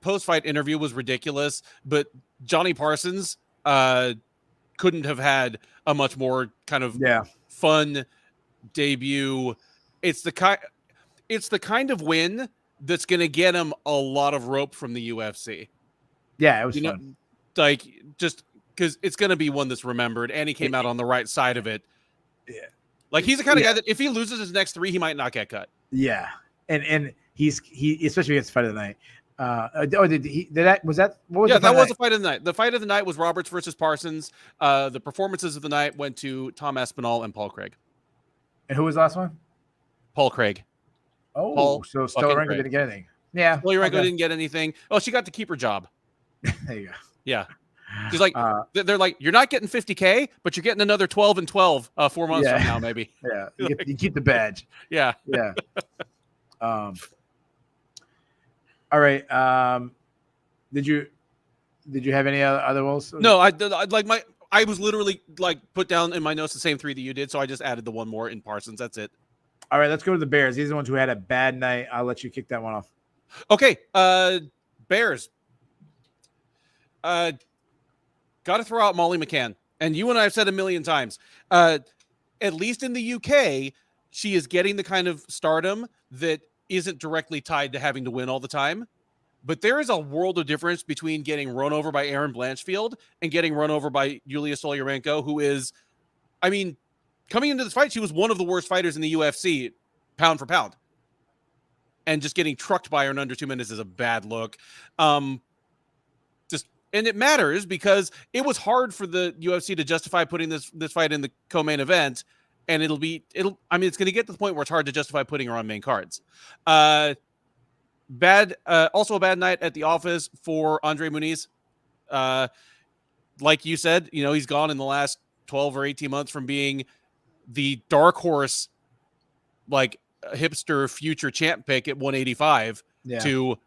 post-fight interview was ridiculous, but Johnny Parsons couldn't have had a much more kind of fun debut. It's the kind of win that's going to get him a lot of rope from the UFC. Yeah, it was fun. Just because it's going to be one that's remembered, and he came out on the right side of it. Yeah, he's the kind of guy that if he loses his next 3, he might not get cut. Yeah, and he especially against Fight of the Night. That was a fight of the night. The fight of the night was Roberts versus Parsons. The performances of the night went to Tom Aspinall and Paul Craig. And who was the last one? Paul Craig. Oh, so Stoliarenko didn't get anything. Yeah, Stoliarenko didn't get anything. Oh, she got to keep her job. There you go. Yeah. She's like, they're like, you're not getting 50K, but you're getting another 12 and 12 4 months from now, maybe. Yeah, you keep the badge. Yeah. Yeah. All right. Did you have any other roles? No, I was literally put down in my notes the same 3 that you did, so I just added the one more in Parsons. That's it. All right, let's go to the Bears. These are the ones who had a bad night. I'll let you kick that one off. Okay. Bears. Got to throw out Molly McCann. And you and I have said a million times, at least in the UK, she is getting the kind of stardom that isn't directly tied to having to win all the time. But there is a world of difference between getting run over by Aaron Blanchfield and getting run over by Yulia Stoliarenko, who is, coming into this fight, she was one of the worst fighters in the UFC, pound for pound. And just getting trucked by her in under 2 minutes is a bad look. And it matters because it was hard for the UFC to justify putting this fight in the co-main event. And it's going to get to the point where it's hard to justify putting her on main cards. Also a bad night at the office for Andre Muniz. Like you said, he's gone in the last 12 or 18 months from being the dark horse, hipster future champ pick at 185 to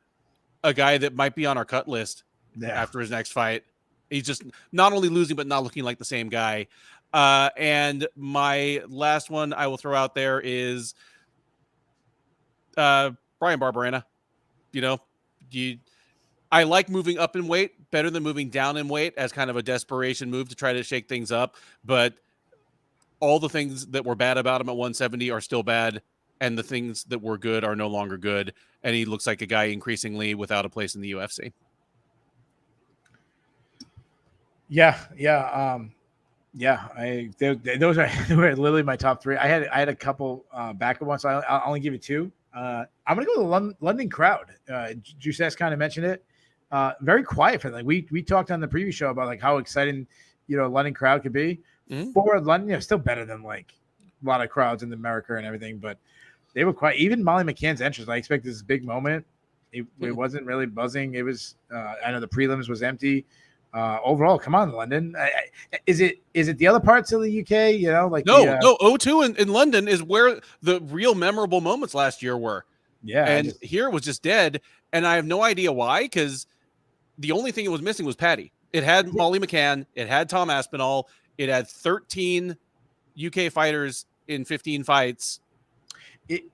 a guy that might be on our cut list after his next fight. He's just not only losing, but not looking like the same guy. And my last one I will throw out there is Brian Barberena. I like moving up in weight better than moving down in weight as kind of a desperation move to try to shake things up. But all the things that were bad about him at 170 are still bad. And the things that were good are no longer good. And he looks like a guy increasingly without a place in the UFC. Yeah. Those were literally my top 3. I had a couple backup ones. So I'll only give you 2. I'm gonna go to the London crowd. Juice kind of mentioned it. Very quiet for them. We talked on the previous show about how exciting London crowd could be. For London, still better than a lot of crowds in America and everything, but they were quiet. Even Molly McCann's entrance, I expected this big moment. It wasn't really buzzing. It was. I know the prelims was empty. Overall, come on, London. Is it the other parts of the UK? No. O2 in London is where the real memorable moments last year were. Yeah, and here it was just dead, and I have no idea why. Because the only thing it was missing was Patty. It had Molly McCann. It had Tom Aspinall. It had 13 UK fighters in 15 fights.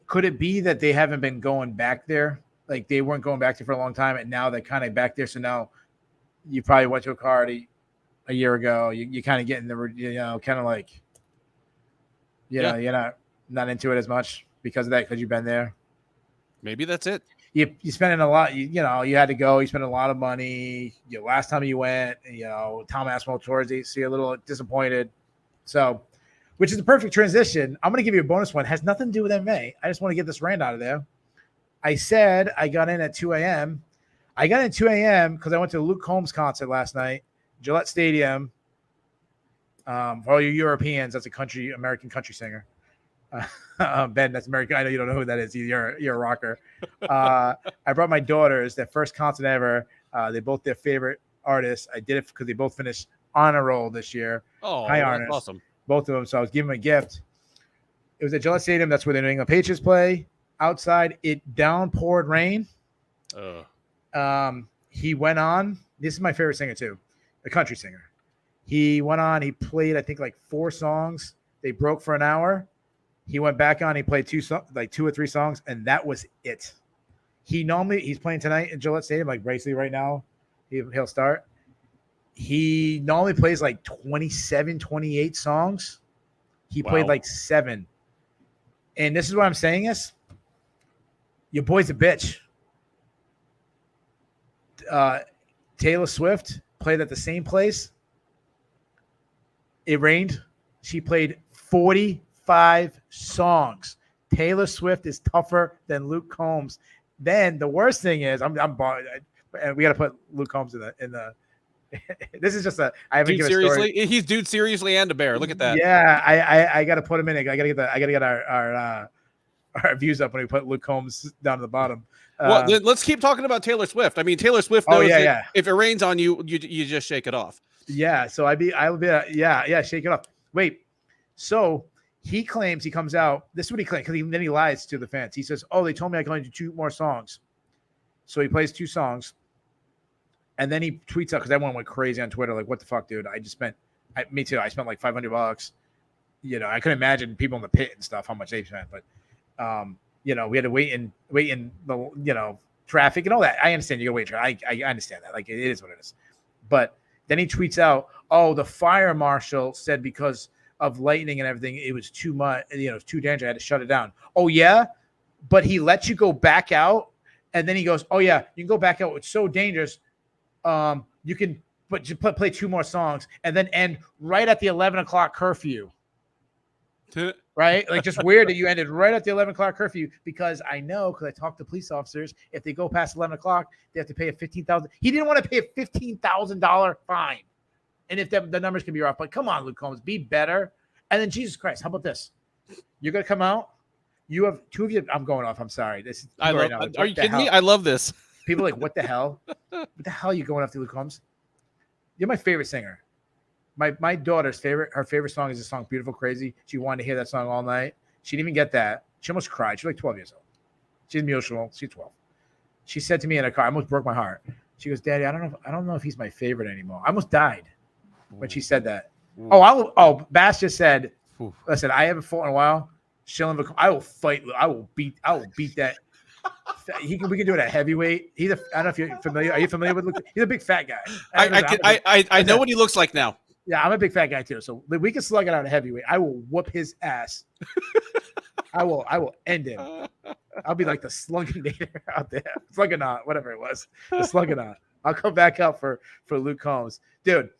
Could it be that they haven't been going back there? Like they weren't going back there for a long time, and now they're kind of back there. So now you probably went to a card a year ago. You kind of get in the, kind of like, know, you're not into it as much because of that, because you've been there. Maybe that's it. You spending a lot. You had to go. You spent a lot of money. Last time you went, Tom Aspinall tours. So you're a little disappointed. So, which is the perfect transition. I'm going to give you a bonus one. It has nothing to do with MMA. I just want to get this rant out of there. I said I got in at 2 a.m. I got in 2 a.m. because I went to the Luke Combs concert last night, Gillette Stadium. For all you Europeans, that's a American country singer. Ben, that's American. I know you don't know who that is. You're a rocker. I brought my daughters, their first concert ever. They're both their favorite artists. I did it because they both finished honor roll this year. Oh, high that's honors, awesome. Both of them. So I was giving them a gift. It was at Gillette Stadium. That's where the New England Patriots play. Outside, it downpoured rain. He went on. This is my favorite singer too, a country singer. He went on. He played, I think, like 4 songs. They broke for an hour. He went back on. He played 2 or 3 songs, and that was it. He's playing tonight in Gillette Stadium, like basically right now. He'll start. He normally plays like 27, 28 songs. He played like 7. And this is what I'm saying is, your boy's a bitch. Taylor Swift played at the same place. It rained. She played 45 songs. Taylor Swift is tougher than Luke Combs. Then the worst thing is, we got to put Luke Combs in the. This is just I haven't dude seriously. He's dude seriously and a bear. Look at that. Yeah, I got to put him in. I got to get our views up when we put Luke Combs down to the bottom. Well, then let's keep talking about Taylor Swift. I mean, Taylor Swift knows if it rains on you, you just shake it off. Yeah, so I'll be shake it off. Wait, so he claims he comes out. This is what he claims, because then he lies to the fans. He says, "Oh, they told me I can only do 2 more songs." So he plays 2 songs, and then he tweets out, because everyone went crazy on Twitter, like, "What the fuck, dude? I just spent." Me too. I spent like $500. I couldn't imagine people in the pit and stuff how much they spent, but we had to wait in the traffic and all that. I understand you gotta wait. I understand that. Like, it is what it is. But then he tweets out, "Oh, the fire marshal said because of lightning and everything, it was too much. It was too dangerous. I had to shut it down." Oh yeah, but he lets you go back out, and then he goes, "Oh yeah, you can go back out. It's so dangerous. You can, but you play 2 more songs and then end right at the 11 o'clock curfew." Right? Like, just weird that you ended right at the 11 o'clock curfew, because I talked to police officers. If they go past 11 o'clock, they have to pay a $15,000. He didn't want to pay a $15,000 fine. And if the numbers can be off, but come on, Luke Combs, be better. And then, Jesus Christ, how about this? You're going to come out. You have 2 of you. I'm going off. I'm sorry. Are you kidding me? I love this. People are like, what the hell? What the hell are you going after Luke Combs? You're my favorite singer. My daughter's her favorite song is the song "Beautiful Crazy." She wanted to hear that song all night. She didn't even get that. She almost cried. She's like 12 years old. She's emotional. She's 12. She said to me in a car, I almost broke my heart. She goes, "Daddy, I don't know if he's my favorite anymore." I almost died when she said that. Ooh. Bass just said, "Ooh. Listen, I haven't fought in a while. I will fight. I will beat that." We can do it at heavyweight. I don't know if you're familiar. Are you familiar with Luke? He's a big fat guy. I know what he looks like now. Yeah, I'm a big fat guy too. So we can slug it out at heavyweight. I will whoop his ass. I will end him. I'll be like the Slugginator out there. Sluggernaut, whatever it was. The Sluggernaut. I'll come back out for Luke Combs. Dude,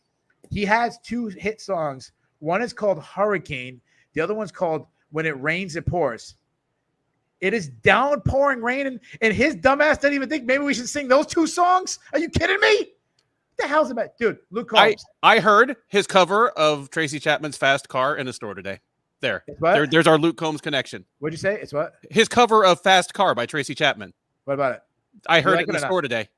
he has 2 hit songs. One is called Hurricane. The other one's called When It Rains, It Pours. It is downpouring rain, and his dumbass didn't even think maybe we should sing those 2 songs. Are you kidding me? What the hell's about, dude? Luke Combs. I heard his cover of Tracy Chapman's Fast Car in a store today. There's our Luke Combs connection. What'd you say? It's what? His cover of Fast Car by Tracy Chapman. What about it? I heard it in the store today.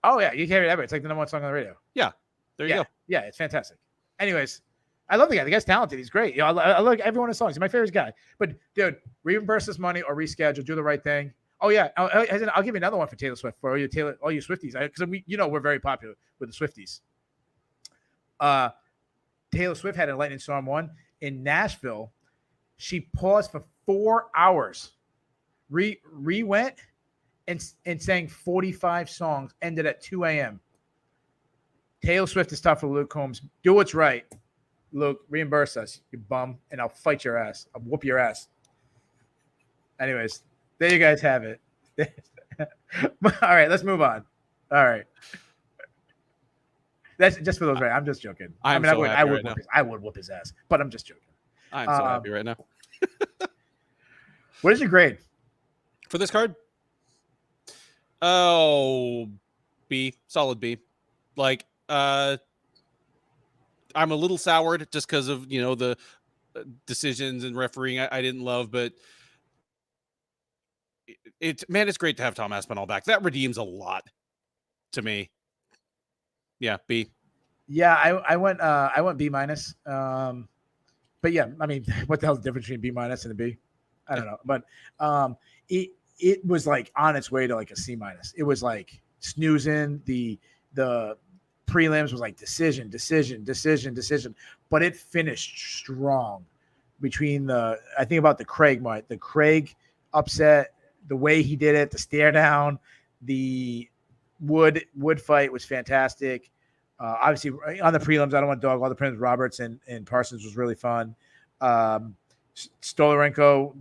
Oh yeah, you can't read it ever. It's like the #1 song on the radio. Yeah, there you go. Yeah, it's fantastic. Anyways, I love the guy. The guy's talented. He's great. I like every one of his songs. He's my favorite guy. But dude, reimburse this money or reschedule. Do the right thing. Oh yeah, I'll give you another one for Taylor Swift for all you Swifties, because we're very popular with the Swifties. Taylor Swift had a lightning storm one in Nashville. She paused for 4 hours. Re went and sang 45 songs. Ended at 2 a.m. Taylor Swift is tough for Luke Combs. Do what's right. Luke, reimburse us, you bum, and I'll fight your ass. I'll whoop your ass. Anyways, there you guys have it. All right, let's move on. All right. That's just for those, right? I'm just joking. I would whoop his ass, but I'm just joking. I'm so happy right now. What is your grade for this card? Oh, B, solid B. Like, I'm a little soured just because of, the decisions and refereeing I didn't love, but it's great to have Tom Aspinall back. That redeems a lot to me. Yeah, B. Yeah, I went B minus. But yeah, I mean, what the hell's the difference between B minus and a B? I don't know, but it was like on its way to like a C minus. It was like snoozing. The prelims was like decision, but it finished strong. Between I think about the Craig upset, the way he did it, the stare down, the wood fight was fantastic. Obviously, on the prelims, I don't want to dog all the prelims. Roberts and Parsons was really fun. Stolarenko,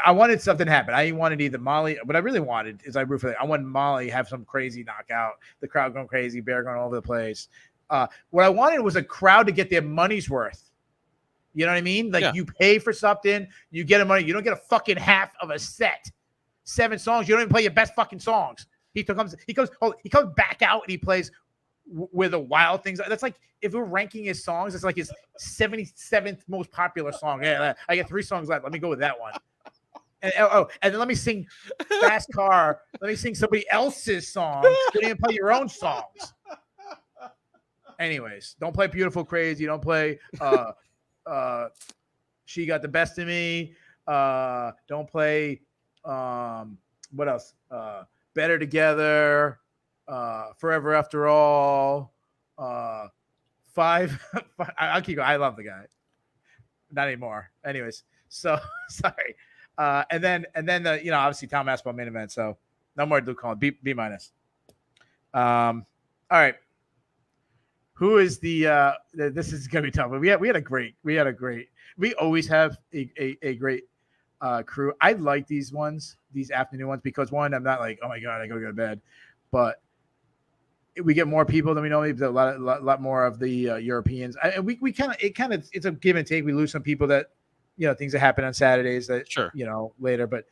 I wanted something to happen. I wanted either Molly. What I really wanted is I wanted Molly to have some crazy knockout, the crowd going crazy, Bear going all over the place. What I wanted was a crowd to get their money's worth. You know what I mean? You pay for something, you get a money. You don't get a fucking half of a set. 7 songs. You don't even play your best fucking songs. He comes back out and he plays with the wild things. That's like if we're ranking his songs, it's like his 77th most popular song. Yeah, I get 3 songs left. Let me go with that one. And then let me sing Fast Car. Let me sing somebody else's song. You didn't even play your own songs. Anyways, don't play Beautiful Crazy. Don't play She Got the Best of Me. Don't play what else? Better Together, Forever After All, 5. I'll keep going. I love the guy. Not anymore. Anyways, so sorry. And then the obviously Tom Aspinall main event. So no more Luke Combs. B minus. All right. Who is the? This is gonna be tough. But we had a great. We always have a great crew. I like these afternoon ones, because one, I'm not like, oh my god, I gotta go to bed, but we get more people than we normally. A lot more of the Europeans. It's a give and take. We lose some people that, things that happen on Saturdays that, sure, later, but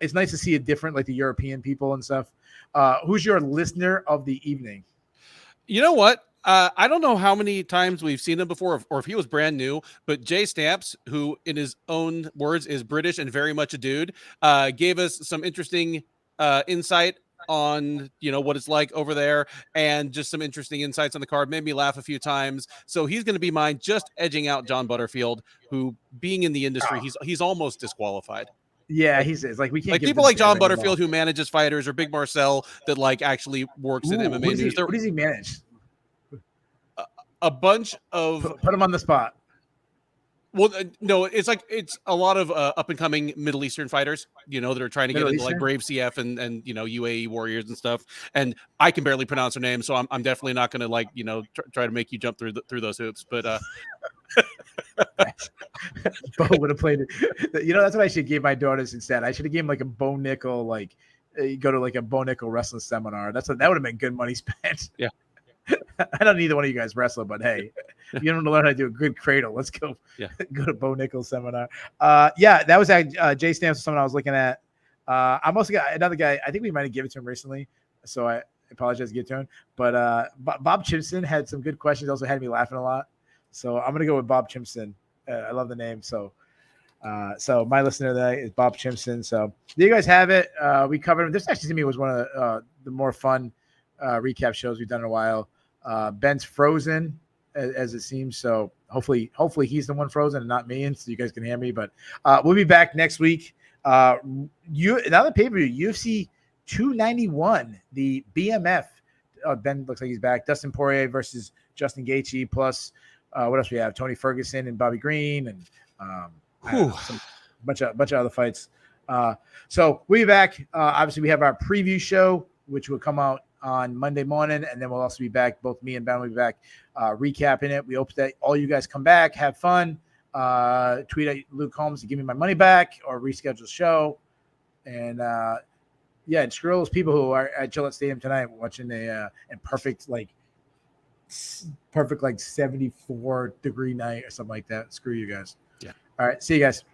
it's nice to see a different, like the European people and stuff. Who's your listener of the evening? You know what? I don't know how many times we've seen him before, or if he was brand new, but Jay Stamps, who in his own words is British and very much a dude, gave us some interesting insight on, what it's like over there, and just some interesting insights on the card. Made me laugh a few times. So he's going to be mine, just edging out John Butterfield, who, being in the industry, he's almost disqualified. Yeah, he says, like, we can't people like John Butterfield who manages fighters, or Big Marcel that actually works in MMA news. What does he manage? A bunch of put him on the spot. Well, no, it's a lot of up and coming Middle Eastern fighters, that are trying to get into Brave CF and UAE Warriors and stuff. And I can barely pronounce their names, so I'm definitely not going to try to make you jump through those hoops. But Bo would have played it. That's what I should give my daughters instead. I should have given a Bo Nickel, go to a Bo Nickel wrestling seminar. That would have been good money spent. Yeah. I don't need one of you guys wrestle, but hey, if you don't learn how to do a good cradle, let's go. Yeah. Go to Bo Nickel's seminar. That was Jay Stamps, someone I was looking at. I'm also got another guy. I think we might have given it to him recently, so I apologize to get to him. But Bob Chimpson had some good questions. Also had me laughing a lot. So I'm gonna go with Bob Chimpson. I love the name. So my listener today is Bob Chimpson. So there you guys have it. We covered him. This actually to me was one of the more fun recap shows we've done in a while. Ben's frozen as it seems, so hopefully he's the one frozen and not me, and so you guys can hear me. But we'll be back next week. Another pay-per-view, UFC 291, the BMF. Ben looks like he's back. Dustin Poirier versus Justin Gaethje, plus what else we have? Tony Ferguson and Bobby Green, and Some bunch of other fights. So we'll be back. Obviously, we have our preview show, which will come out on Monday morning, and then we'll also be back. Both me and Ben will be back recapping it. We hope that all you guys come back, have fun. Tweet at Luke Holmes to give me my money back or reschedule the show. And and screw all those people who are at Gillette Stadium tonight watching a perfect 74-degree night or something like that. Screw you guys. Yeah. All right. See you guys.